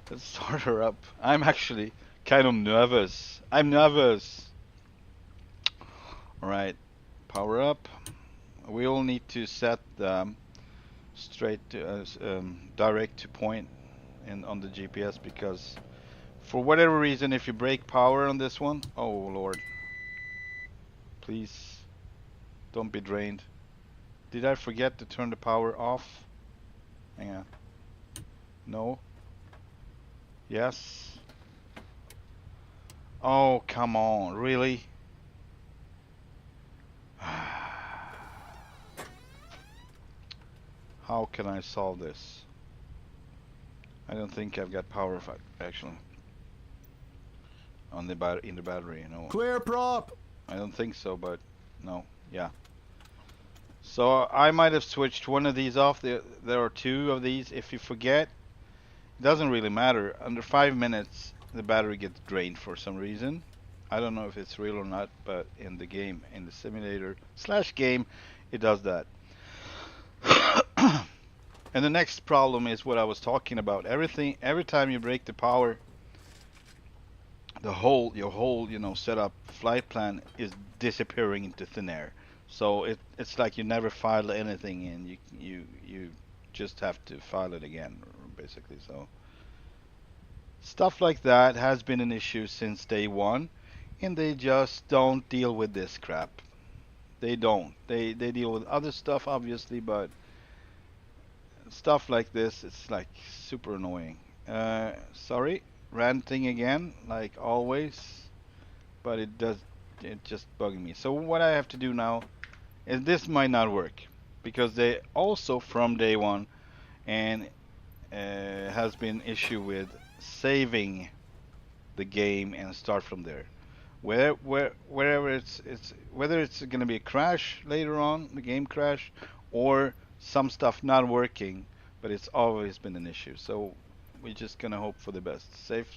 Let's start her up. I'm actually kind of nervous. I'm nervous. Alright, power up. We all need to set straight to, direct to point on the GPS, because for whatever reason, if you break power on this one, oh lord, please don't be drained. Did I forget to turn the power off? Hang on. No. Yes. Oh, come on, really? How can I solve this? I don't think I've got power actually on the in the battery, you know. Clear prop. I don't think so, but no, yeah. So I might have switched one of these off. There are two of these. If you forget, it doesn't really matter. Under 5 minutes, the battery gets drained for some reason. I don't know if it's real or not, but in the game, in the simulator / game, it does that. And the next problem is what I was talking about. Every time you break the power, your whole, you know, setup flight plan is disappearing into thin air. So it's like you never file anything in. You just have to file it again, basically. So stuff like that has been an issue since day one, and they just don't deal with this crap. They don't. They deal with other stuff, obviously, but stuff like this, it's like super annoying. Sorry, ranting again, like always, but it just bugging me. So what I have to do now is, this might not work, because they also from day one and has been issue with saving the game and start from there. Wherever it's whether it's going to be a crash later on, the game crash, or some stuff not working, but it's always been an issue. So we're just gonna hope for the best. Safe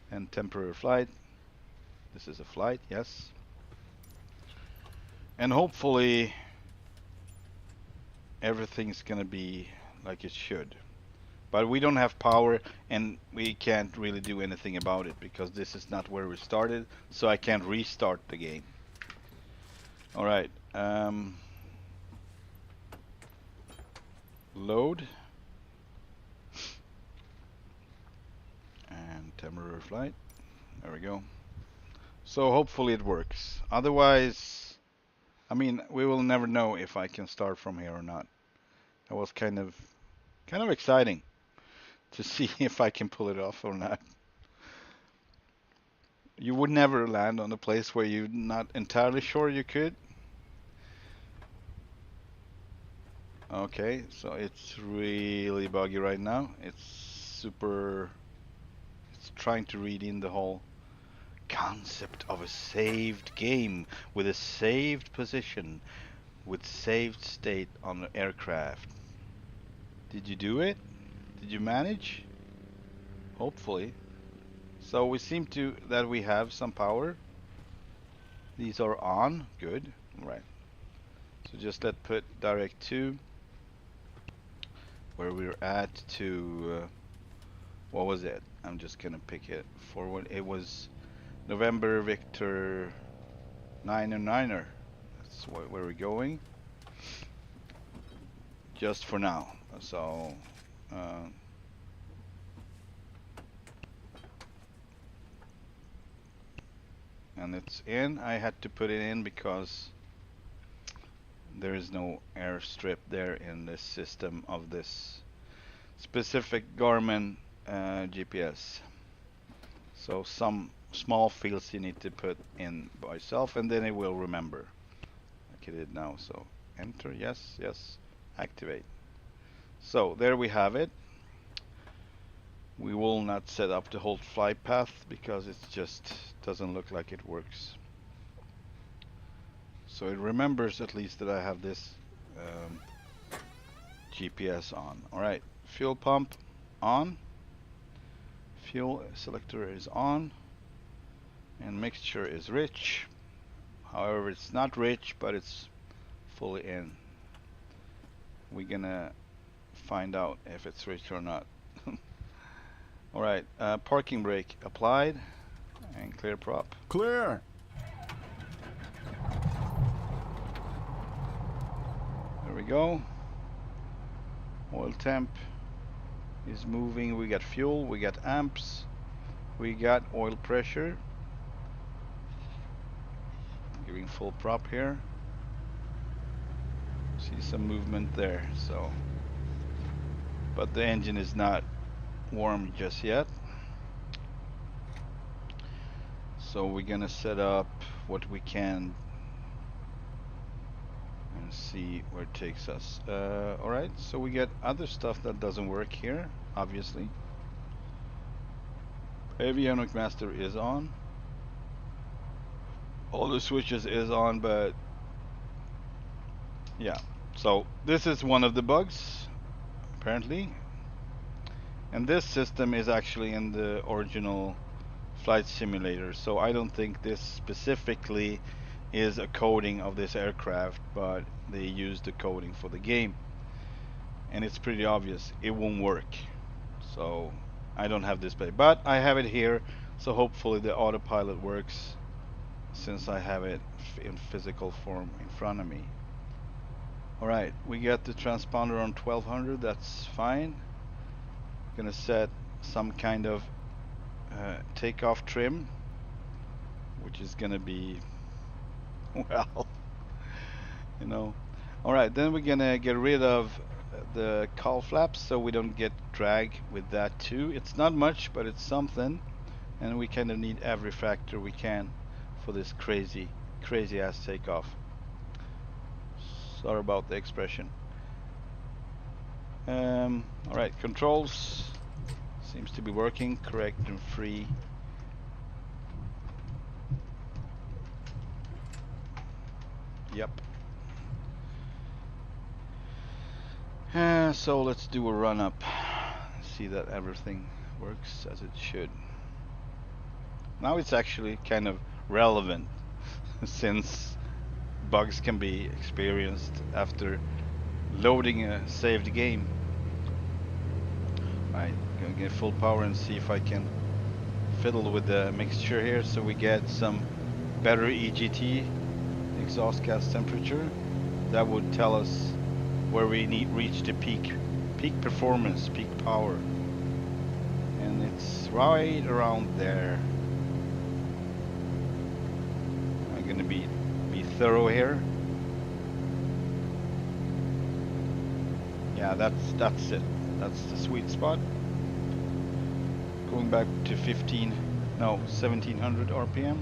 and temporary flight. This is a flight, yes. And hopefully everything's gonna be like it should. But we don't have power and we can't really do anything about it because this is not where we started, so I can't restart the game. Alright, load. And temporary flight. There we go. So hopefully it works. Otherwise, I mean, we will never know if I can start from here or not. That was kind of exciting to see if I can pull it off or not. You would never land on a place where you're not entirely sure you could. Okay, so it's really buggy right now. It's trying to read in the whole concept of a saved game with a saved position with saved state on the aircraft. Did you do it? Did you manage? Hopefully. So we seem to that we have some power. These are on. Good. Right. So just let's put direct to where we're at to what was it? I'm just gonna pick it forward. It was November Victor 9er. That's where we're going. Just for now. So and it's in. I had to put it in because there is no airstrip there in this system of this specific Garmin GPS. So some small fields you need to put in by yourself and then it will remember like it did now. So enter, yes, yes, activate. So there we have it. We will not set up the whole flight path because it just doesn't look like it works. So it remembers at least that I have this GPS on. Alright, fuel pump on. Fuel selector is on. And mixture is rich. However, it's not rich, but it's fully in. We're gonna find out if it's rich or not. Alright, parking brake applied. And clear prop. Clear. There we go. Oil temp is moving. We got fuel, we got amps, we got oil pressure. Giving full prop here. See some movement there, so. But the engine is not warm just yet. So we're gonna set up what we can and see where it takes us. Alright, so we get other stuff that doesn't work here, obviously. Avionic master is on. All the switches is on, but yeah. So this is one of the bugs, apparently. And this system is actually in the original flight simulator, so I don't think this specifically is a coding of this aircraft, but they used the coding for the game. And it's pretty obvious it won't work. So I don't have display, but I have it here, so hopefully the autopilot works since I have it in physical form in front of me. Alright, we got the transponder on 1200, that's fine. Gonna set some kind of takeoff trim, which is gonna be, well, you know. Alright, then we're gonna get rid of the cowl flaps so we don't get drag with that too. It's not much, but it's something, and we kind of need every factor we can for this crazy ass takeoff. Sorry about the expression. Alright, controls seems to be working correct and free. Yep. So let's do a run up. See that everything works as it should. Now it's actually kind of relevant since bugs can be experienced after loading a saved game. Right, gonna get full power and see if I can fiddle with the mixture here so we get some better EGT, exhaust gas temperature. That would tell us where we need reach the peak performance, peak power. And it's right around there. I'm gonna be thorough here. Yeah, that's it. That's the sweet spot. Going back to 1700 RPM.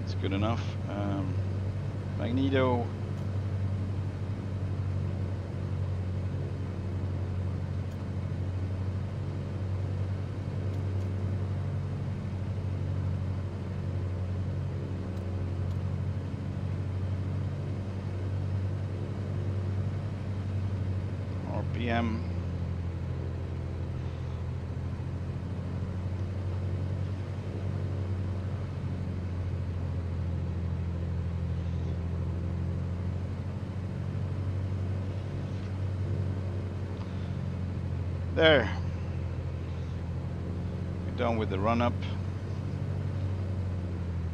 That's good enough. Magneto. RPM. There. We're done with the run up.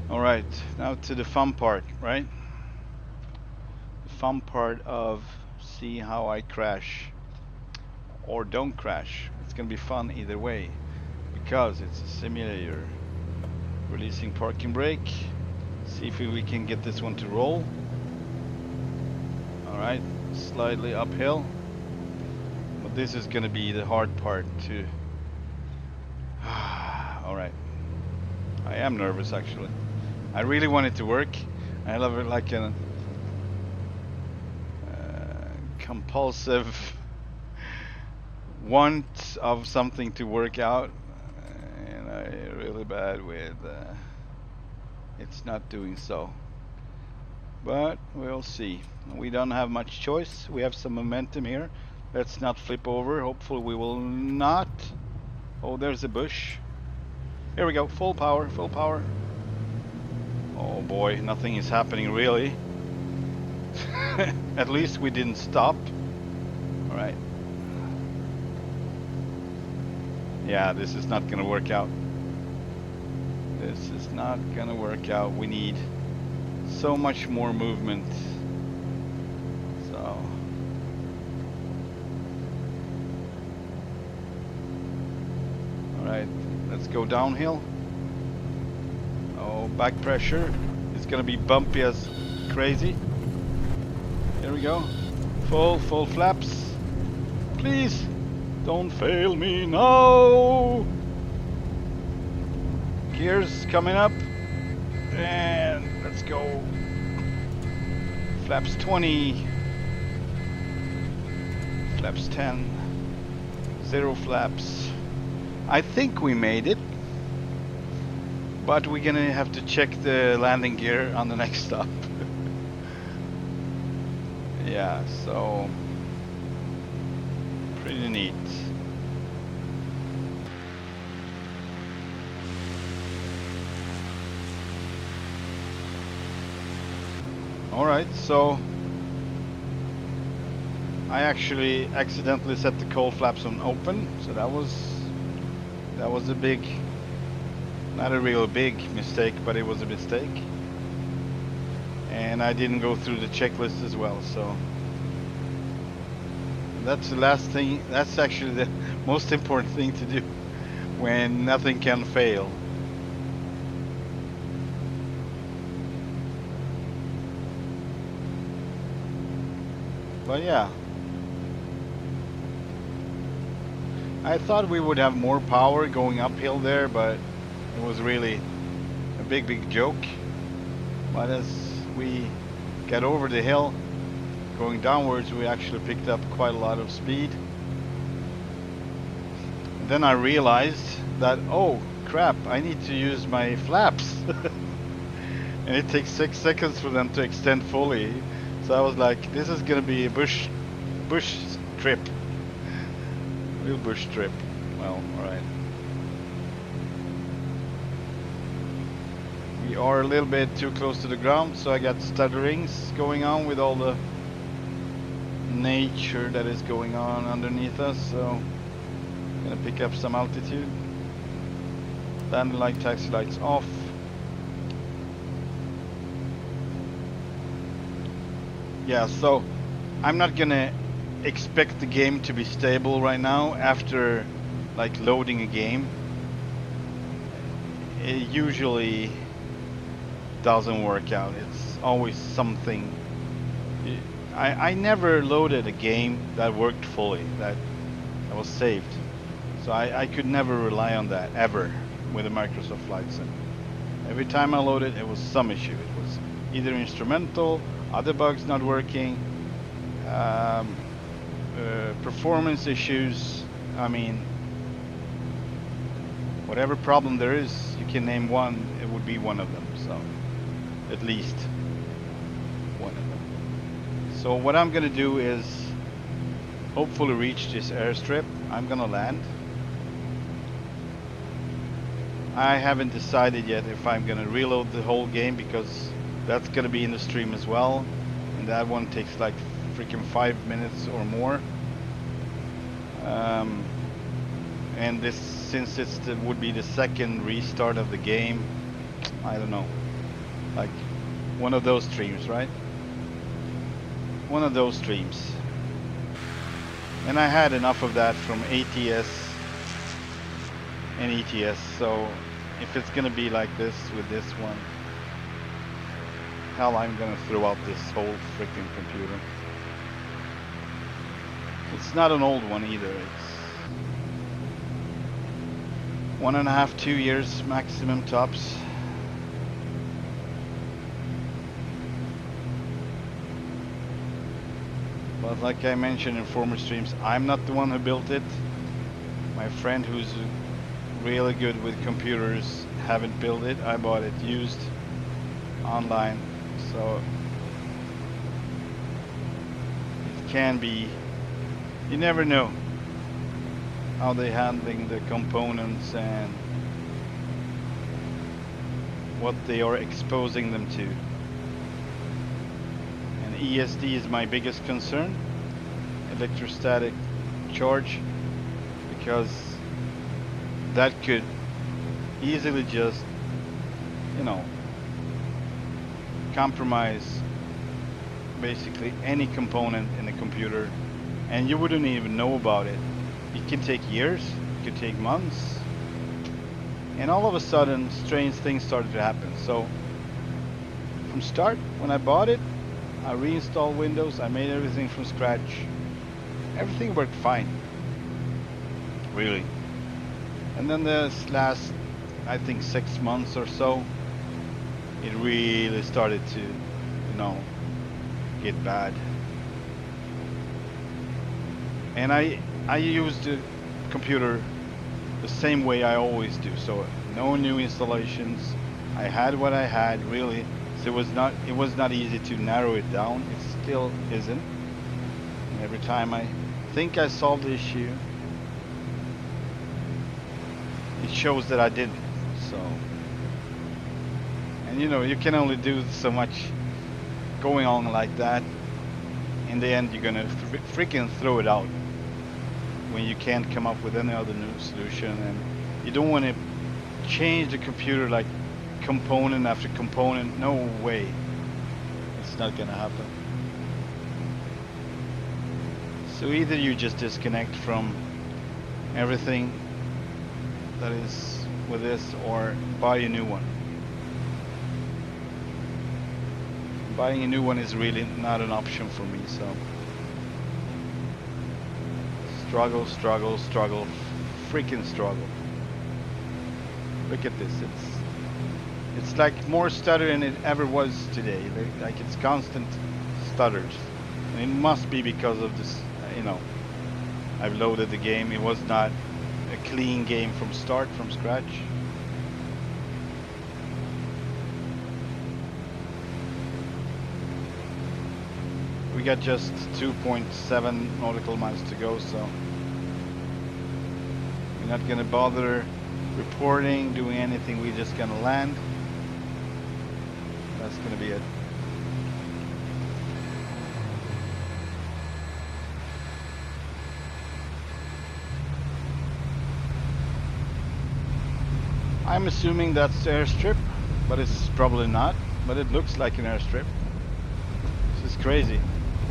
All right, now to the fun part, right? The fun part of see how I crash or don't crash. It's gonna be fun either way because it's a simulator. Releasing parking brake. See if we can get this one to roll. All right, slightly uphill. But this is gonna be the hard part to. All right. I am nervous actually. I really want it to work. I love it like a compulsive want of something to work out, and I'm really bad with it's not doing so. But we'll see. We don't have much choice. We have some momentum here. Let's not flip over. Hopefully we will not. Oh, there's a bush. Here we go. Full power, full power. Oh boy, nothing is happening really. At least we didn't stop. All right. Yeah, this is not gonna work out. This is not gonna work out. We need so much more movement. So. All right, let's go downhill. Oh, back pressure. It's gonna be bumpy as crazy. Here we go. Full flaps. Please, don't fail me now. Gears coming up. And let's go. Flaps 20. Flaps 10. 0 flaps. I think we made it. But we're gonna have to check the landing gear on the next stop. Yeah, so pretty neat. Alright, so I actually accidentally set the cold flaps on open, so that was a big, not a real big mistake, but it was a mistake. And I didn't go through the checklist as well, so that's the last thing. That's actually the most important thing to do when nothing can fail. But yeah, I thought we would have more power going uphill there, but it was really a big joke. But as we got over the hill, going downwards, we actually picked up quite a lot of speed. And then I realized that, oh crap, I need to use my flaps. And it takes 6 seconds for them to extend fully. So I was like, this is gonna be a bush trip. Real bush trip. Well, alright. We are a little bit too close to the ground, so I got stutterings going on with all the nature that is going on underneath us, so gonna pick up some altitude. Landing light, taxi lights off. Yeah, so I'm not gonna expect the game to be stable right now after like loading a game. It usually doesn't work out. It's always something. I never loaded a game that worked fully, that was saved. So I could never rely on that ever with the Microsoft Flight Sim. Every time I loaded, it was some issue. It was either instrumental, other bugs not working, performance issues. I mean, whatever problem there is, you can name one, it would be one of them. So, at least one of them. So what I'm gonna do is hopefully reach this airstrip. I'm gonna land. I haven't decided yet if I'm gonna reload the whole game, because that's gonna be in the stream as well, and that one takes like freaking 5 minutes or more. And this, since it's would be the second restart of the game, I don't know, like one of those streams, right? One of those streams. And I had enough of that from ATS and ETS, so if it's gonna be like this with this one, hell, I'm gonna throw out this whole freaking computer. It's not an old one either. It's 1.5, 2 years maximum tops. But like I mentioned in former streams, I'm not the one who built it. My friend who's really good with computers haven't built it. I bought it used online, so it can be, you never know how they handling the components and what they are exposing them to. And ESD is my biggest concern, electrostatic charge, because that could easily just, you know, compromise basically any component in the computer, and you wouldn't even know about it. It can take years, it could take months, and all of a sudden strange things started to happen. So from start, when I bought it, I reinstalled Windows, I made everything from scratch. Everything worked fine, really. And then this last, I think 6 months or so, it really started to, you know, get bad. And I used the computer the same way I always do, so no new installations. I had what I had, really. So it was not easy to narrow it down. It still isn't. And every time I think I solved the issue, it shows that I didn't. So, and you know, you can only do so much going on like that. In the end, you're gonna freaking throw it out when you can't come up with any other new solution, and you don't want to change the computer like component after component. No way, it's not gonna happen. So either you just disconnect from everything that is with this, or buy a new one. Buying a new one is really not an option for me, so struggle, struggle, struggle, freaking struggle. Look at this, it's like more stutter than it ever was today. Like it's constant stutters, and it must be because of this, you know, I've loaded the game. It was not a clean game from start, from scratch. We got just 2.7 nautical miles to go, so we're not gonna bother reporting, doing anything. We're just gonna land. That's gonna be it. I'm assuming that's the airstrip, but it's probably not. But it looks like an airstrip. This is crazy.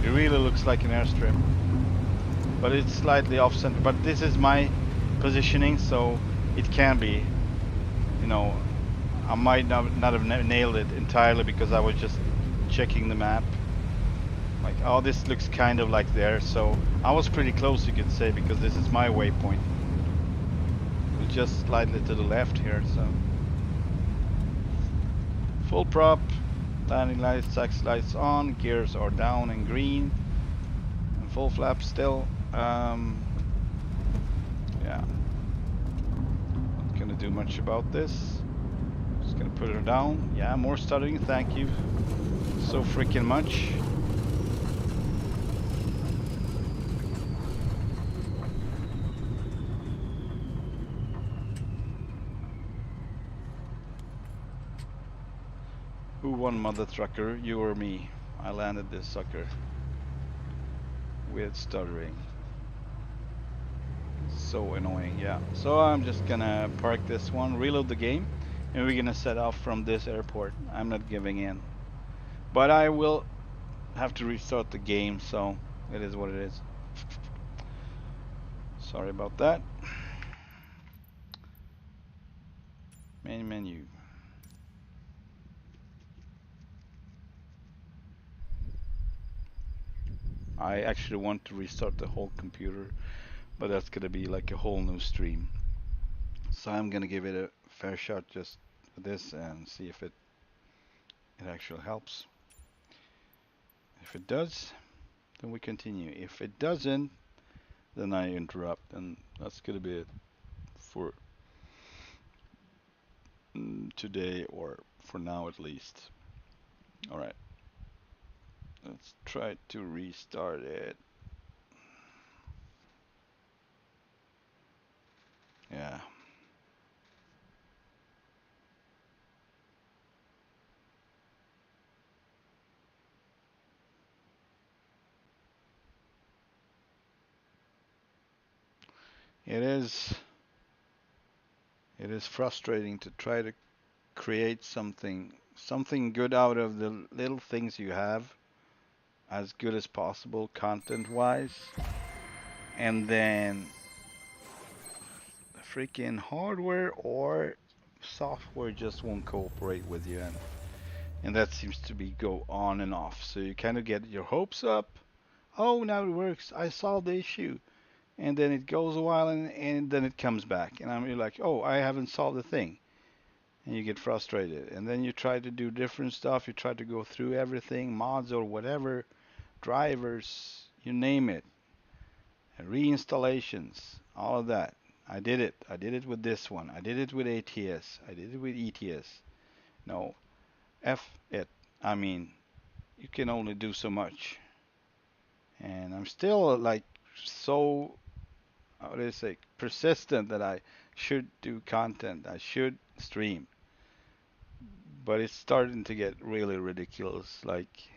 It really looks like an airstrip. But it's slightly off center. But this is my positioning, so it can be. You know, I might not have nailed it entirely because I was just checking the map. Like, oh, this looks kind of like there. So I was pretty close, you could say, because this is my waypoint. It's just slightly to the left here, so. Full prop, landing lights, taxi lights on, gears are down and green, and full flap still. Yeah, not gonna do much about this. Just gonna put her down. Yeah, more stuttering, thank you so freaking much. Who won, mother trucker? You or me? I landed this sucker with stuttering. So annoying, yeah. So I'm just gonna park this one, reload the game, and we're gonna set off from this airport. I'm not giving in. But I will have to restart the game, so it is what it is. Sorry about that. Main menu. I actually want to restart the whole computer, but that's gonna be like a whole new stream. So I'm gonna give it a fair shot just for this and see if it actually helps. If it does, then we continue. If it doesn't, then I interrupt, and that's gonna be it for today, or for now at least. All right, let's try to restart it. Yeah. It is frustrating to try to create something good out of the little things you have, as good as possible content wise, and then the freaking hardware or software just won't cooperate with you, and that seems to be go on and off. So you kind of get your hopes up. Oh, now it works. I solved the issue. And then it goes a while, and then it comes back. And you're like, oh, I haven't solved the thing. And you get frustrated. And then you try to do different stuff. You try to go through everything, mods or whatever, drivers, you name it. Reinstallations, all of that. I did it. I did it with this one. I did it with ATS. I did it with ETS. No, F it. I mean, you can only do so much. And I'm still like so, how do I say, persistent that I should do content. I should stream. But it's starting to get really ridiculous. Like,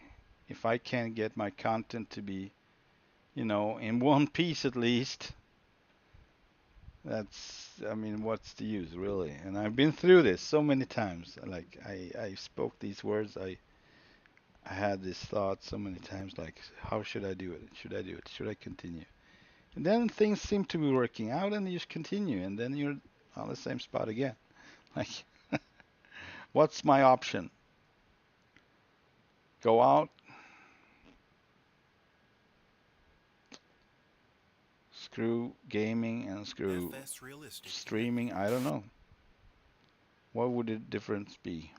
if I can't get my content to be, in one piece at least, I mean, what's the use, really? And I've been through this so many times. Like, I spoke these words. I had this thought so many times, like, how should I do it? Should I do it? Should I continue? And then things seem to be working out, and you just continue, and then you're on the same spot again. Like, what's my option? Go out, screw gaming, and screw FS Realistic streaming? I don't know. What would the difference be?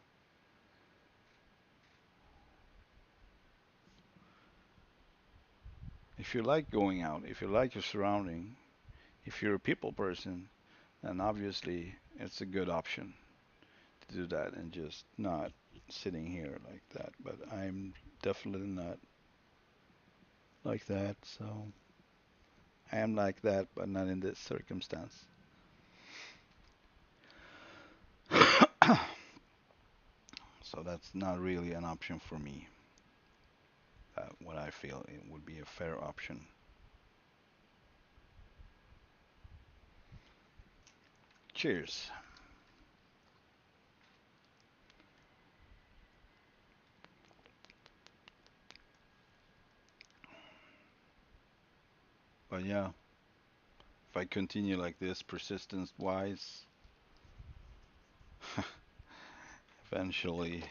If you like going out, if you like your surrounding, if you're a people person, then obviously it's a good option to do that and just not sitting here like that. But I'm definitely not. like that. So I am like that, but not in this circumstance. So that's not really an option for me. What I feel it would be a fair option. Cheers. But yeah, if I continue like this, persistence wise, eventually,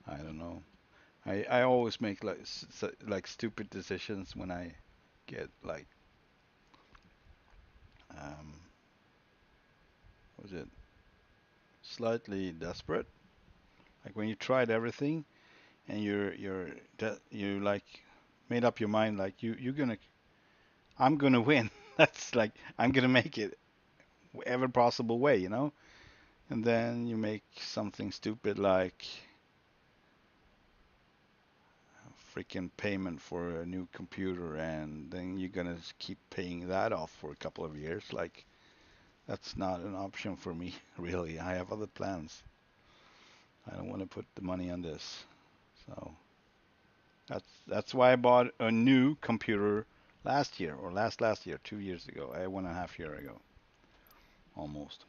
I don't know. I always make like stupid decisions when I get like what was it slightly desperate. Like when you tried everything and you like made up your mind like you're gonna I'm gonna win. That's like I'm gonna make it every possible way, you know. And then you make something stupid like freaking payment for a new computer, and then you're gonna keep paying that off for a couple of years. Like that's not an option for me, really. I have other plans. I don't want to put the money on this. So that's why I bought a new computer last year or last year, 2 years ago, 1.5 year ago, almost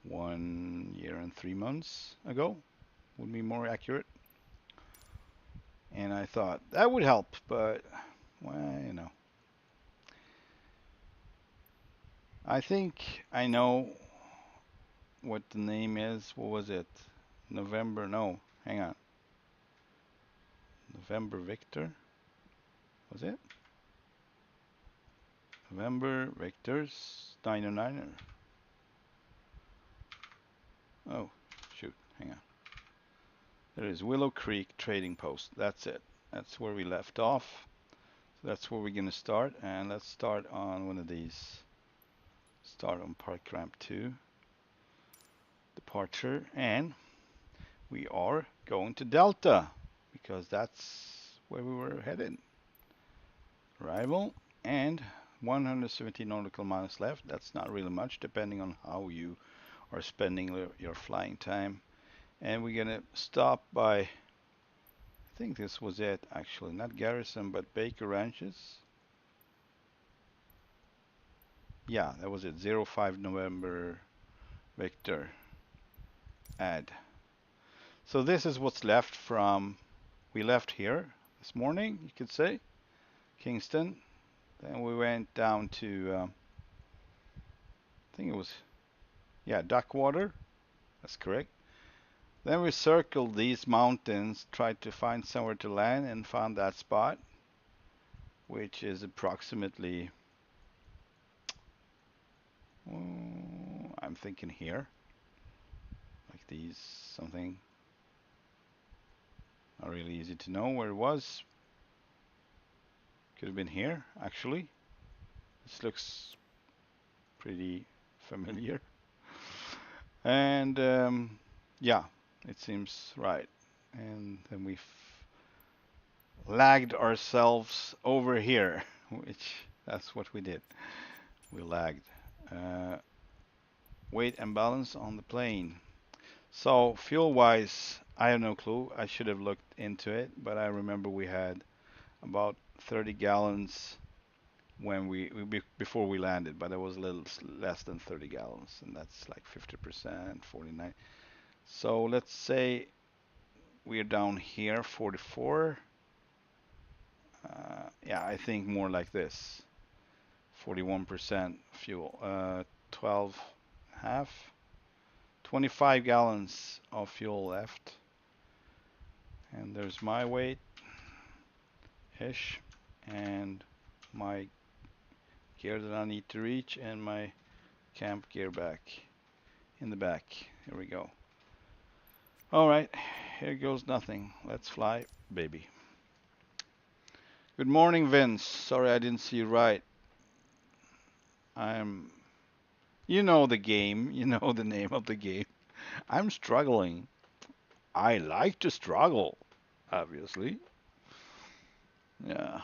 1 year and 3 months ago would be more accurate. And I thought that would help, but well, you know, I think I know what the name is. What was it? November? No, hang on. November Victor? Was it? November Victor's 909er. Oh, shoot. Hang on. There is Willow Creek Trading Post. That's it. That's where we left off. So that's where we're going to start. And let's start on one of these. Start on Park Ramp 2. Departure. And we are going to Delta because that's where we were headed. Arrival and 170 nautical miles left. That's not really much depending on how you are spending your flying time. And we're gonna stop by, I think this was it actually, not Garrison but Baker Ranches. Yeah, that was it. 05 November Victor add. So this is what's left from, we left here this morning, you could say, Kingston. Then we went down to, I think it was, yeah, Duckwater. That's correct. Then we circled these mountains, tried to find somewhere to land, and found that spot, which is approximately, I'm thinking here, like these, something. Not really easy to know where it was. Could have been here, actually. This looks pretty familiar. And yeah, it seems right. And then we lagged ourselves over here, which that's what we did. We lagged. Weight and balance on the plane. So fuel-wise, I have no clue. I should have looked into it, but I remember we had about 30 gallons when before we landed, but it was a little less than 30 gallons, and that's like 50%, 49. So let's say we're down here, 44. Yeah, I think more like this. 41% fuel, 12 half, 25 gallons of fuel left. And there's my weight ish and my gear that I need to reach and my camp gear back in the back. Here we go. All right, here goes nothing. Let's fly, baby. Good morning, Vince. Sorry I didn't see you right. You know the game. You know the name of the game. I'm struggling. I like to struggle, obviously. Yeah.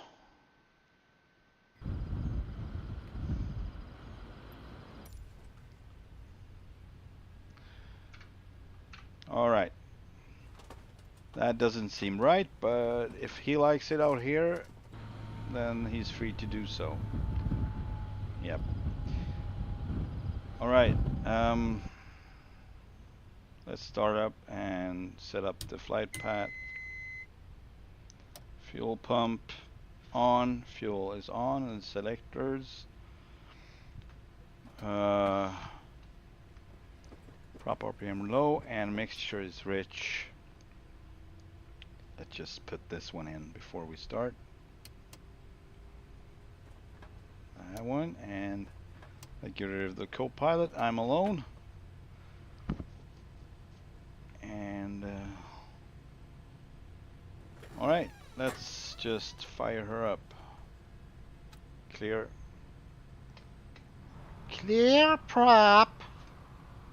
All right. That doesn't seem right, but if he likes it out here, then he's free to do so. Yep. All right. Let's start up and set up the flight path. Fuel pump on. Fuel is on, and selectors. Prop RPM low and mixture is rich. Let's just put this one in before we start. That one, and let's get rid of the co-pilot. I'm alone. And all right, let's just fire her up. Clear. Clear prop.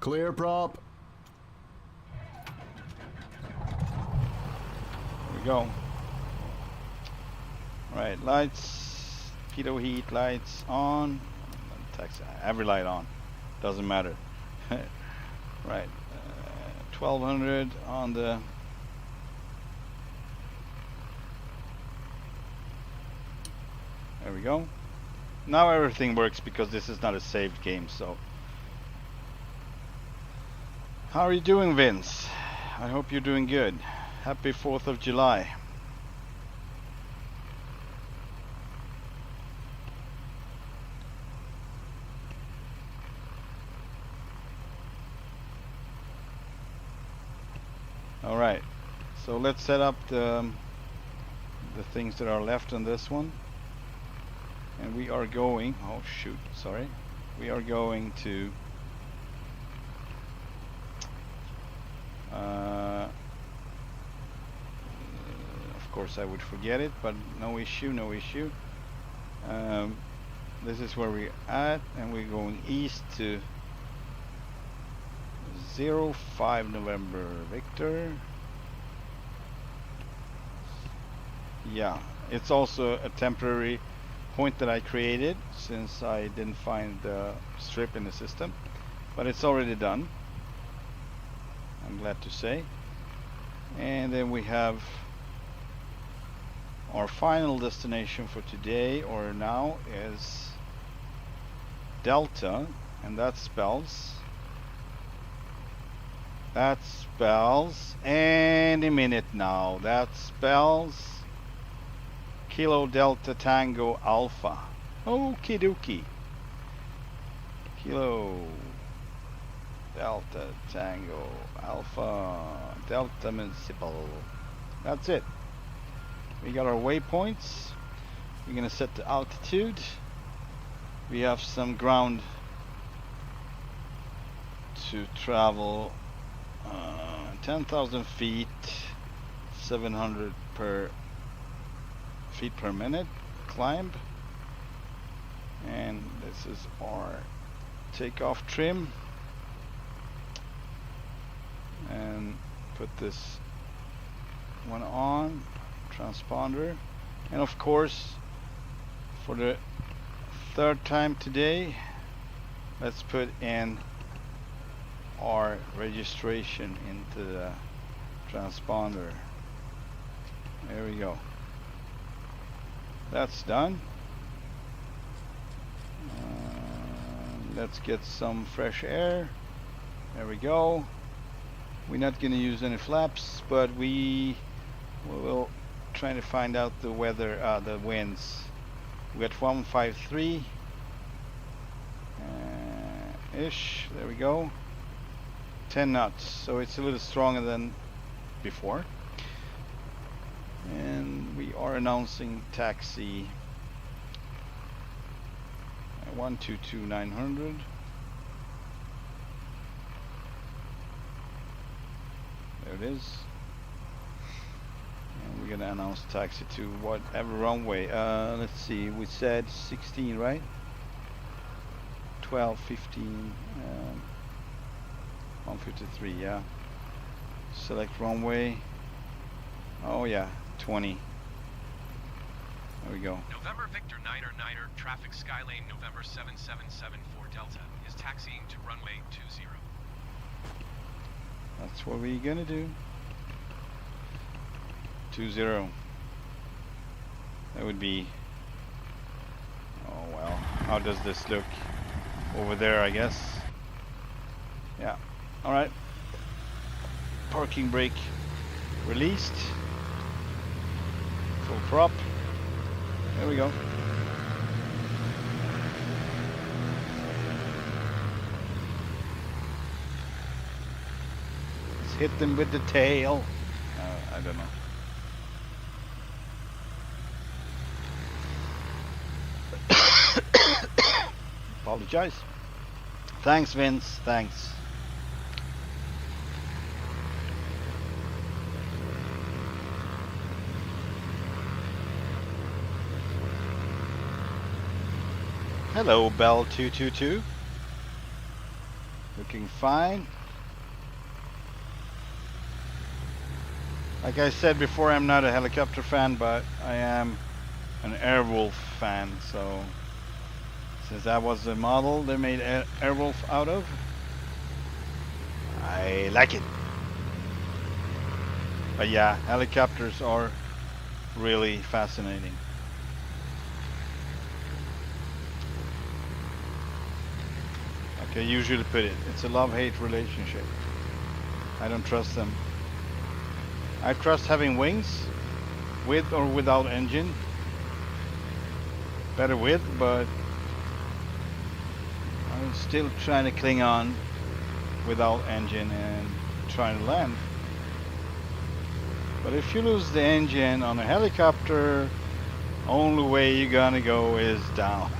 Clear prop. Here we go. Right, lights, pitot heat lights on. Every light on, doesn't matter. Right, 1200 on the. There we go. Now everything works because this is not a saved game, so. How are you doing, Vince? I hope you're doing good. Happy 4th of July. All right, so let's set up the things that are left on this one. And we are going, oh shoot, sorry. We are going to of course I would forget it, but no issue, no issue. This is where we're at, and we're going east to 05 November Victor. Yeah, it's also a temporary point that I created since I didn't find the strip in the system, but it's already done, I'm glad to say. And then we have our final destination for today, or now, is Delta, and that spells any minute now, that spells Kilo Delta Tango Alpha. Okie dokie. Kilo Delta Tango Alpha Delta Municipal. That's it. We got our waypoints. We're gonna set the altitude. We have some ground to travel. 10,000 feet, 700 feet per minute climb, and this is our takeoff trim, and put this one on transponder, and of course for the third time today, let's put in our registration into the transponder. There we go. That's done. Let's get some fresh air. There we go. We're not going to use any flaps, but we will try to find out the weather, the winds. We got 153 ish. There we go. 10 knots, so it's a little stronger than before. And we are announcing taxi 122900. There it is. And we're gonna announce taxi to whatever runway. Let's see, we said 16, right? 12, 15, 153, yeah. Select runway. Oh yeah, 20. There we go. November Victor Niner Niner, traffic Skylane November 7774 Delta is taxiing to runway 20. That's what we're gonna do. 20. That would be. Oh well. How does this look over there? I guess. Yeah. All right. Parking brake released. Full prop. There we go. Let's hit them with the tail. I don't know. Apologize. Thanks, Vince. Thanks. Hello, Bell 222. Looking fine. Like I said before, I'm not a helicopter fan, but I am an Airwolf fan. So, since that was the model they made Airwolf out of, I like it. But yeah, helicopters are really fascinating. Like I usually put it, it's a love-hate relationship. I don't trust them. I trust having wings, with or without engine. Better with, but I'm still trying to cling on without engine and trying to land. But if you lose the engine on a helicopter, only way you're gonna go is down.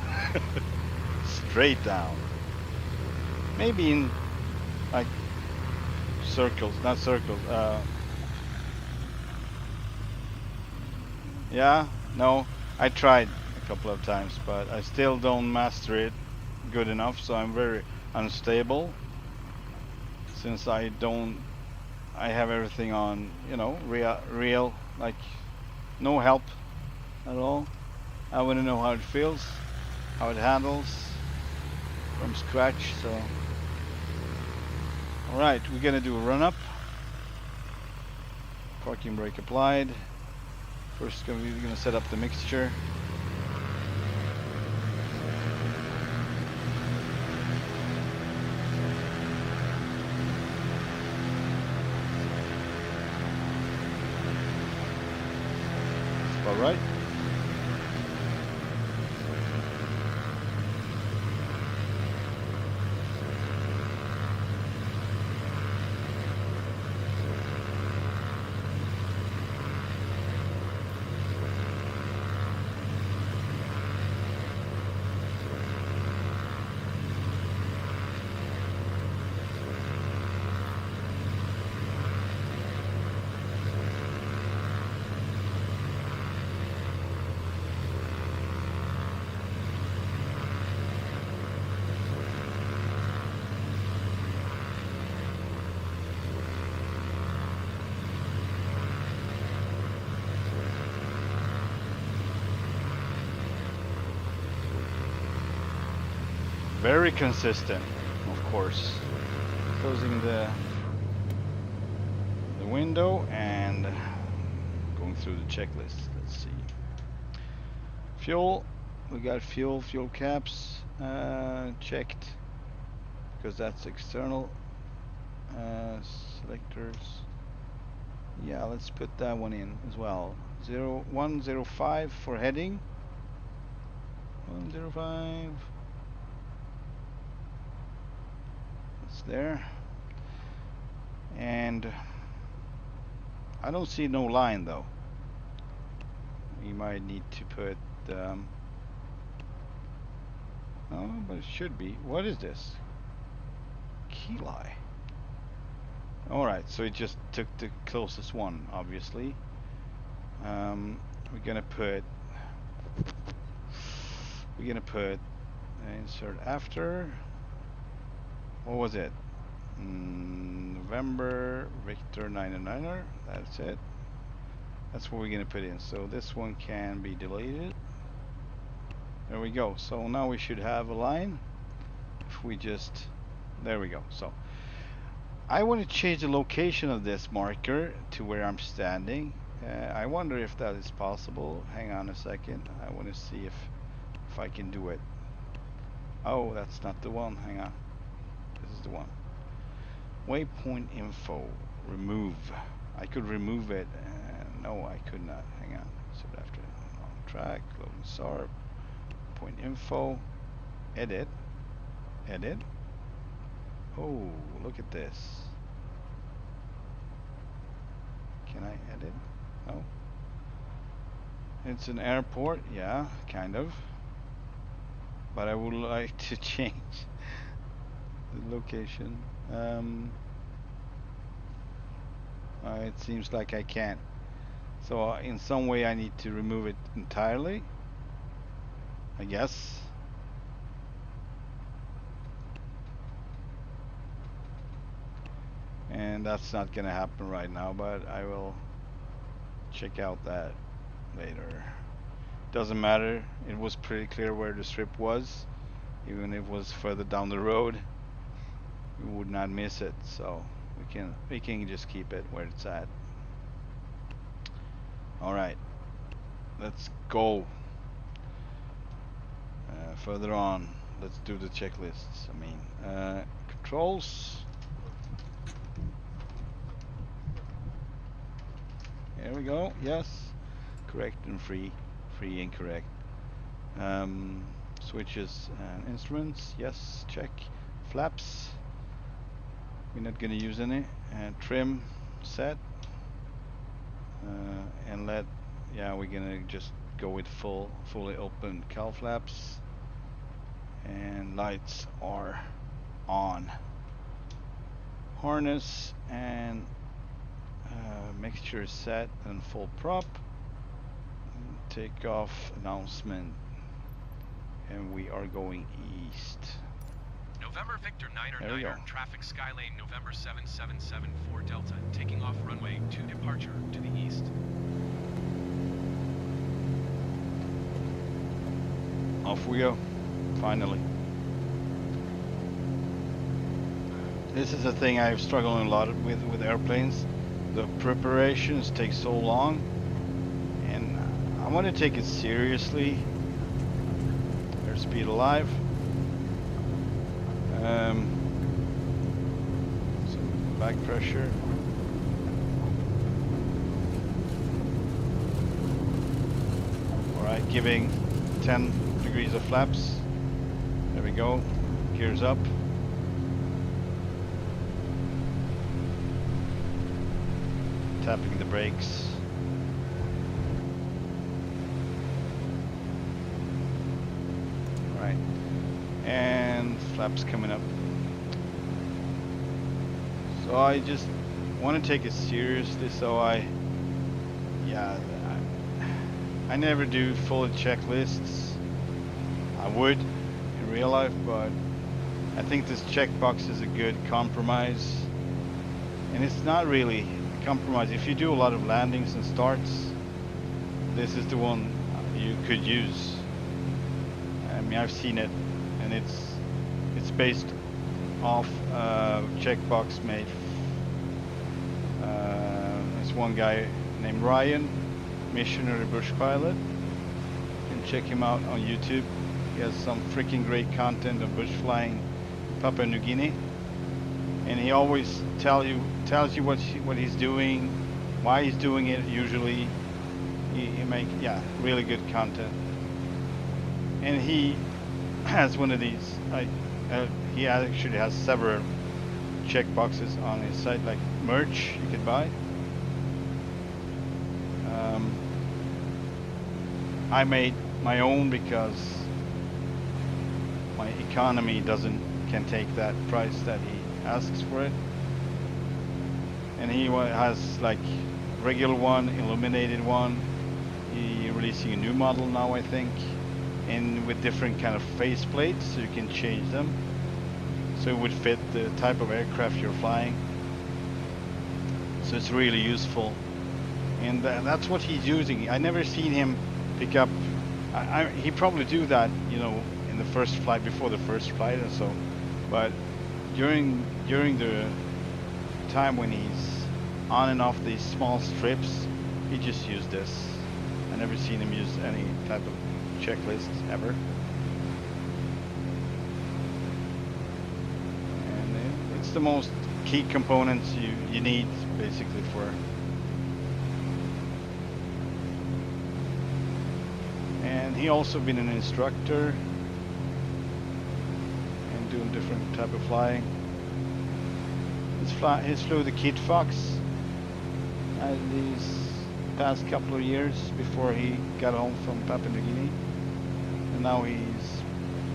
Straight down. Maybe in like circles, not circles. Yeah, no, I tried a couple of times, but I still don't master it good enough, so I'm very unstable. Since I have everything on, you know, real, like no help at all. I want to know how it feels, how it handles from scratch. So, all right, we're gonna do a run up. Parking brake applied. First, we're gonna set up the mixture. All right. Very consistent, of course. Closing the window and going through the checklist. Let's see. Fuel. We got fuel caps checked because that's external. Selectors. Yeah, let's put that one in as well. 105 for heading. 105. It's there. And I don't see no line though. You might need to put oh, but it should be. What is this? Key lie. Alright, so it just took the closest one, obviously. We're gonna put insert after. What was it? November Victor 99er. That's it. That's what we're gonna put in. So this one can be deleted. There we go. So now we should have a line. If we just, there we go. So I want to change the location of this marker to where I'm standing. I wonder if that is possible. Hang on a second. I want to see if I can do it. Oh, that's not the one. Hang on. This is the one. Waypoint info. Remove. I could remove it. No, I could not. Hang on. So after on track, loading SARP, point info, edit, edit. Oh, look at this. Can I edit? No. It's an airport, yeah, kind of. But I would like to change the location. It seems like I can't. So in some way I need to remove it entirely, I guess. And that's not gonna happen right now, but I will check out that later. Doesn't matter, it was pretty clear where the strip was. Even if it was further down the road, we would not miss it, so we can just keep it where it's at. Alright, let's go. Further on, let's do the checklists. I mean, controls. Here we go. Yes, correct and free, free and correct. Switches and instruments. Yes, check. Flaps. We're not gonna use any. And trim set. And let. Yeah, we're gonna just go with fully open cowl flaps. And lights are on. Harness and mixture set and full prop. Take off announcement. And we are going east. November Victor There we 9er, go. traffic Skylane November 7774 Delta, taking off runway 2 departure to the east. Off we go, finally. This is a thing I've struggled a lot with airplanes. The preparations take so long, and I want to take it seriously. Airspeed alive. Some back pressure. Alright, giving 10 degrees of flaps. There we go. Gears up. Tapping the brakes. Right. And flaps coming up. So I just want to take it seriously, so I never do full checklists. I would in real life, but I think this checkbox is a good compromise. And it's not really a compromise. If you do a lot of landings and starts, this is the one you could use. I mean, I've seen it, and it's based off checkbox made. There's one guy named Ryan, missionary bush pilot. You can check him out on YouTube. He has some freaking great content of bush flying Papua New Guinea, and he always tells you what he's doing, why he's doing it. Usually, he make really good content. And he has one of these. He actually has several check boxes on his site, like merch you could buy. I made my own because my economy can take that price that he asks for it. And he has like regular one, illuminated one. He's releasing a new model now, I think, and with different kind of face plates, so you can change them so it would fit the type of aircraft you're flying. So it's really useful, and that's what he's using. I never seen him pick up he probably do that, you know, in the first flight, before the first flight and so. But during the time when he's on and off these small strips, he just used this. I never seen him use any type of checklist ever. And it's the most key components you need basically for. And he also been an instructor and doing different type of flying. He's flew the Kid Fox these past couple of years before he got home from Papua New Guinea, and now he's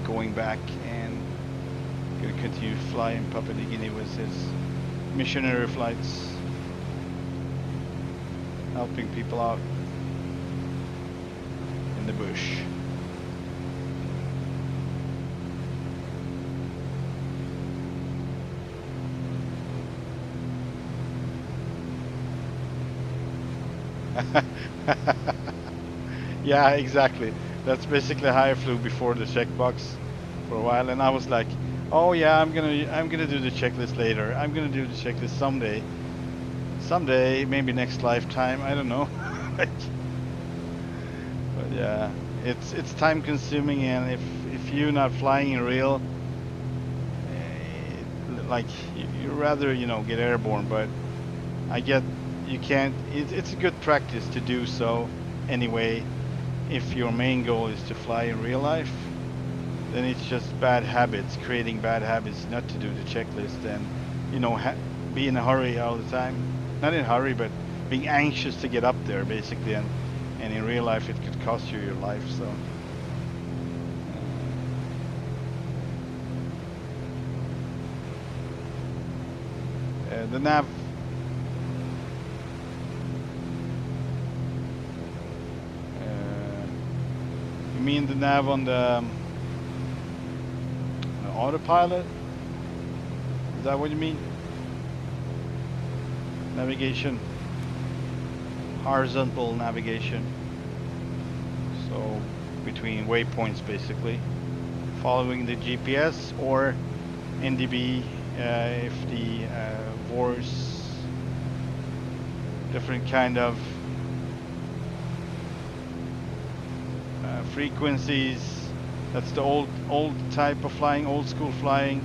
going back and gonna continue flying Papua New Guinea with his missionary flights, helping people out in the bush. Yeah, exactly. That's basically how I flew before the checkbox for a while, and I was like, "Oh yeah, I'm gonna do the checklist later. I'm gonna do the checklist someday, maybe next lifetime. I don't know." But yeah, it's time consuming, and if you're not flying in real, like you rather, you know, get airborne. But I get you can't. It's a good practice to do so anyway. If your main goal is to fly in real life, then it's just bad habits, creating bad habits not to do the checklist, and you know, be in a hurry all the time. Not in a hurry, but being anxious to get up there basically, and in real life it could cost you your life. So the nav. You mean the nav on the autopilot? Is that what you mean? Navigation, horizontal navigation. So between waypoints, basically, following the GPS, or NDB if the VORS, different kind of frequencies. That's the old type of flying, old school flying,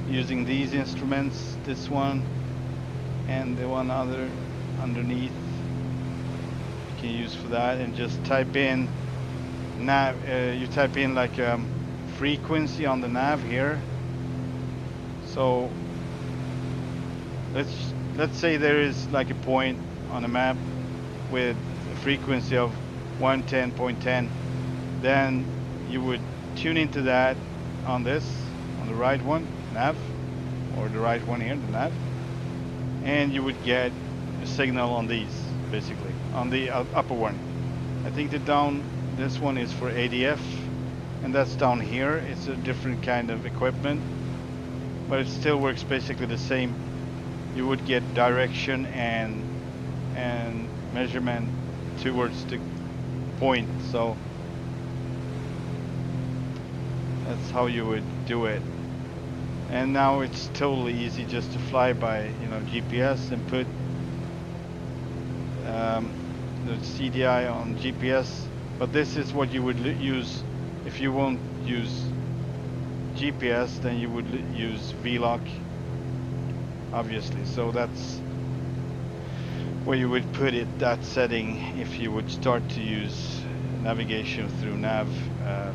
using these instruments, this one and the one other underneath you can use for that, and just type in nav. You type in like frequency on the nav here. So let's say there is like a point on a map with a frequency of 110.10, then you would tune into that on this, on the right one, nav, or the right one here, the nav, and you would get a signal on these, basically, on the upper one. I think this one is for ADF, and that's down here. It's a different kind of equipment, but it still works basically the same. You would get direction and measurement towards the point. So that's how you would do it. And now it's totally easy just to fly by, you know, GPS and put the CDI on GPS. But this is what you would use if you won't use GPS. Then you would use VLOC, obviously. So that's where you would put it, that setting, if you would start to use navigation through nav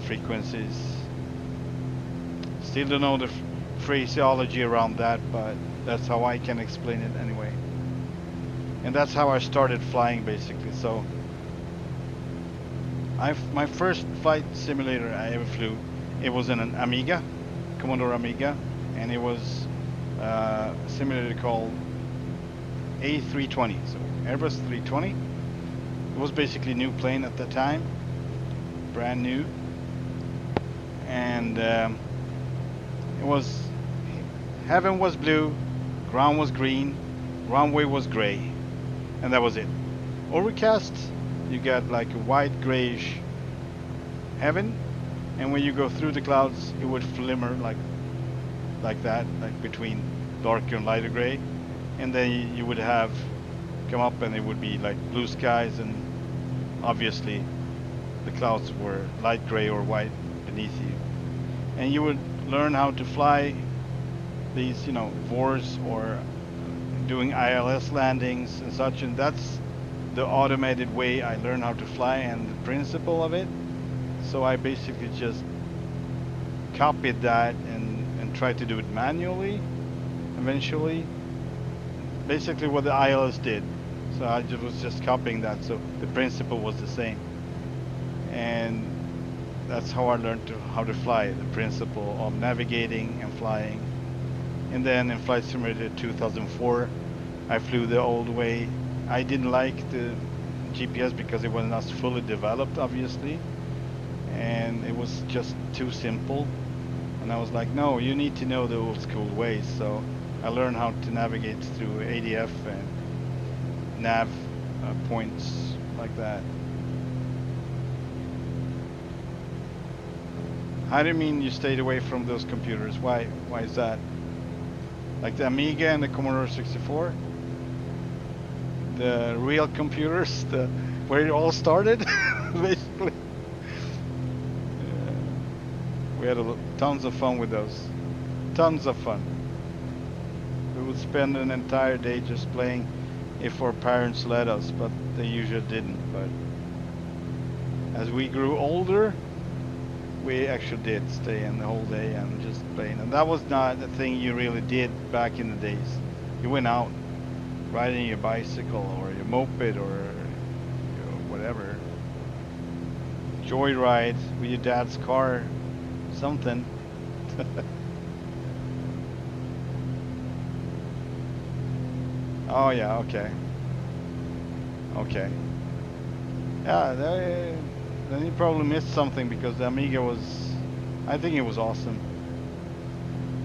frequencies. Still don't know the phraseology around that, but that's how I can explain it anyway. And that's how I started flying, basically. So my first flight simulator I ever flew, it was in an Amiga, Commodore Amiga, and it was a simulator called A320, so Airbus 320. It was basically a new plane at the time, brand new, and it was, heaven was blue, ground was green, runway was gray, and that was it. Overcast, you got like a white grayish heaven, and when you go through the clouds, it would flimmer like that, like between darker and lighter gray, and then you would have come up, and it would be like blue skies, and obviously the clouds were light gray or white beneath you, and you would learn how to fly these, you know, VORs or doing ILS landings and such, and that's the automated way I learned how to fly and the principle of it. So I basically just copied that and tried to do it manually eventually. Basically what the ILS did. So I was just copying that, so the principle was the same. And that's how I learned how to fly, the principle of navigating and flying. And then in Flight Simulator 2004, I flew the old way. I didn't like the GPS because it was not fully developed, obviously. And it was just too simple. And I was like, no, you need to know the old school ways. So I learned how to navigate through ADF and nav points like that. How do you mean you stayed away from those computers? Why is that? Like the Amiga and the Commodore 64? The real computers, where it all started, basically. We had tons of fun with those. Tons of fun. We would spend an entire day just playing if our parents let us, but they usually didn't. But as we grew older, we actually did stay in the whole day and just playing. And that was not a thing you really did back in the days. You went out riding your bicycle or your moped or whatever. Joyride with your dad's car, something. Oh yeah, okay. Okay. Yeah, then you probably missed something because the Amiga was, I think it was awesome.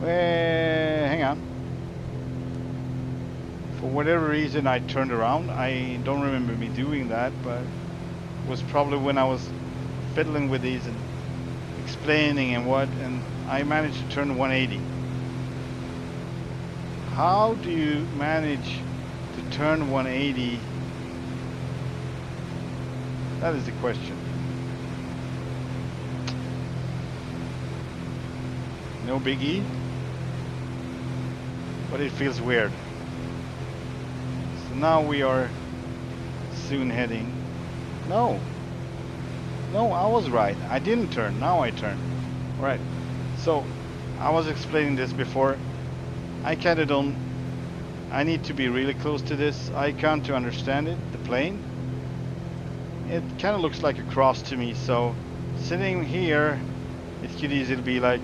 Hang on. For whatever reason I turned around. I don't remember me doing that, but it was probably when I was fiddling with these and explaining and I managed to turn 180. How do you manage to turn 180? That is the question. No biggie, but it feels weird. So now we are soon heading. No, I was right. I didn't turn. Now I turn. Right. So I was explaining this before. I kind of don't. I need to be really close to this icon to understand it. The plane. It kind of looks like a cross to me. So sitting here, it could easily be like,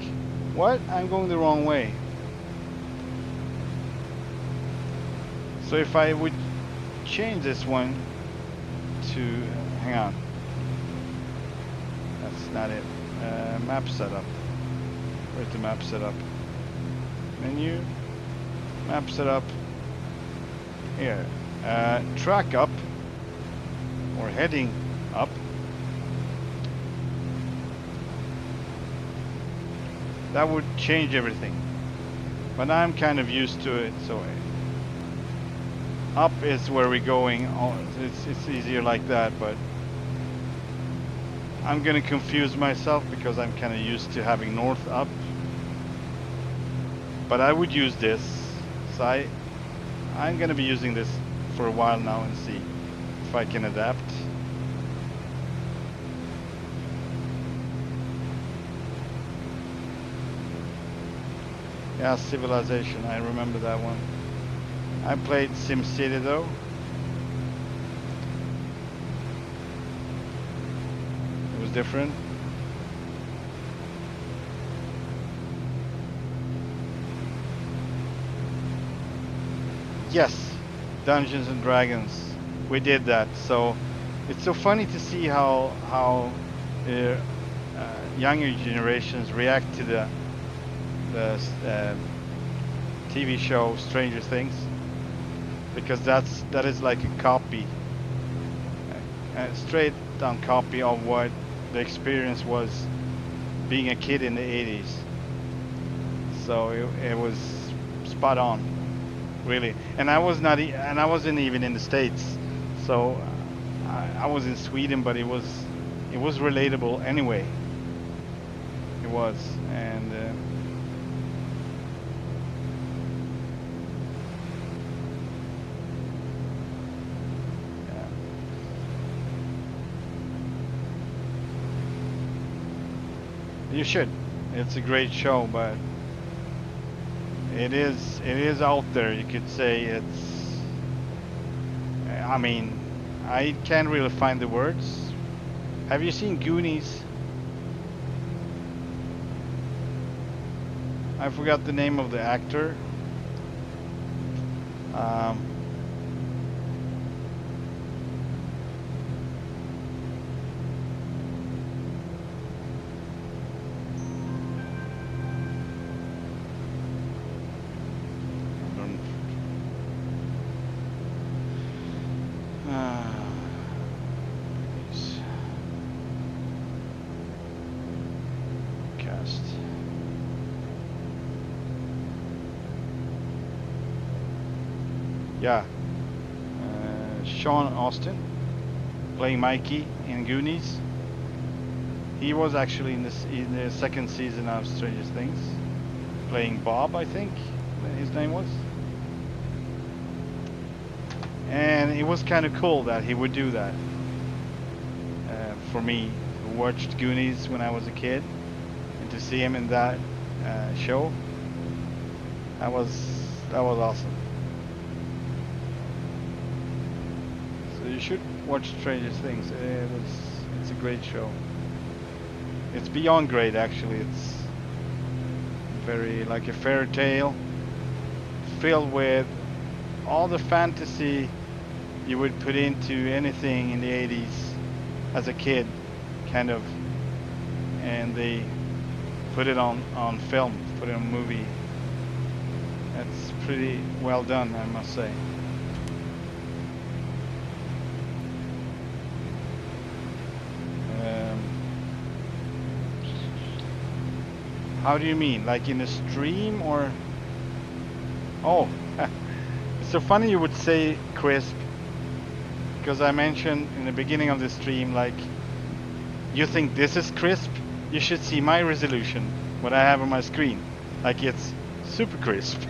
what? I'm going the wrong way. So if I would change this one to, hang on. That's not it. Map setup. Where's the map setup? Menu. Map setup. Here. Track up. Or heading up. That would change everything. But I'm kind of used to it, so up is where we're going. It's easier like that, but I'm gonna confuse myself because I'm kind of used to having north up. But I would use this, so I'm gonna be using this for a while now and see if I can adapt. Yeah, Civilization, I remember that one. I played SimCity though. It was different. Yes, Dungeons and Dragons. We did that. So it's so funny to see how younger generations react to the TV show Stranger Things, because that is like a copy, a straight down copy of what the experience was being a kid in the 80s. So it was spot on, really. And I was not, and I wasn't even in the States. So I was in Sweden, but it was relatable anyway. It was, and you should. It's a great show, but it is out there. You could say it's. I mean, I can't really find the words. Have you seen Goonies? I forgot the name of the actor. Cast. Yeah. Sean Austin playing Mikey in Goonies. He was actually in the second season of Stranger Things, playing Bob, I think his name was. And it was kind of cool that he would do that. For me, who watched Goonies when I was a kid, and to see him in that show, that was awesome. So you should watch Stranger Things. It's a great show. It's beyond great, actually. It's very like a fairy tale, filled with all the fantasy you would put into anything in the 80s as a kid, kind of, and they put it on film, put it on movie. That's pretty well done, I must say. How do you mean? Like in a stream or? Oh, it's so funny you would say crisp, because I mentioned in the beginning of the stream, like, you think this is crisp? You should see my resolution, what I have on my screen. Like, it's super crisp.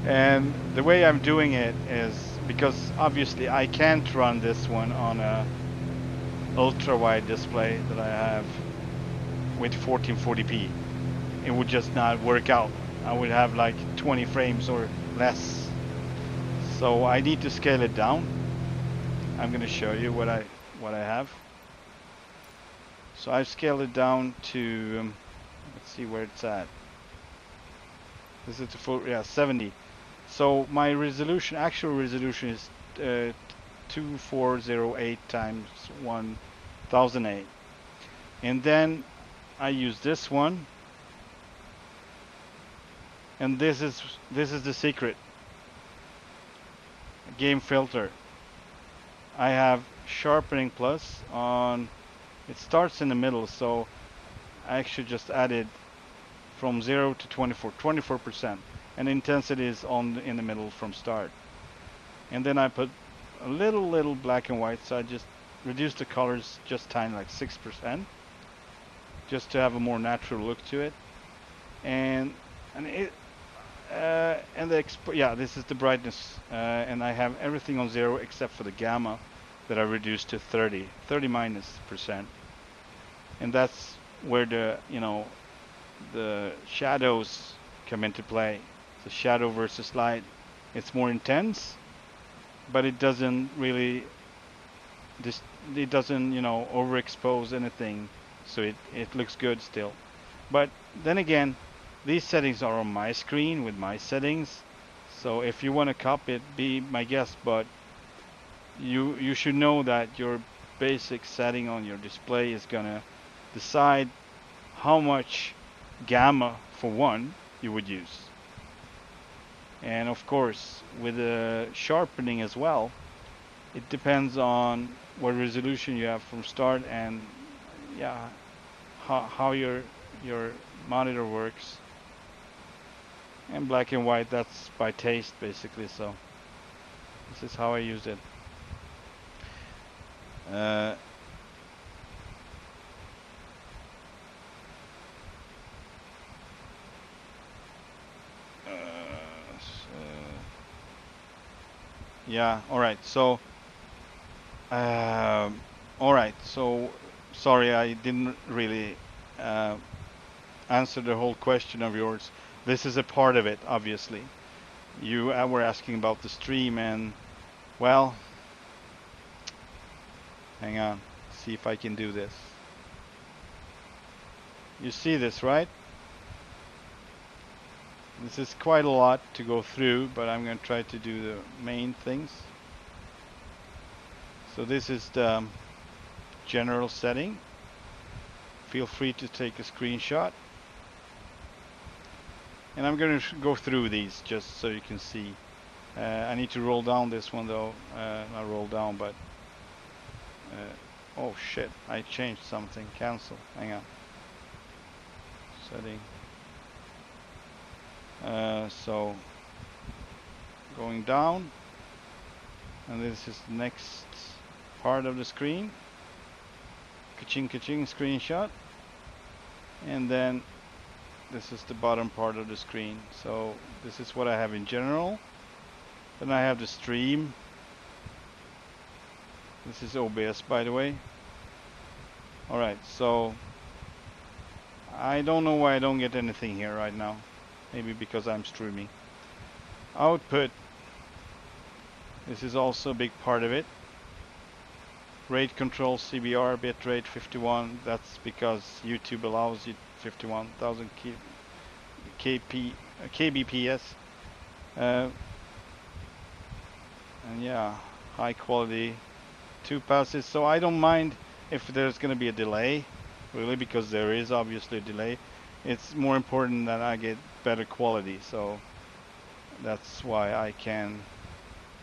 And the way I'm doing it is because obviously I can't run this one on a ultra wide display that I have with 1440p. It would just not work out. I would have like 20 frames or less. So I need to scale it down. I'm going to show you what I have. So I've scaled it down to let's see where it's at. This is the full, yeah, 70. So my resolution, actual resolution is 2408 times 1008. And then I use this one, and this is the secret. Game filter. I have sharpening plus on. It starts in the middle, so I actually just added from 0 to 24%, and intensity is in the middle from start. And then I put a little black and white, so I just reduced the colors just tiny, like 6%, just to have a more natural look to it. And it and the this is the brightness, and I have everything on 0 except for the gamma that I reduced to 30 minus percent. And that's where the the shadows come into play. The shadow versus light, it's more intense, but it doesn't really overexpose anything, so it looks good still. But then again, these settings are on my screen with my settings, so if you want to copy it, be my guest, but you should know that your basic setting on your display is gonna decide how much gamma, for one, you would use. And of course, with the sharpening as well, it depends on what resolution you have from start, and yeah, how your monitor works. And black and white, that's by taste basically. So this is how I use it. Uh, yeah, all right. So all right. So sorry, I didn't really answer the whole question of yours. This is a part of it, obviously. You were asking about the stream, and well, hang on, see if I can do this. You see this, right? This is quite a lot to go through, but I'm going to try to do the main things. So this is the general setting. Feel free to take a screenshot. And I'm going to go through these just so you can see. I need to roll down this one though. Not roll down, but oh shit, I changed something. Cancel. Hang on. Setting. So going down, and this is the next part of the screen. Ka-ching, ka-ching, screenshot. And then this is the bottom part of the screen. So this is what I have in general. Then I have the stream. This is OBS, by the way. Alright, so I don't know why I don't get anything here right now. Maybe because I'm streaming. Output. This is also a big part of it. Rate control, CBR, bitrate 51. That's because YouTube allows you 51,000 kbps. And yeah, high quality. 2 passes. So I don't mind if there's going to be a delay, really, because there is obviously a delay. It's more important that I get better quality, so that's why I can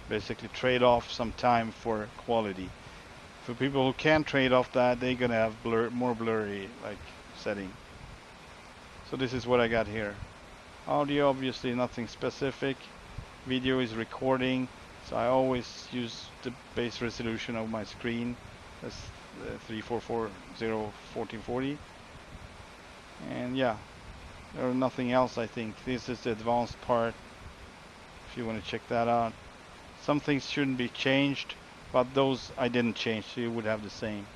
basically trade off some time for quality. For people who can't trade off that, they're gonna have more blurry like setting. So this is what I got here. Audio, obviously nothing specific. Video is recording, so I always use the base resolution of my screen. That's 3440 1440. And yeah, there's nothing else. I think this is the advanced part, if you want to check that out. Some things shouldn't be changed, but those I didn't change, so you would have the same.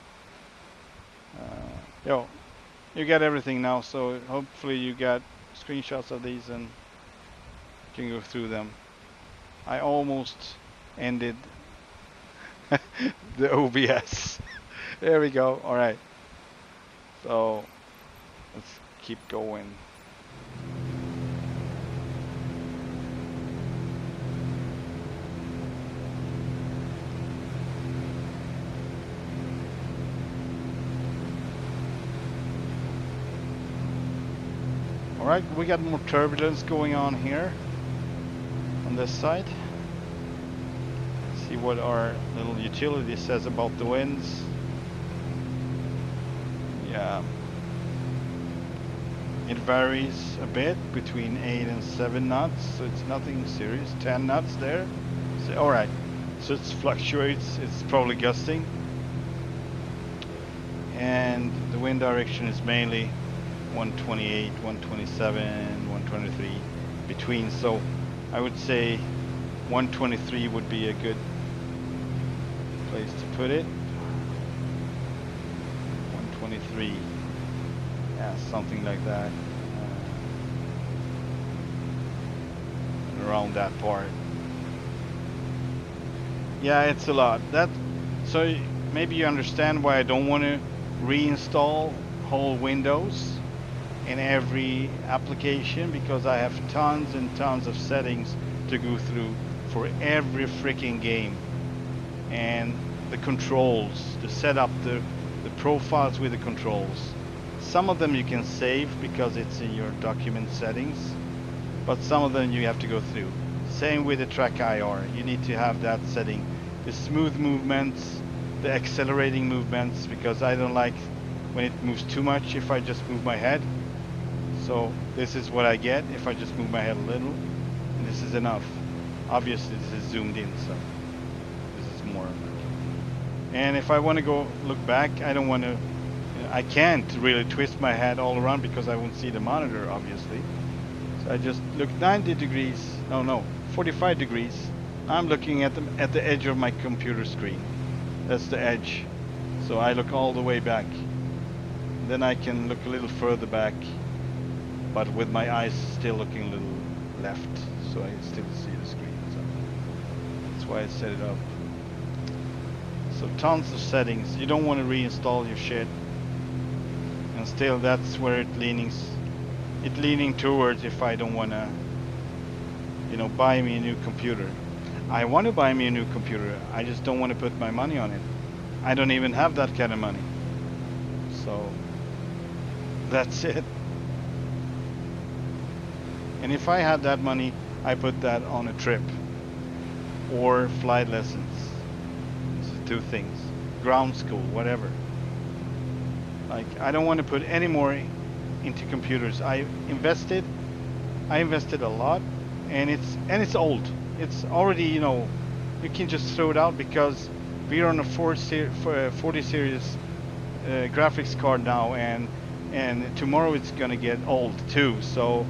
You got everything now, so hopefully you got screenshots of these and can go through them. I almost ended the OBS. There we go. All right, so let's keep going. All right, we got more turbulence going on here on this side. See what our little utility says about the winds. Yeah, it varies a bit between 8 and 7 knots, so it's nothing serious. 10 knots there. So, all right, so it fluctuates. It's probably gusting, and the wind direction is mainly 128, 127, 123 between. So I would say 123 would be a good place to put it. 123, yeah, something like that, around that part. Yeah, it's a lot. So maybe you understand why I don't want to reinstall whole Windows in every application, because I have tons and tons of settings to go through for every freaking game, and the controls, the setup, the profiles with the controls. Some of them you can save because it's in your document settings, but some of them you have to go through. Same with the track IR, you need to have that setting the smooth movements, the accelerating movements, because I don't like when it moves too much if I just move my head. So this is what I get if I just move my head a little, and this is enough. Obviously this is zoomed in, so this is more. And if I want to go look back, I don't want to, I can't really twist my head all around because I won't see the monitor, obviously. So I just look 90 degrees, no, 45 degrees. I'm looking at the edge of my computer screen. That's the edge. So I look all the way back. Then I can look a little further back, but with my eyes still looking a little left, so I still see the screen. So that's why I set it up. So tons of settings. You don't want to reinstall your shit. And still that's where it's leaning towards if I don't want to, you know, buy me a new computer. I want to buy me a new computer. I just don't want to put my money on it. I don't even have that kind of money. So that's it. And if I had that money, I put that on a trip or flight lessons. These are two things. Ground school, whatever. Like, I don't want to put any more into computers. I invested a lot, and it's old. It's already, you know, you can just throw it out because we're on a 40 series graphics card now, and tomorrow it's gonna get old too. So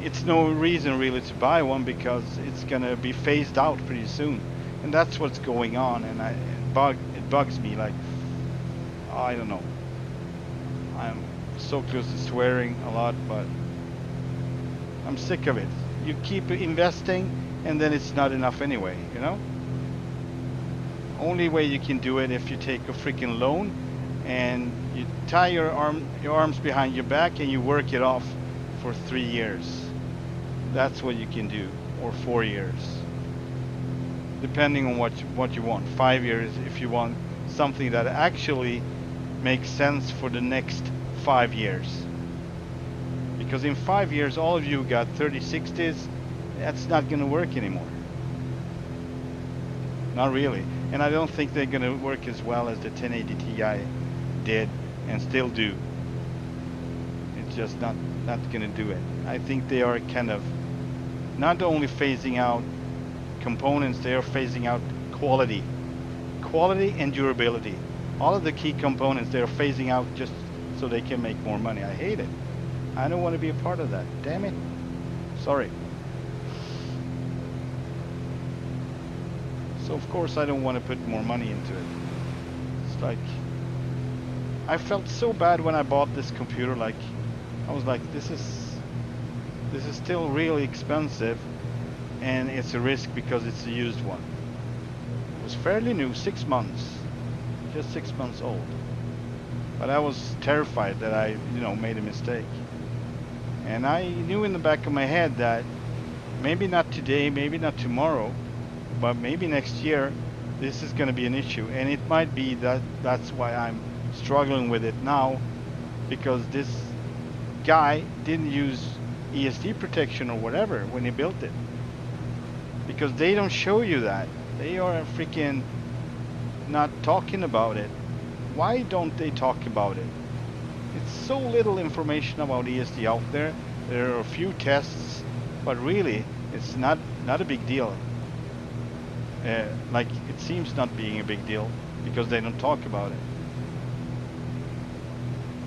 it's no reason really to buy one because it's gonna be phased out pretty soon, and that's what's going on. And it bugs me, like, I don't know. I'm so close to swearing a lot, but I'm sick of it. You keep investing and then it's not enough anyway, you know? Only way you can do it if you take a freaking loan and you tie your arms behind your back and you work it off for 3 years. That's what you can do, or 4 years. Depending on what you want. 5 years if you want something that actually makes sense for the next 5 years. Because in 5 years all of you got 3060s, that's not going to work anymore. Not really. And I don't think they're going to work as well as the 1080 Ti did and still do. It's just not going to do it. I think they are kind of not only phasing out components, they are phasing out quality and durability. All of the key components they are phasing out just so they can make more money. I hate it. I don't want to be a part of that. Damn it. Sorry. So of course I don't want to put more money into it. It's like, I felt so bad when I bought this computer. Like, I was like, this is still really expensive, and it's a risk because it's a used one. It was fairly new, 6 months, just 6 months old. But I was terrified that I, you know, made a mistake. And I knew in the back of my head that maybe not today, maybe not tomorrow, but maybe next year this is going to be an issue. And it might be that that's why I'm struggling with it now, because this guy didn't use ESD protection or whatever when he built it. Because they don't show you that. They are freaking not talking about it. Why don't they talk about it? It's so little information about ESD out there. There are a few tests, but really it's not a big deal. Like, it seems not being a big deal because they don't talk about it.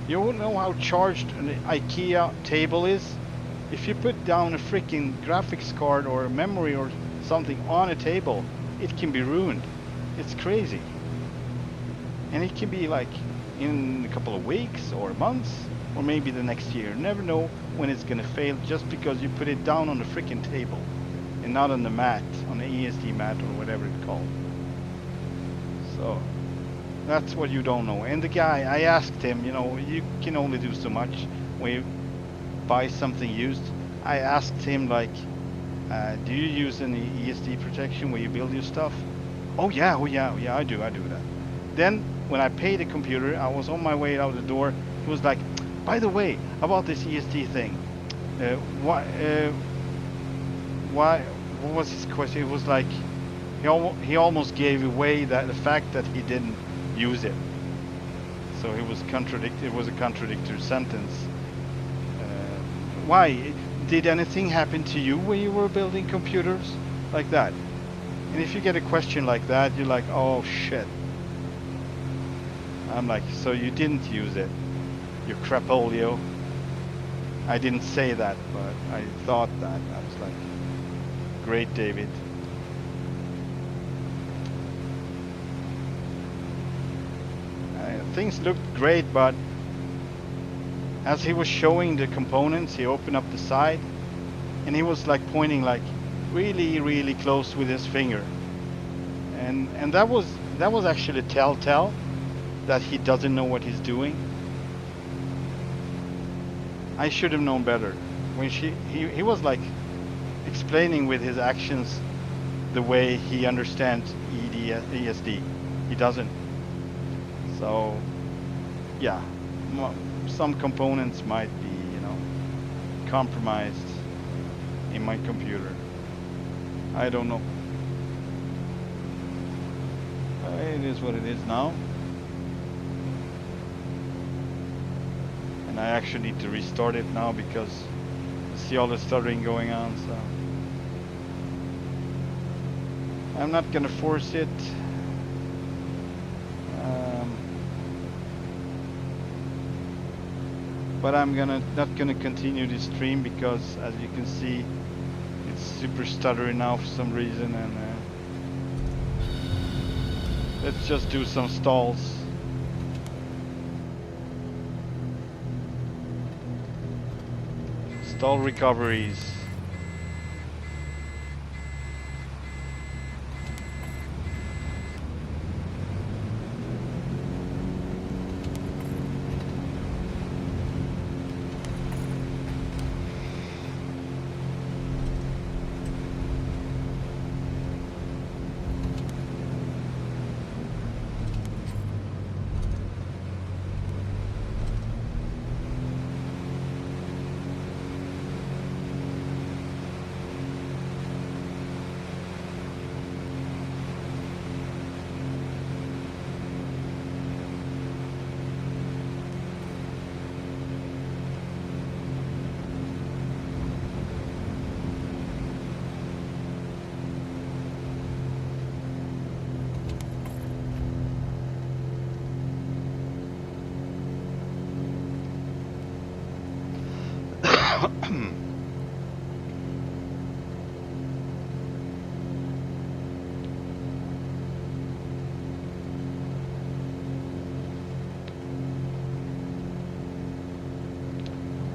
You won't know how charged an IKEA table is. If you put down a freaking graphics card or a memory or something on a table, it can be ruined. It's crazy. And it can be like in a couple of weeks or months or maybe the next year. Never know when it's gonna fail just because you put it down on the freaking table and not on the mat, on the ESD mat or whatever it's called. So that's what you don't know. And the guy, I asked him, you know, you can only do so much when you buy something used. I asked him, like, do you use any ESD protection when you build your stuff? Oh yeah, I do that. Then when I paid the computer, I was on my way out the door. He was like, by the way, about this ESD thing, what was his question? It was like, he almost gave away that the fact that he didn't use it. So he was it was a contradictory sentence. Why? Did anything happen to you when you were building computers? Like that. And if you get a question like that, you're like, oh shit. I'm like, so you didn't use it, you crapolio. I didn't say that, but I thought that. I was like, great, David. Things looked great, but as he was showing the components, he opened up the side and he was like pointing like really, really close with his finger. And that was actually telltale that he doesn't know what he's doing. I should have known better. When he was like explaining with his actions the way he understands ESD. He doesn't. So yeah, some components might be, you know, compromised in my computer. I don't know. It is what it is now. And I actually need to restart it now because I see all the stuttering going on, so I'm not gonna force it. But I'm not gonna continue this stream because, as you can see, it's super stuttery now for some reason, and let's just do some stalls. Stall recoveries.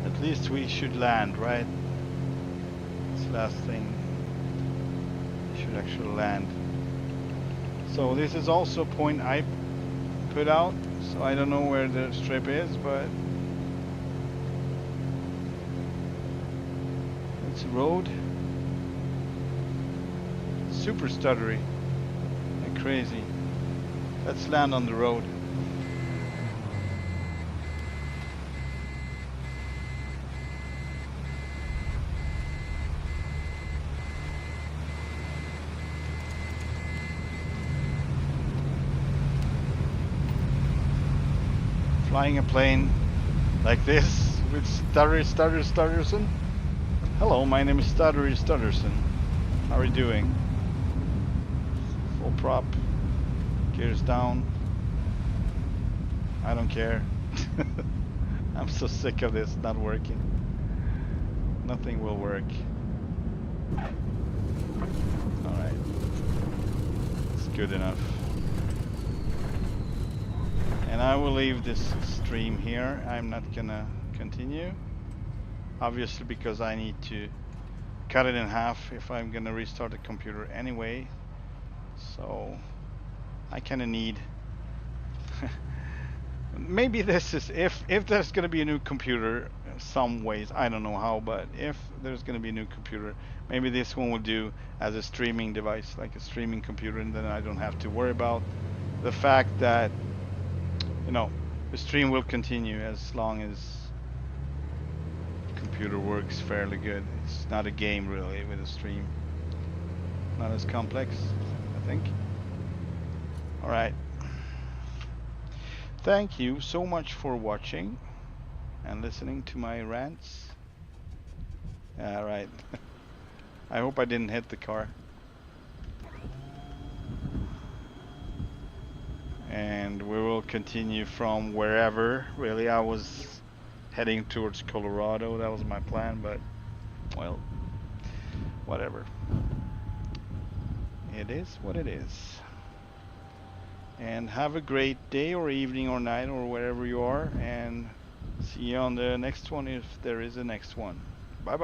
At least we should land, right? This last thing. We should actually land. So this is also a point I put out, so I don't know where the strip is, but it's a road. Super stuttery. Like crazy. Let's land on the road. Flying a plane like this with Stutterson. Hello, my name is Stutterson. How are you doing? Full prop. Gears down. I don't care. I'm so sick of this not working. Nothing will work. Alright. It's good enough. And I will leave this stream here. I'm not gonna continue. Obviously because I need to cut it in half if I'm gonna restart the computer anyway. So I kinda need maybe this is if there's gonna be a new computer some ways, I don't know how, but if there's gonna be a new computer, maybe this one will do as a streaming device, like a streaming computer, and then I don't have to worry about the fact that, you know, the stream will continue as long as the computer works fairly good. It's not a game really with a stream. Not as complex. think. All right. Thank you so much for watching and listening to my rants. All right. I hope I didn't hit the car. And we will continue from wherever. Really, I was heading towards Colorado. That was my plan, but well, whatever. It is what it is. And have a great day or evening or night or wherever you are, and see you on the next one if there is a next one.